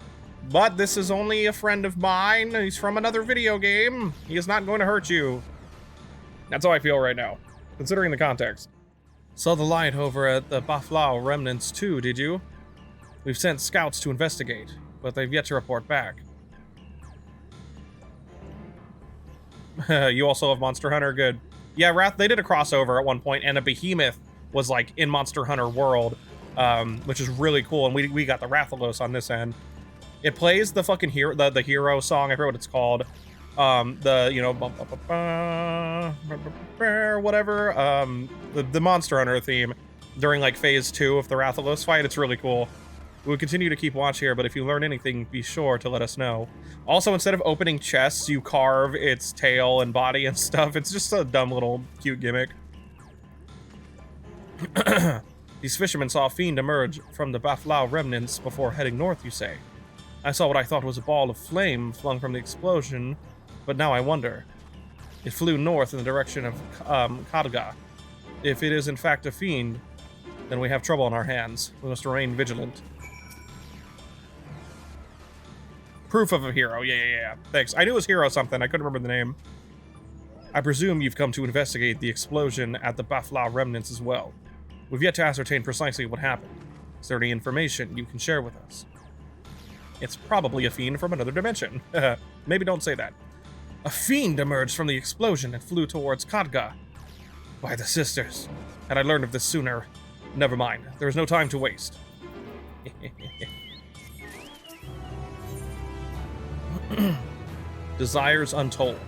But this is only a friend of mine. He's from another video game. He is not going to hurt you. That's how I feel right now, considering the context. Saw the light over at the Baflau remnants too, did you? We've sent scouts to investigate, but they've yet to report back. You also have Monster Hunter? Good. Yeah, Wrath, they did a crossover at one point, and a behemoth was like in Monster Hunter World, which is really cool, and we got the Rathalos on this end. It plays the fucking hero, the hero song, I forget what it's called. The, you know, whatever, the Monster Hunter theme during like phase 2 of the Rathalos fight. It's really cool. We'll continue to keep watch here, but if you learn anything, be sure to let us know. Also, instead of opening chests, you carve its tail and body and stuff. It's just a dumb little cute gimmick. These fishermen saw a fiend emerge from the Baflau remnants before heading north, you say. I saw what I thought was a ball of flame flung from the explosion, but now I wonder. It flew north in the direction of Kadga. If it is in fact a fiend, then we have trouble on our hands. We must remain vigilant. Proof of a hero. Yeah. Thanks. I knew it was hero something. I couldn't remember the name. I presume you've come to investigate the explosion at the Baflau remnants as well. We've yet to ascertain precisely what happened. Is there any information you can share with us? It's probably a fiend from another dimension. Maybe don't say that. A fiend emerged from the explosion and flew towards Kadga. By the sisters. Had I learned of this sooner... Never mind. There is no time to waste. Desires Untold.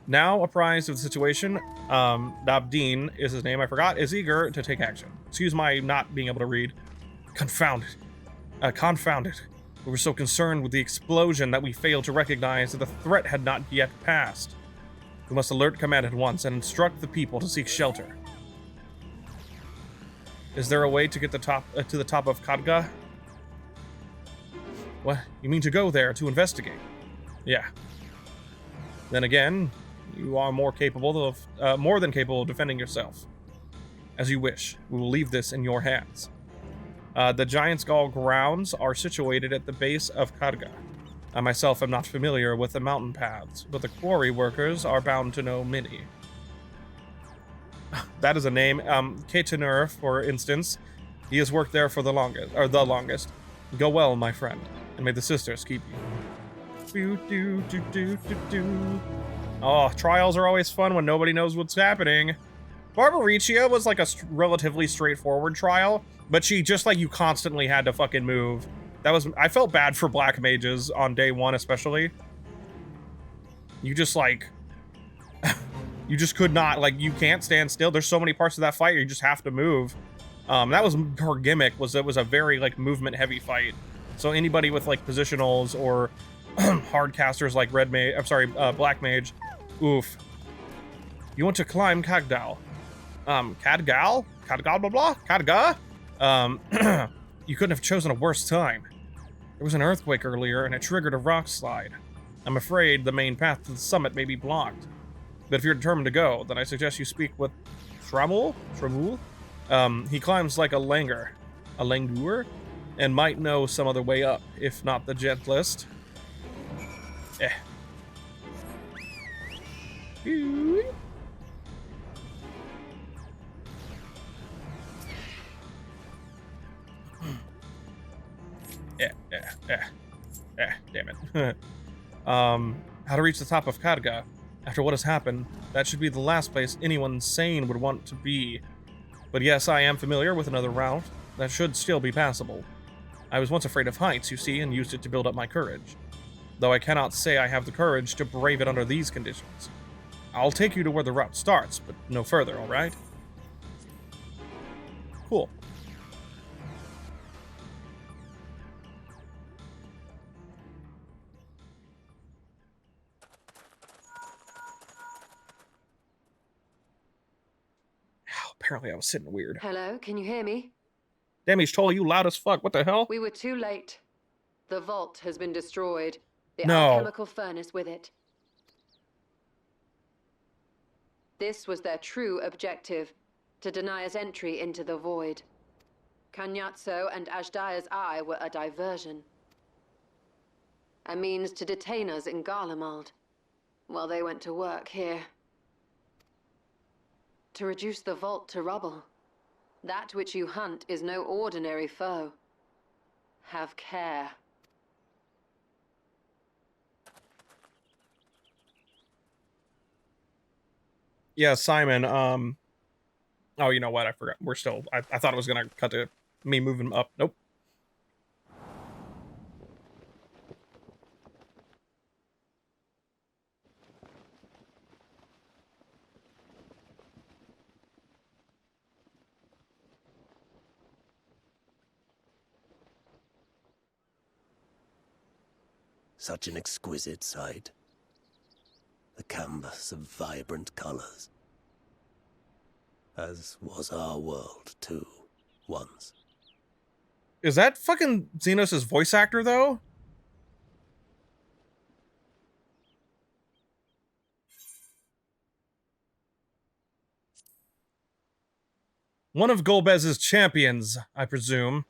Now apprised of the situation, Dabdeen is his name, I forgot, is eager to take action. Excuse my not being able to read. Confounded. We were so concerned with the explosion that we failed to recognize that the threat had not yet passed. We must alert command at once and instruct the people to seek shelter. Is there a way to get to the top of Kadga? What? You mean to go there to investigate? Yeah. Then again, you are more than capable of defending yourself. As you wish. We will leave this in your hands. The Giant's Gall grounds are situated at the base of Kadga. I myself am not familiar with the mountain paths, but the quarry workers are bound to know many. That is a name. Ketenur, for instance, he has worked there for the longest. Go well, my friend, and may the sisters keep you. Oh, trials are always fun when nobody knows what's happening. Barbaricia was like a relatively straightforward trial, but she just like you constantly had to fucking move. I felt bad for black mages on day 1 especially. You just like you just could not, like, you can't stand still. There's so many parts of that fight you just have to move. That was her gimmick, it was a very like movement heavy fight. So anybody with like positionals or hard casters like black mage, oof. You want to climb Kadgal. Kadgal blah blah? Kadga? You couldn't have chosen a worse time. There was an earthquake earlier and it triggered a rock slide. I'm afraid the main path to the summit may be blocked. But if you're determined to go, then I suggest you speak with Tremble? He climbs like a langur, and might know some other way up, if not the gentlest. Damn it. How to reach the top of Kadga. After what has happened, that should be the last place anyone sane would want to be. But yes, I am familiar with another route that should still be passable. I was once afraid of heights, you see, and used it to build up my courage. Though I cannot say I have the courage to brave it under these conditions. I'll take you to where the route starts, but no further, alright? Cool. Apparently I was sitting weird. Hello, can you hear me? Demi's totally you loud as fuck. What the hell? We were too late. The vault has been destroyed. The No. alchemical furnace with it. This was their true objective, to deny us entry into the void. Cagnazzo and Ajdaya's eye were a diversion. A means to detain us in Garlemald, while they went to work here. to reduce the vault to rubble. That which you hunt is no ordinary foe. Have care. Yeah, Simon, oh, you know what? I forgot. We're still, I thought it was going to cut to me moving up. Nope. Such an exquisite sight. The canvas of vibrant colors. As was our world, too, once. Is that fucking Xenos' voice actor, though? One of Golbez's champions, I presume.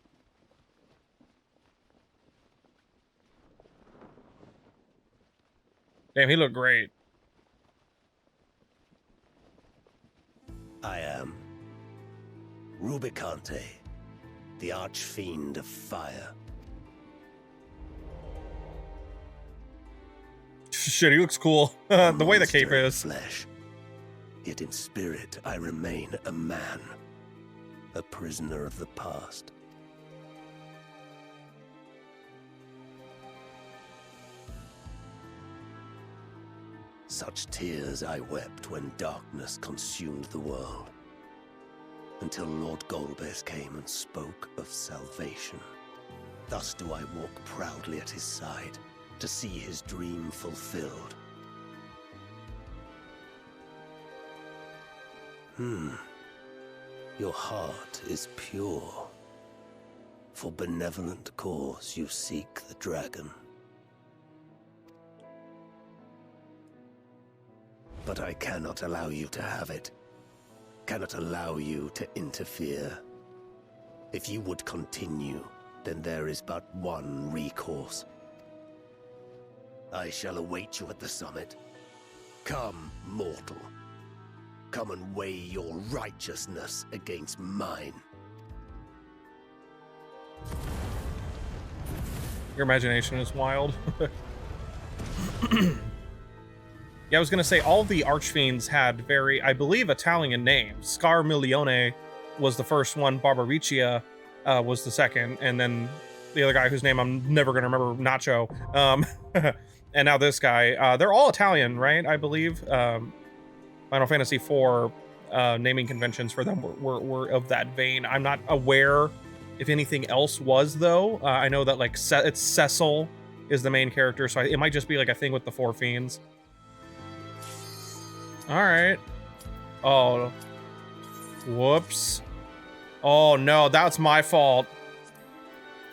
Damn, he looked great. I am Rubicante, the Archfiend of Fire. Shit, he looks cool. The way the cape is. Flesh. Yet in spirit, I remain a man, a prisoner of the past. Such tears I wept when darkness consumed the world, until Lord Golbez came and spoke of salvation. Thus do I walk proudly at his side, to see his dream fulfilled. Your heart is pure. For benevolent cause you seek the dragon. But I cannot allow you to have it. Cannot allow you to interfere. If you would continue, then there is but one recourse. I shall await you at the summit. Come, mortal. Come and weigh your righteousness against mine. Your imagination is wild. Yeah, I was gonna say, all the Archfiends had very, I believe, Italian names. Scarmiglione was the first one, Barbariccia was the second, and then the other guy whose name I'm never gonna remember, Nacho. And now this guy. They're all Italian, right? I believe. Final Fantasy IV naming conventions for them were of that vein. I'm not aware if anything else was, though. I know that, like, it's Cecil is the main character, so it might just be like a thing with the Four Fiends. All right. Oh. Whoops. Oh, no, that's my fault.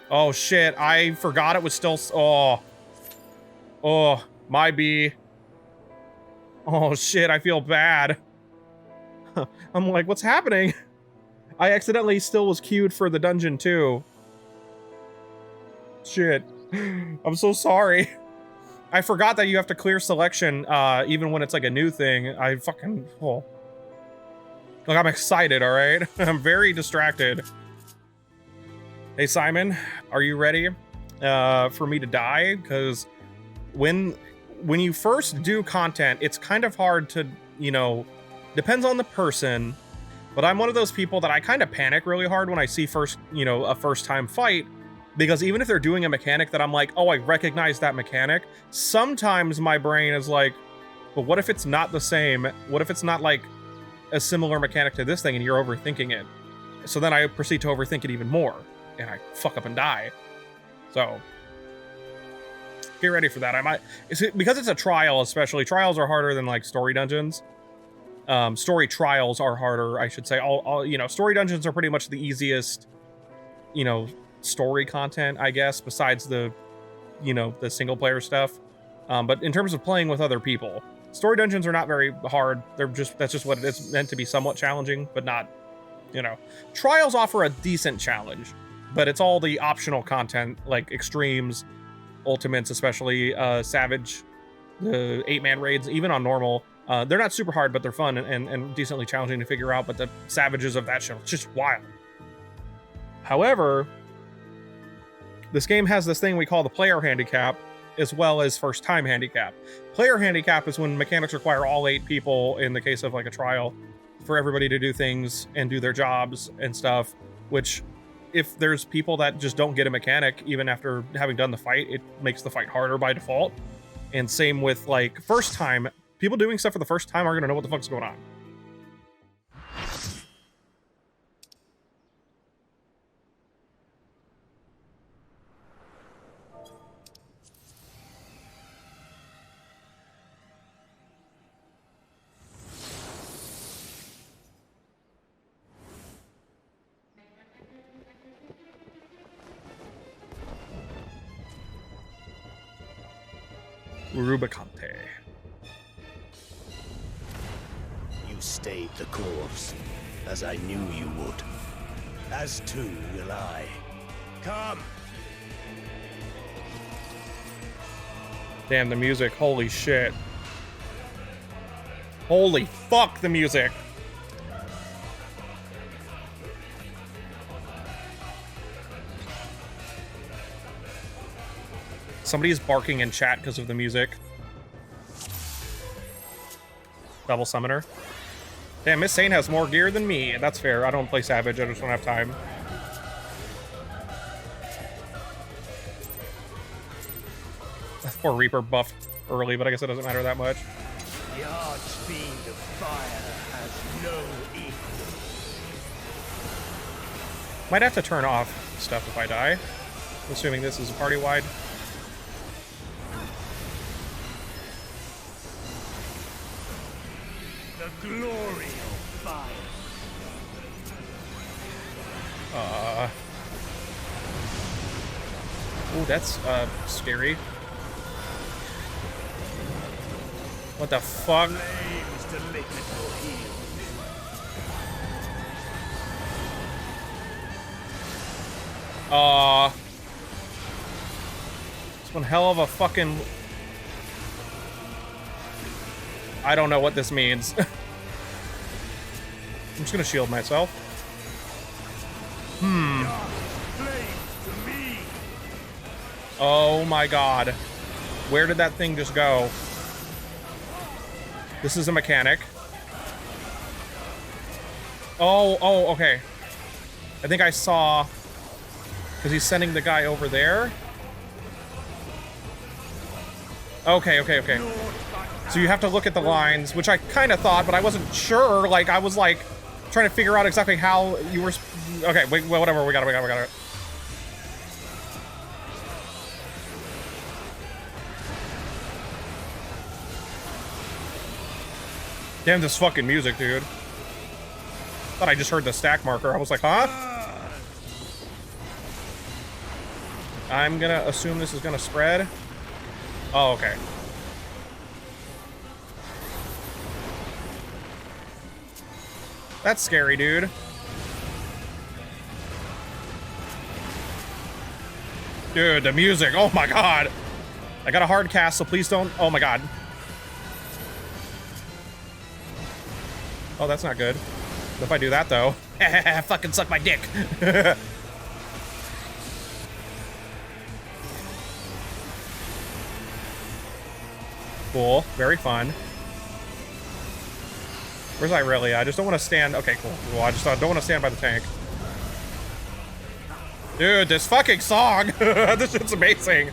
Oh, shit. I forgot it was still... Oh. Oh, my B. Oh, shit, I feel bad. I'm like, what's happening? I accidentally still was queued for the dungeon, too. Shit. I'm so sorry. I forgot that you have to clear selection, even when it's like a new thing. I fucking... Oh. Look, I'm excited, all right? I'm very distracted. Hey, Simon, are you ready for me to die? Because when you first do content, it's kind of hard to, you know, depends on the person, but I'm one of those people that I kind of panic really hard when I see a first-time fight, because even if they're doing a mechanic that I'm like, oh, I recognize that mechanic, sometimes my brain is like, but what if it's not the same? What if it's not like a similar mechanic to this thing and you're overthinking it? So then I proceed to overthink it even more, and I fuck up and die. So get ready for that. Because it's a trial, especially. Trials are harder than like story dungeons. Story trials are harder, I should say. Story dungeons are pretty much the easiest, story content, I guess, besides the single player stuff. But in terms of playing with other people, story dungeons are not very hard. That's just what it is, meant to be somewhat challenging, but not, Trials offer a decent challenge, but it's all the optional content, like extremes, ultimates, especially Savage, the 8-man raids, even on normal. They're not super hard, but they're fun and decently challenging to figure out, but the savages of that show, it's just wild. However, this game has this thing we call the player handicap, as well as first time handicap. Player handicap is when mechanics require all 8 people, in the case of like a trial, for everybody to do things and do their jobs and stuff, which if there's people that just don't get a mechanic even after having done the fight, it makes the fight harder by default. And same with like first time, people doing stuff for the first time are gonna know what the fuck's going on. Rubicante. You stayed the course, as I knew you would. As too will I. Come! Damn, the music. Holy shit. Holy fuck, the music. Somebody's barking in chat because of the music. Double summoner. Damn, Miss Sane has more gear than me. That's fair. I don't play Savage. I just don't have time. Poor Reaper buffed early, but I guess it doesn't matter that much. The Archfiend of Fire has no equal. Might have to turn off stuff if I die. Assuming this is party-wide. The glory of fire. Oh, that's scary. What the fuck? Flames to lick at your heels. It's one hell of a fucking... I don't know what this means. I'm just gonna shield myself. Oh my god. Where did that thing just go? This is a mechanic. Oh, okay. I think I saw... Because he's sending the guy over there. Okay. So you have to look at the lines, which I kind of thought, but I wasn't sure. Like, I was, like, trying to figure out exactly how you were... Okay, wait, well, whatever. We got it. Damn, this fucking music, dude. Thought I just heard the stack marker. I was like, huh? I'm gonna assume this is gonna spread. Oh, okay. That's scary, dude. Dude, the music. Oh my god. I got a hard cast, so please don't. Oh my god. Oh, that's not good. If I do that, though. Fucking suck my dick. Cool. Very fun. Where's Irelia? I just don't want to stand... Okay, cool. I just don't want to stand by the tank. Dude, this fucking song! This shit's amazing.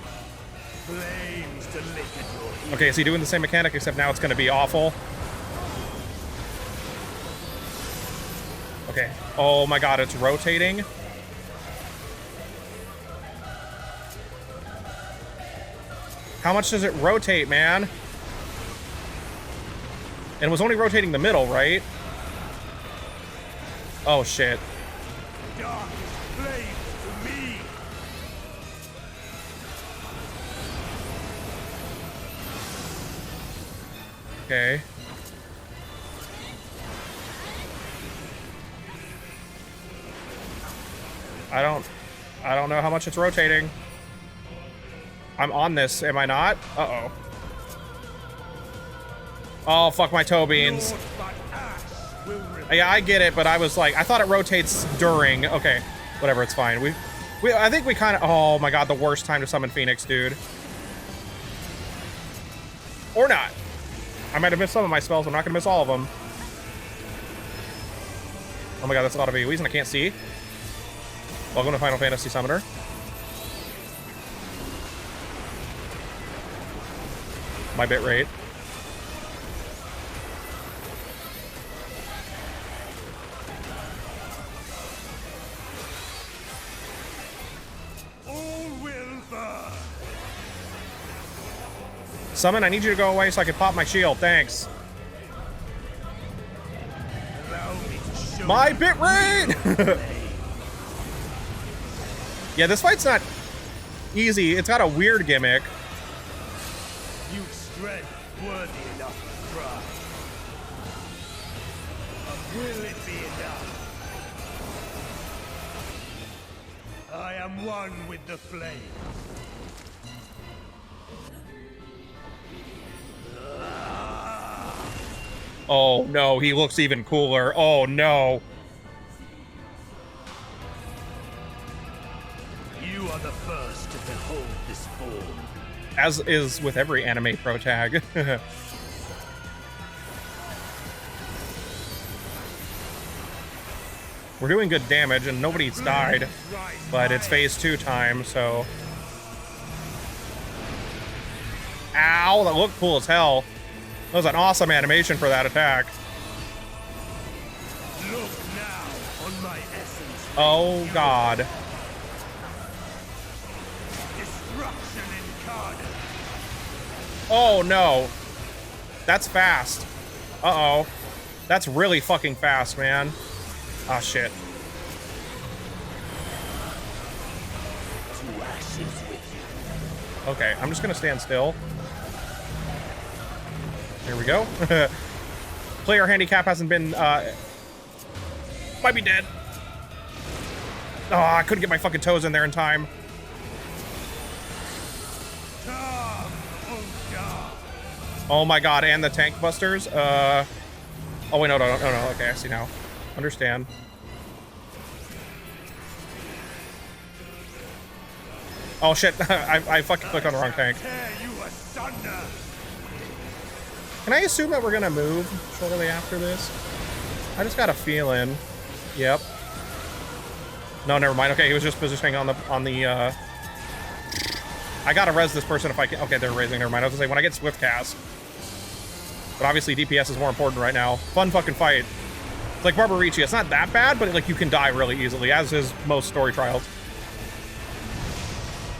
Okay, is he doing the same mechanic, except now it's going to be awful? Okay. Oh my god, it's rotating. How much does it rotate, man? And it was only rotating the middle, right? Oh shit. Okay. I don't know how much it's rotating. I'm on this, am I not? Uh-oh. Oh, fuck my toe beans. Yeah, I get it, but I was like, I thought it rotates during. Okay, whatever, it's fine. I think we kind of, oh my god, the worst time to summon Phoenix, dude. Or not. I might have missed some of my spells, I'm not gonna miss all of them. Oh my god, that's a lot of AoEs and I can't see. Welcome to Final Fantasy Summoner. My bit rate. Summon, I need you to go away so I can pop my shield. Thanks. My bit rate! Yeah, this fight's not easy. It's got a weird gimmick. You strength worthy enough to try. But will it be enough? I am one with the flame. Oh no, he looks even cooler. Oh no. You are the first to behold this form. As is with every anime pro tag. We're doing good damage and nobody's died, but it's phase 2 time, so. Ow, that looked cool as hell. That was an awesome animation for that attack. Look now on my essence. Oh god. Destruction incarnate. Oh no. That's fast. Uh-oh. That's really fucking fast, man. Ah, shit. To ashes with you. Okay, I'm just gonna stand still. Here we go. Player handicap hasn't been, might be dead. Oh, I couldn't get my fucking toes in there in time. Oh my god, and the tank busters. Oh wait, no. Okay, I see now. Understand. Oh shit, I fucking clicked on the wrong tank. Can I assume that we're gonna move shortly after this? I just got a feeling. Yep. No, never mind. Okay, he was just positioning on the I gotta res this person if I can. Okay, they're raising. Never mind. I was gonna say when I get swift cast. But obviously DPS is more important right now. Fun fucking fight. It's like Barbarici. It's not that bad, but like you can die really easily, as is most story trials.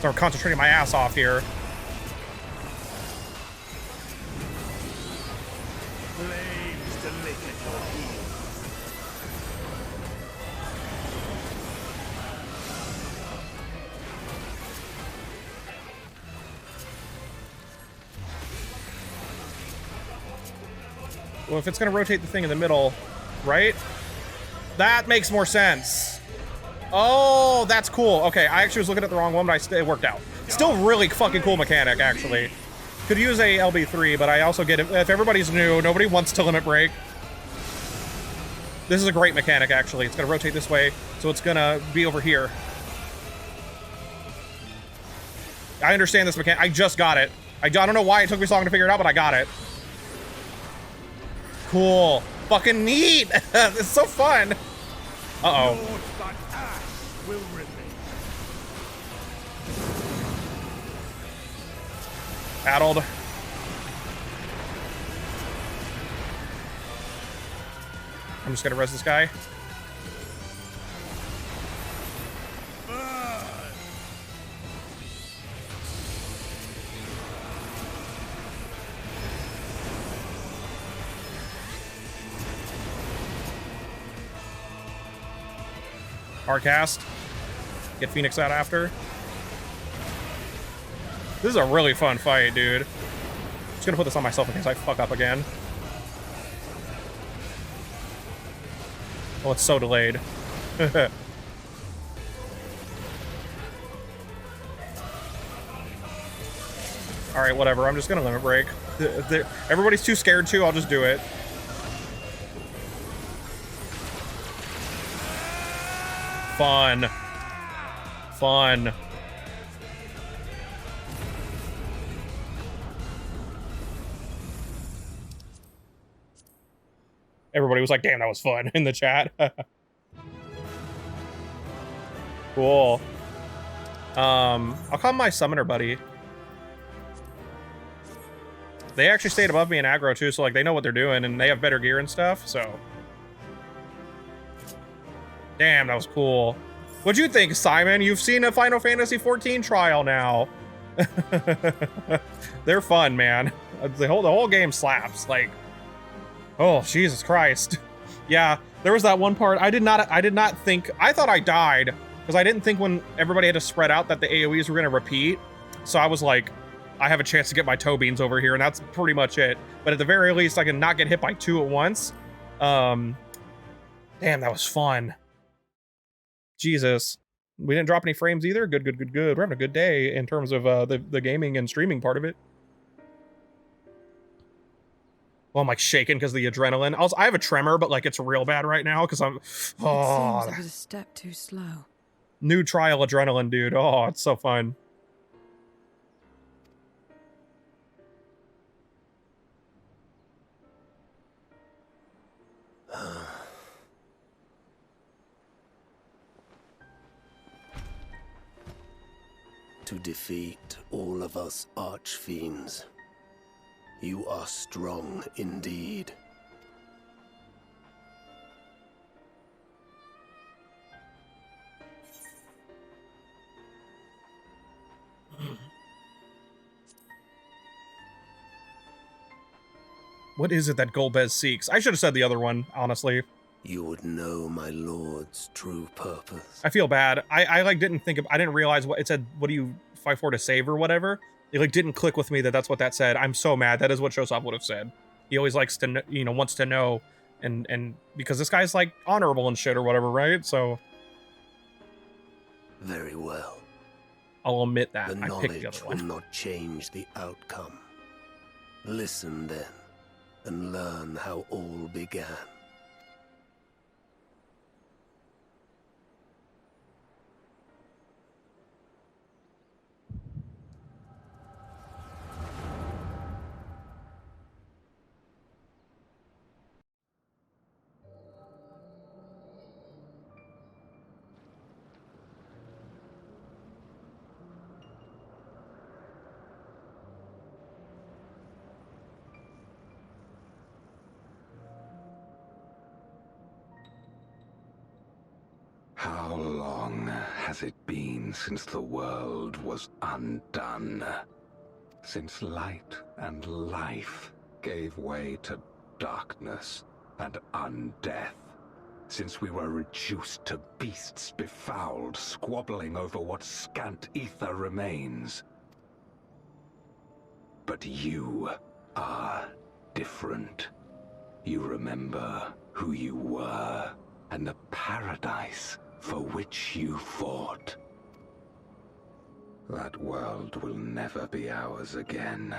So I'm concentrating my ass off here. Well, if it's gonna rotate the thing in the middle, right? That makes more sense. Oh, that's cool. Okay, I actually was looking at the wrong one, but it worked out. Still really fucking cool mechanic, actually. Could use a LB3, but I also get it. If everybody's new, nobody wants to limit break. This is a great mechanic, actually. It's gonna rotate this way, so it's gonna be over here. I understand this mechanic. I just got it. I don't know why it took me so long to figure it out, but I got it. Cool. Fucking neat. It's so fun. Uh-oh. Paddled. I'm just gonna res this guy. Hardcast. Get Phoenix out after. This is a really fun fight, dude. Just gonna put this on myself in case I fuck up again. Oh, it's so delayed. Alright, whatever. I'm just gonna limit break. Everybody's too scared to. I'll just do it. Fun. Fun. Everybody was like, damn, that was fun in the chat. Cool. I'll call my summoner buddy. They actually stayed above me in aggro too, so like they know what they're doing and they have better gear and stuff, so. Damn, that was cool. What'd you think, Simon? You've seen a Final Fantasy XIV trial now. They're fun, man. The whole game slaps. Like, oh, Jesus Christ. Yeah, there was that one part. I did not think, I thought I died because I didn't think when everybody had to spread out that the AoEs were going to repeat. So I was like, I have a chance to get my toe beans over here, and that's pretty much it. But at the very least, I can not get hit by 2 at once. Damn, that was fun. Jesus. We didn't drop any frames either. Good. We're having a good day in terms of the gaming and streaming part of it. Well, I'm like shaking because of the adrenaline. Also, I have a tremor, but like it's real bad right now because I'm. Oh, it seems I was a step too slow. New trial adrenaline, dude. Oh, it's so fun. To defeat all of us Archfiends, you are strong indeed. What is it that Golbez seeks? I should have said the other one, honestly. You would know my lord's true purpose. I feel bad. I like didn't think of, I didn't realize what it said. What do you fight for to save or whatever? It like didn't click with me that that's what that said. I'm so mad. That is what Shosop would have said. He always likes to, you know, wants to know, and because this guy's like honorable and shit or whatever, right? So. Very well. I'll omit that. The I picked the knowledge other will one. not change the outcome. Listen then, and learn how all began. How long has it been since the world was undone? Since light and life gave way to darkness and undeath? Since we were reduced to beasts befouled, squabbling over what scant ether remains? But you are different. You remember who you were and the paradise for which you fought. That world will never be ours again.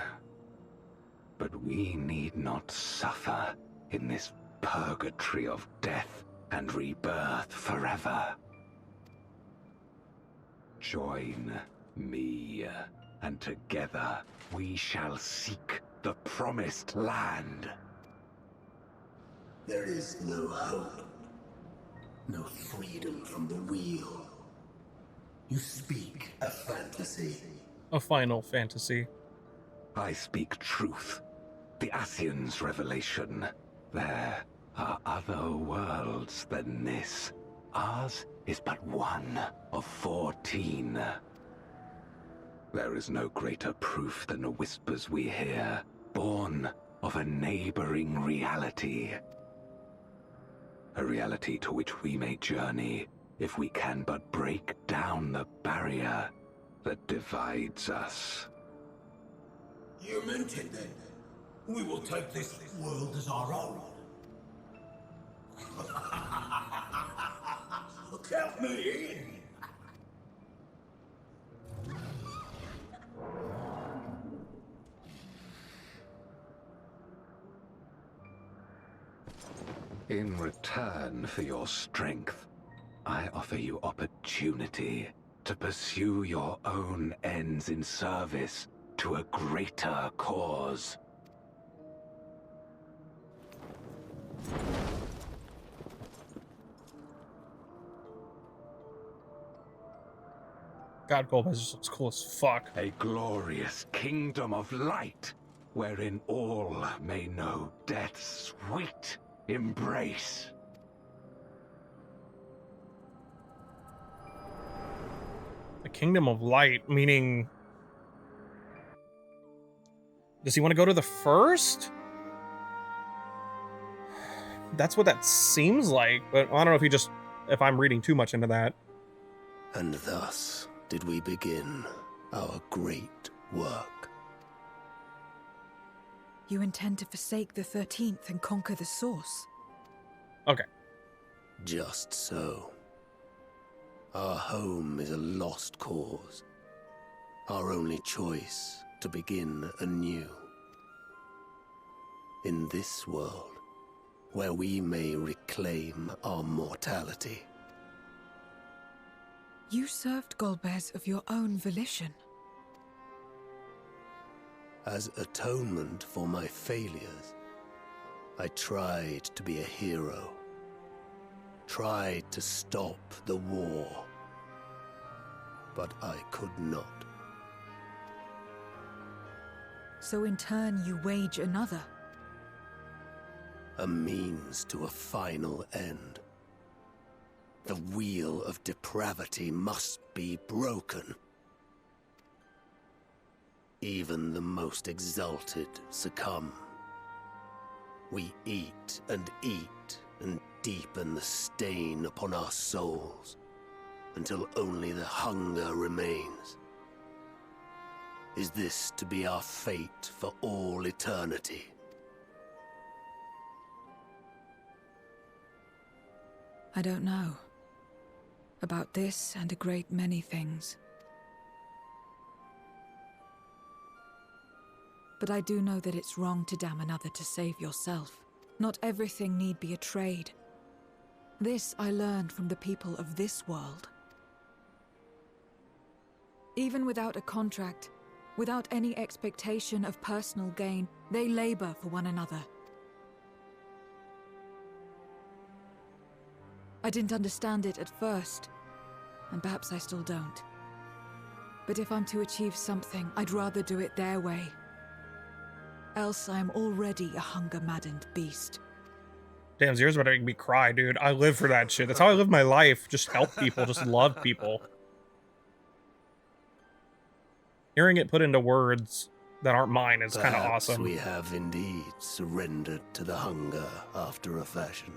But we need not suffer in this purgatory of death and rebirth forever. Join me, and together we shall seek the promised land. There is no hope. No freedom from the wheel. You speak a fantasy. A Final Fantasy. I speak truth. The Ascian's revelation. There are other worlds than this. Ours is but one of 14. There is no greater proof than the whispers we hear, born of a neighboring reality. A reality to which we may journey if we can but break down the barrier that divides us. You meant it then. We will take this world as our own. Count me in. In return for your strength, I offer you opportunity to pursue your own ends in service to a greater cause. God, Golbez just looks cool as fuck. A glorious kingdom of light, wherein all may know death's sweet embrace. The Kingdom of Light, meaning... Does he want to go to the first? That's what that seems like, but I don't know if he just... if I'm reading too much into that. And thus did we begin our great work. You intend to forsake the 13th and conquer the source? Okay. Just so. Our home is a lost cause. Our only choice to begin anew. In this world, where we may reclaim our mortality. You served Golbez of your own volition. As atonement for my failures, I tried to be a hero. Tried to stop the war. But I could not. So in turn you wage another? A means to a final end. The wheel of depravity must be broken. Even the most exalted succumb. We eat and deepen the stain upon our souls, until only the hunger remains. Is this to be our fate for all eternity? I don't know. About this and a great many things. But I do know that it's wrong to damn another to save yourself. Not everything need be a trade. This I learned from the people of this world. Even without a contract, without any expectation of personal gain, they labor for one another. I didn't understand it at first, and perhaps I still don't. But if I'm to achieve something, I'd rather do it their way. Else I am already a hunger-maddened beast. Damn, Zero's about to make me cry, dude. I live for that shit. That's how I live my life. Just help people, just love people. Hearing it put into words that aren't mine is kind of awesome. We have indeed surrendered to the hunger after a fashion.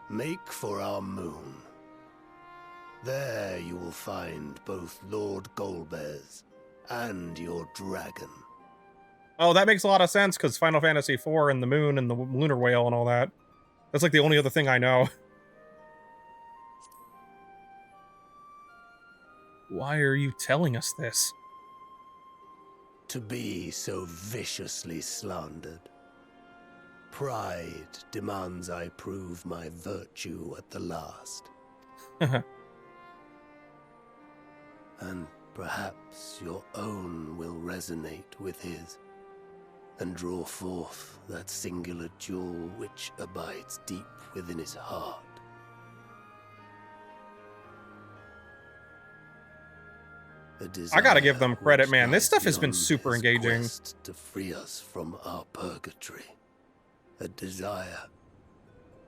Make for our moon. There you will find both Lord Golbez and your dragon. Oh, that makes a lot of sense, because Final Fantasy IV and the moon and the lunar whale and all that. That's like the only other thing I know. Why are you telling us this? To be so viciously slandered. Pride demands I prove my virtue at the last. And perhaps your own will resonate with his, and draw forth that singular jewel which abides deep within his heart. I gotta give them credit, man. This stuff has been super engaging. To free us from our purgatory. A desire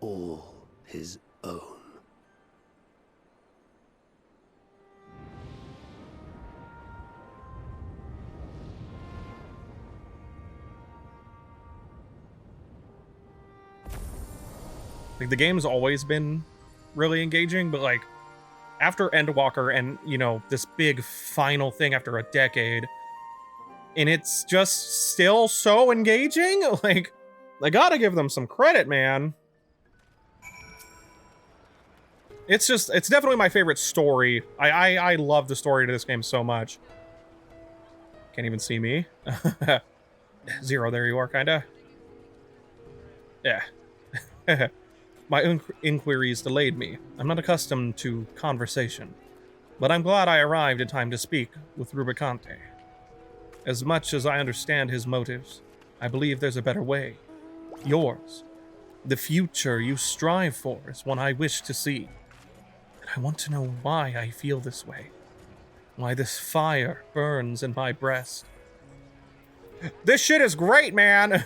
all his own. Like, the game's always been really engaging, but like after Endwalker and, you know, this big final thing after a decade, and it's just still so engaging, like, I gotta give them some credit, man. It's definitely my favorite story. I love the story to this game so much. Can't even see me. Zero, there you are, kinda. Yeah. My inquiries delayed me. I'm not accustomed to conversation, but I'm glad I arrived in time to speak with Rubicante. As much as I understand his motives, I believe there's a better way. Yours. The future you strive for is one I wish to see. And I want to know why I feel this way. Why this fire burns in my breast. This shit is great, man!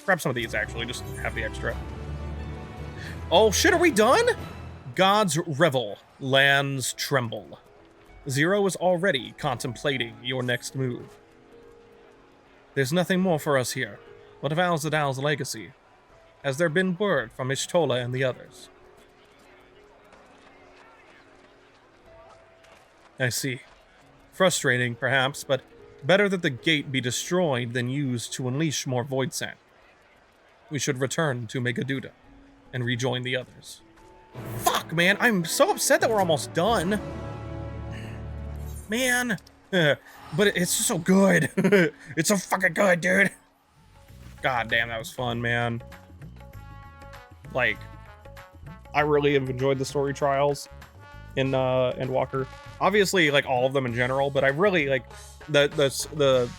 Grab some of these, actually, just have the extra. Oh shit, are we done? God's Revel lands Tremble. Zero is already contemplating your next move. There's nothing more for us here. What of Alzadal's legacy? Has there been word from Ishtola and the others? I see. Frustrating, perhaps, but better that the gate be destroyed than used to unleash more void sand. We should return to Megaduda and rejoin the others. Fuck, man, I'm so upset that we're almost done. Man. But it's just so good. It's so fucking good, dude. God damn, that was fun, man. Like, I really have enjoyed the story trials in Endwalker. Obviously, like, all of them in general, but I really, like, the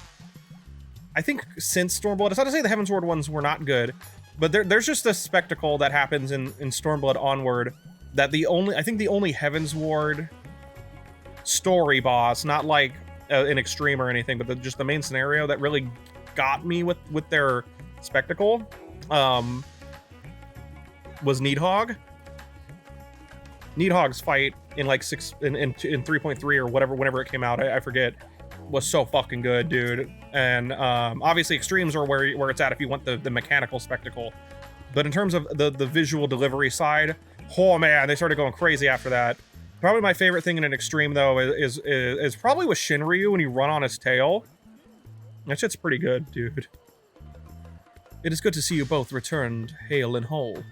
I think since Stormblood, it's not to say the Heavensward ones were not good, but there's just this spectacle that happens in Stormblood onward that I think the only Heavensward story boss, not like an extreme or anything, but just the main scenario that really got me with their spectacle, was Needhog. Needhog's fight in like in 3.3 or whatever, whenever it came out, I forget, was so fucking good, dude. And obviously extremes are where it's at if you want the mechanical spectacle. But in terms of the visual delivery side, oh man, they started going crazy after that. Probably my favorite thing in an extreme though is probably with Shinryu when you run on his tail. That shit's pretty good, dude. It is good to see you both returned hale and whole.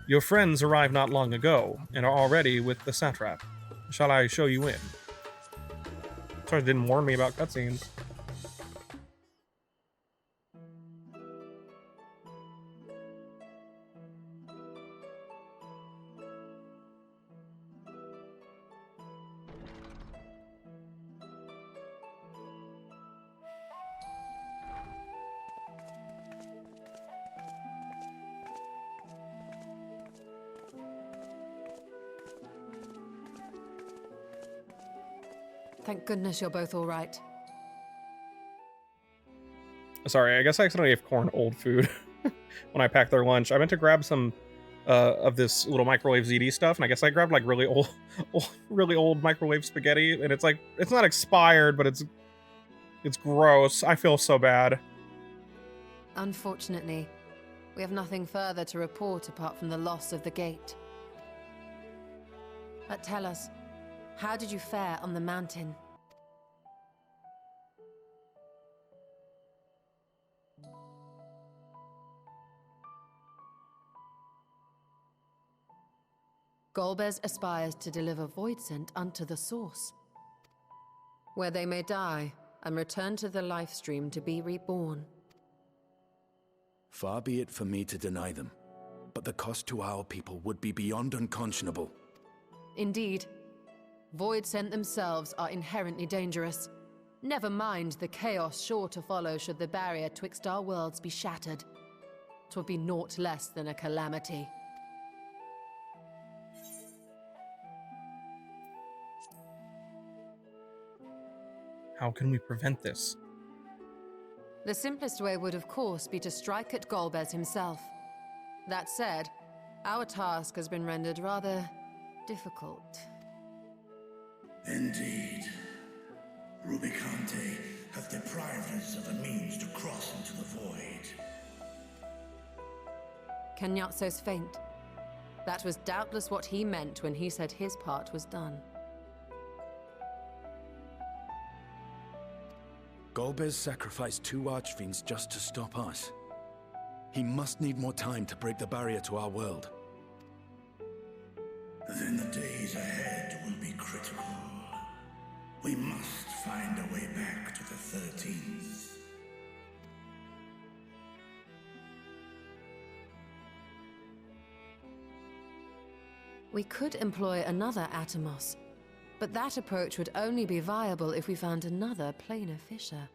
Your friends arrived not long ago and are already with the satrap. Shall I show you in? Sorry, didn't warn me about cutscenes. Thank goodness you're both all right. Sorry, I guess I accidentally gave Corn old food when I packed their lunch. I meant to grab some of this little microwave ZD stuff, and I guess I grabbed like really old microwave spaghetti, and it's like, it's not expired, but it's gross. I feel so bad. Unfortunately, we have nothing further to report apart from the loss of the gate. But tell us, how did you fare on the mountain? Golbez aspires to deliver Voidsent unto the source, where they may die and return to the life stream to be reborn. Far be it for me to deny them, but the cost to our people would be beyond unconscionable. Indeed. Voidsent themselves are inherently dangerous. Never mind the chaos sure to follow should the barrier twixt our worlds be shattered. 'Twould be naught less than a calamity. How can we prevent this? The simplest way would, of course, be to strike at Golbez himself. That said, our task has been rendered rather difficult. Indeed. Rubicante hath deprived us of a means to cross into the void. Cagnazzo's faint. That was doubtless what he meant when he said his part was done. Golbez sacrificed 2 Archfiends just to stop us. He must need more time to break the barrier to our world. Then the days ahead will be critical. We must find a way back to the 13th. We could employ another Atomos, but that approach would only be viable if we found another planar fissure.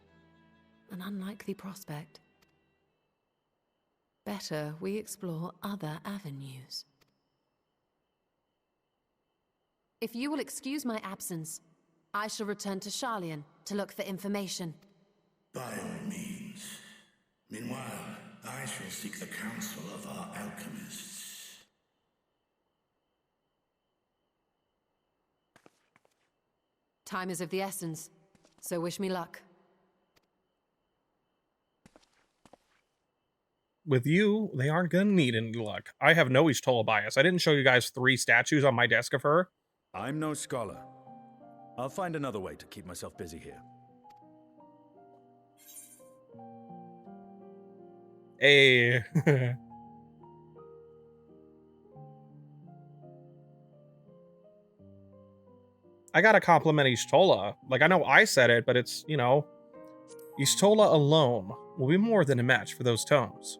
An unlikely prospect. Better we explore other avenues. If you will excuse my absence, I shall return to Sharlayan to look for information. By all means. Meanwhile, I shall seek the counsel of our alchemists. Time is of the essence, so wish me luck. With you, they aren't gonna need any luck. I have no Ishtola bias. I didn't show you guys 3 statues on my desk of her. I'm no scholar. I'll find another way to keep myself busy here. Hey. I gotta compliment Ishtola. Like, I know I said it, but it's, you know, Ishtola alone will be more than a match for those tomes.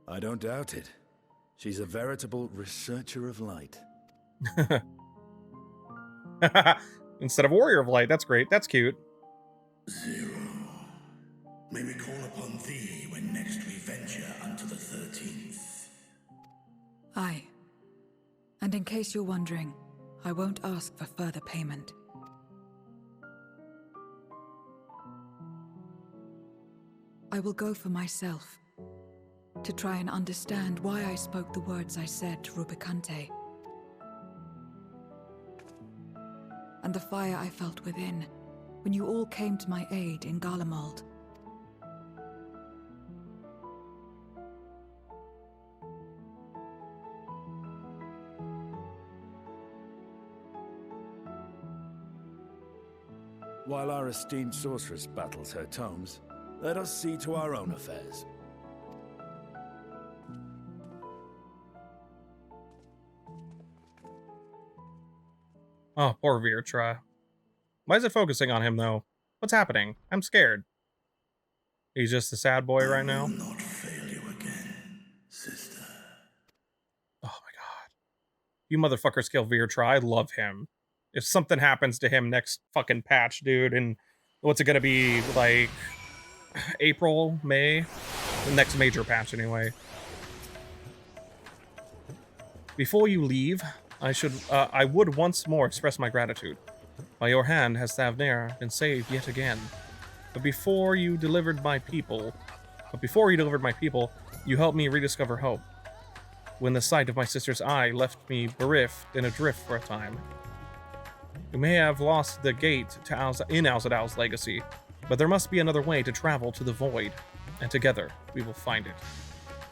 I don't doubt it. She's a veritable researcher of light. Instead of warrior of light. That's great. That's cute. Zero. May we call upon thee when next we venture unto the 13th? Aye. And in case you're wondering, I won't ask for further payment. I will go for myself, to try and understand why I spoke the words I said to Rubicante. And the fire I felt within, when you all came to my aid in Garlemald. While our esteemed sorceress battles her tomes, let us see to our own affairs. Oh, poor Virtra. Why is it focusing on him, though? What's happening? I'm scared. He's just a sad boy right now? I will not fail you again, sister. Oh my god. You motherfuckers kill Virtra. I love him. If something happens to him next fucking patch, dude, and what's it gonna be, like, April, May? The next major patch, anyway. Before you leave, I would once more express my gratitude. By your hand has Thavnair been saved yet again. But before you delivered my people, you helped me rediscover hope. When the sight of my sister's eye left me bereft and adrift for a time. You may have lost the gate to Alzadal's legacy, but there must be another way to travel to the void, and together we will find it.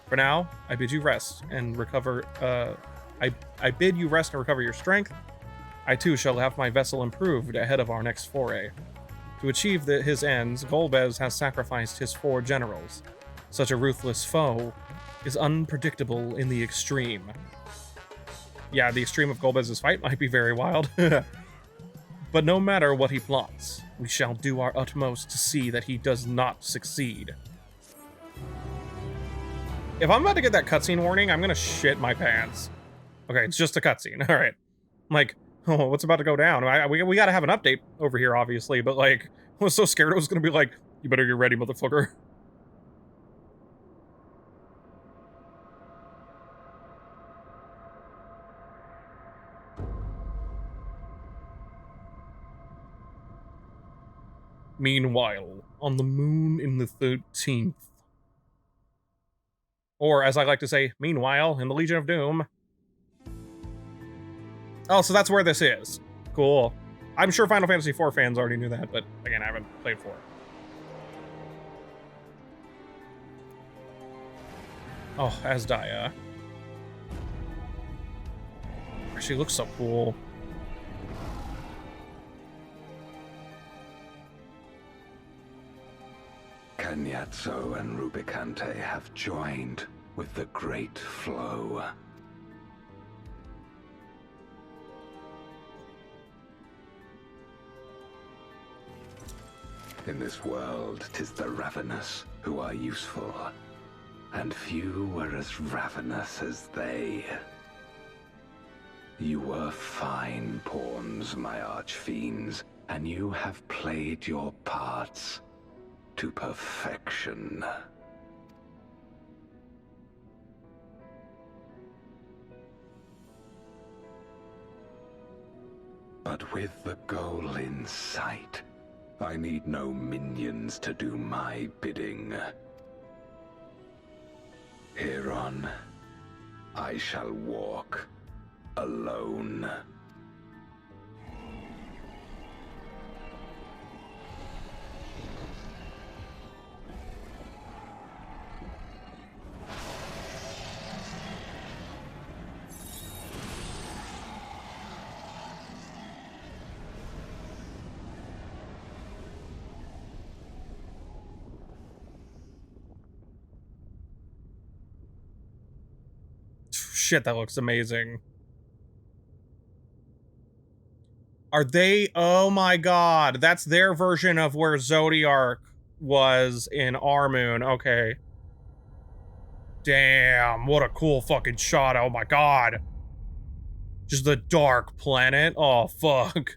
For now, I bid you rest and recover. I bid you rest and recover your strength. I too shall have my vessel improved ahead of our next foray. To achieve his ends, Golbez has sacrificed his 4 generals. Such a ruthless foe is unpredictable in the extreme. Yeah, the extreme of Golbez's fight might be very wild. But no matter what he plots, we shall do our utmost to see that he does not succeed. If I'm about to get that cutscene warning, I'm gonna shit my pants. Okay, it's just a cutscene. All right. I'm like, oh, what's about to go down? We gotta have an update over here, obviously, but like, I was so scared it was gonna be like, you better get ready, motherfucker. Meanwhile, on the moon in the 13th. Or, as I like to say, meanwhile, in the Legion of Doom. Oh, so that's where this is. Cool. I'm sure Final Fantasy IV fans already knew that, but again, I haven't played 4. Oh, Asdaya. She looks so cool. Cagnazzo and Rubicante have joined with the Great Flow. In this world, 'tis the ravenous who are useful. and few were as ravenous as they. You were fine pawns, my Archfiends, and you have played your parts to perfection. But with the goal in sight, I need no minions to do my bidding. Hereon, I shall walk alone. Shit, that looks amazing. Are they? Oh my god, that's their version of where Zodiark was in Armoon. Okay. Damn, what a cool fucking shot. Oh my god. Just the dark planet. Oh, fuck.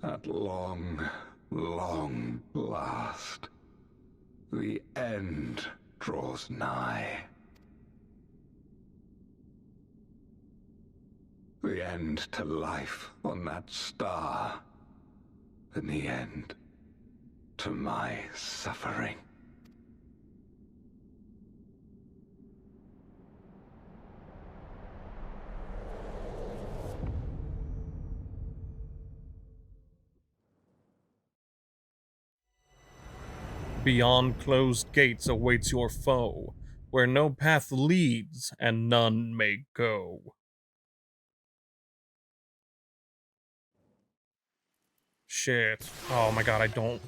At long, long last, the end draws nigh. The end to life on that star, and the end to my suffering. Beyond closed gates awaits your foe, where no path leads and none may go. Shit. Oh my god, I don't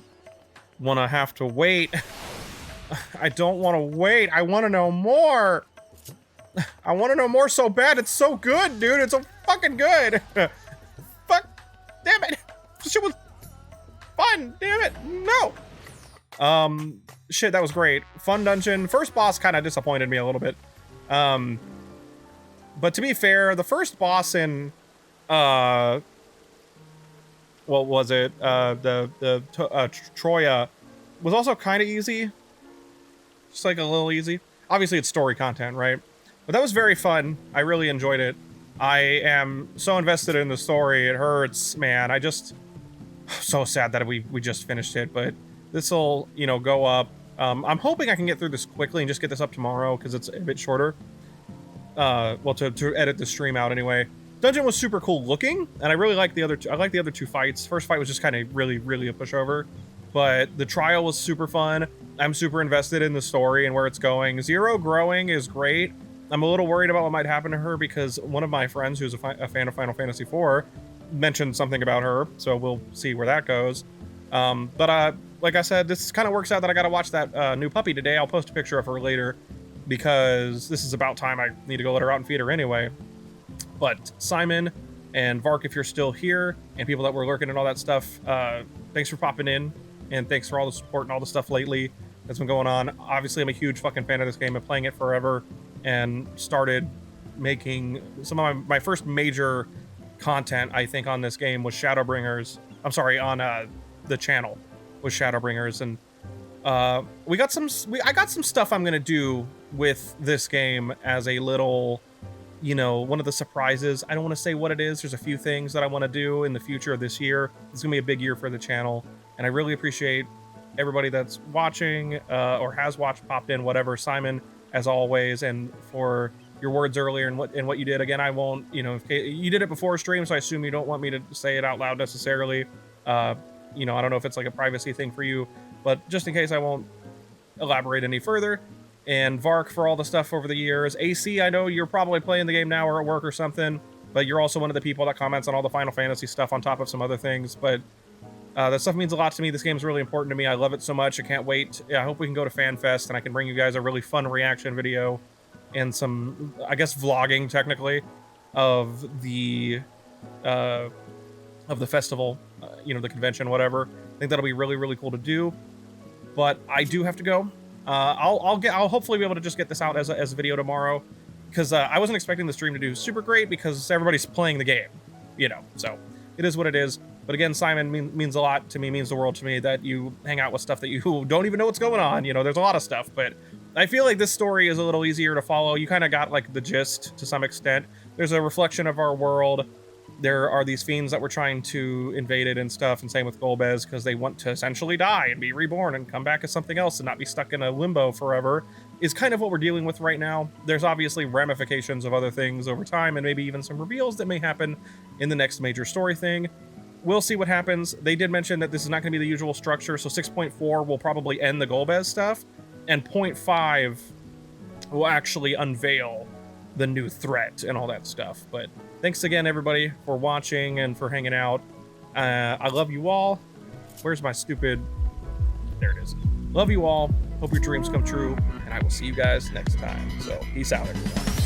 want to have to wait. I don't want to wait. I want to know more. I want to know more so bad. It's so good, dude. It's so fucking good. Fuck. Damn it. This shit was fun. Damn it. No. Shit, that was great. Fun dungeon. First boss kind of disappointed me a little bit. But to be fair, the first boss in, what was it? Troya was also kind of easy. Just like a little easy. Obviously, it's story content, right? But that was very fun. I really enjoyed it. I am so invested in the story. It hurts, man. I just... So sad that we just finished it, but this'll, you know, go up. I'm hoping I can get through this quickly and just get this up tomorrow, because it's a bit shorter. Well, to edit the stream out anyway. Dungeon was super cool looking, and I really like the other two. I like the other two fights. First fight was just kind of really a pushover, but the trial was super fun. I'm super invested in the story and where it's going. Zero growing is great. I'm a little worried about what might happen to her because one of my friends who's a fan of Final Fantasy IV mentioned something about her, so we'll see where that goes. But like I said, this kind of works out that I gotta watch that new puppy today. I'll post a picture of her later because this is about time I need to go let her out and feed her anyway. But Simon and Vark, if you're still here, and people that were lurking and all that stuff, thanks for popping in, and thanks for all the support and all the stuff lately that's been going on. Obviously, I'm a huge fucking fan of this game. I've been playing it forever, and started making some of my first major content, I think, on this game was Shadowbringers. I'm sorry, on the channel was Shadowbringers, and I got some stuff I'm gonna do with this game as a little, you know, one of the surprises. I don't want to say what it is. There's a few things that I want to do in the future of this year. It's gonna be a big year for the channel, and I really appreciate everybody that's watching or has watched, popped in, whatever. Simon, as always, and for your words earlier and what you did. Again, I won't, you know, you did it before stream, so I assume you don't want me to say it out loud necessarily. You know, I don't know if it's like a privacy thing for you, but just in case, I won't elaborate any further. And Vark, for all the stuff over the years. AC, I know you're probably playing the game now or at work or something, but you're also one of the people that comments on all the Final Fantasy stuff on top of some other things. But that stuff means a lot to me. This game is really important to me. I love it so much. I can't wait. Yeah, I hope we can go to FanFest and I can bring you guys a really fun reaction video and some, I guess, vlogging technically of the festival, you know, the convention, whatever. think that'll be really, really cool to do. But I do have to go. I'll hopefully be able to just get this out as a video tomorrow, because I wasn't expecting the stream to do super great because everybody's playing the game, you know. So it is what it is. But again, Simon means a lot to me, means the world to me that you hang out with stuff that you don't even know what's going on. You know, there's a lot of stuff, but I feel like this story is a little easier to follow. You kind of got like the gist to some extent. There's a reflection of our world. There are these fiends that we're trying to invade it and stuff, and same with Golbez, because they want to essentially die and be reborn and come back as something else and not be stuck in a limbo forever, is kind of what we're dealing with right now. There's obviously ramifications of other things over time, and maybe even some reveals that may happen in the next major story thing. We'll see what happens. They did mention that this is not going to be the usual structure, so 6.4 will probably end the Golbez stuff, and 0.5 will actually unveil the new threat and all that stuff. But thanks again, everybody, for watching and for hanging out. I love you all. Where's my stupid... There it is. Love you all. Hope your dreams come true, and I will see you guys next time. So, peace out, everybody.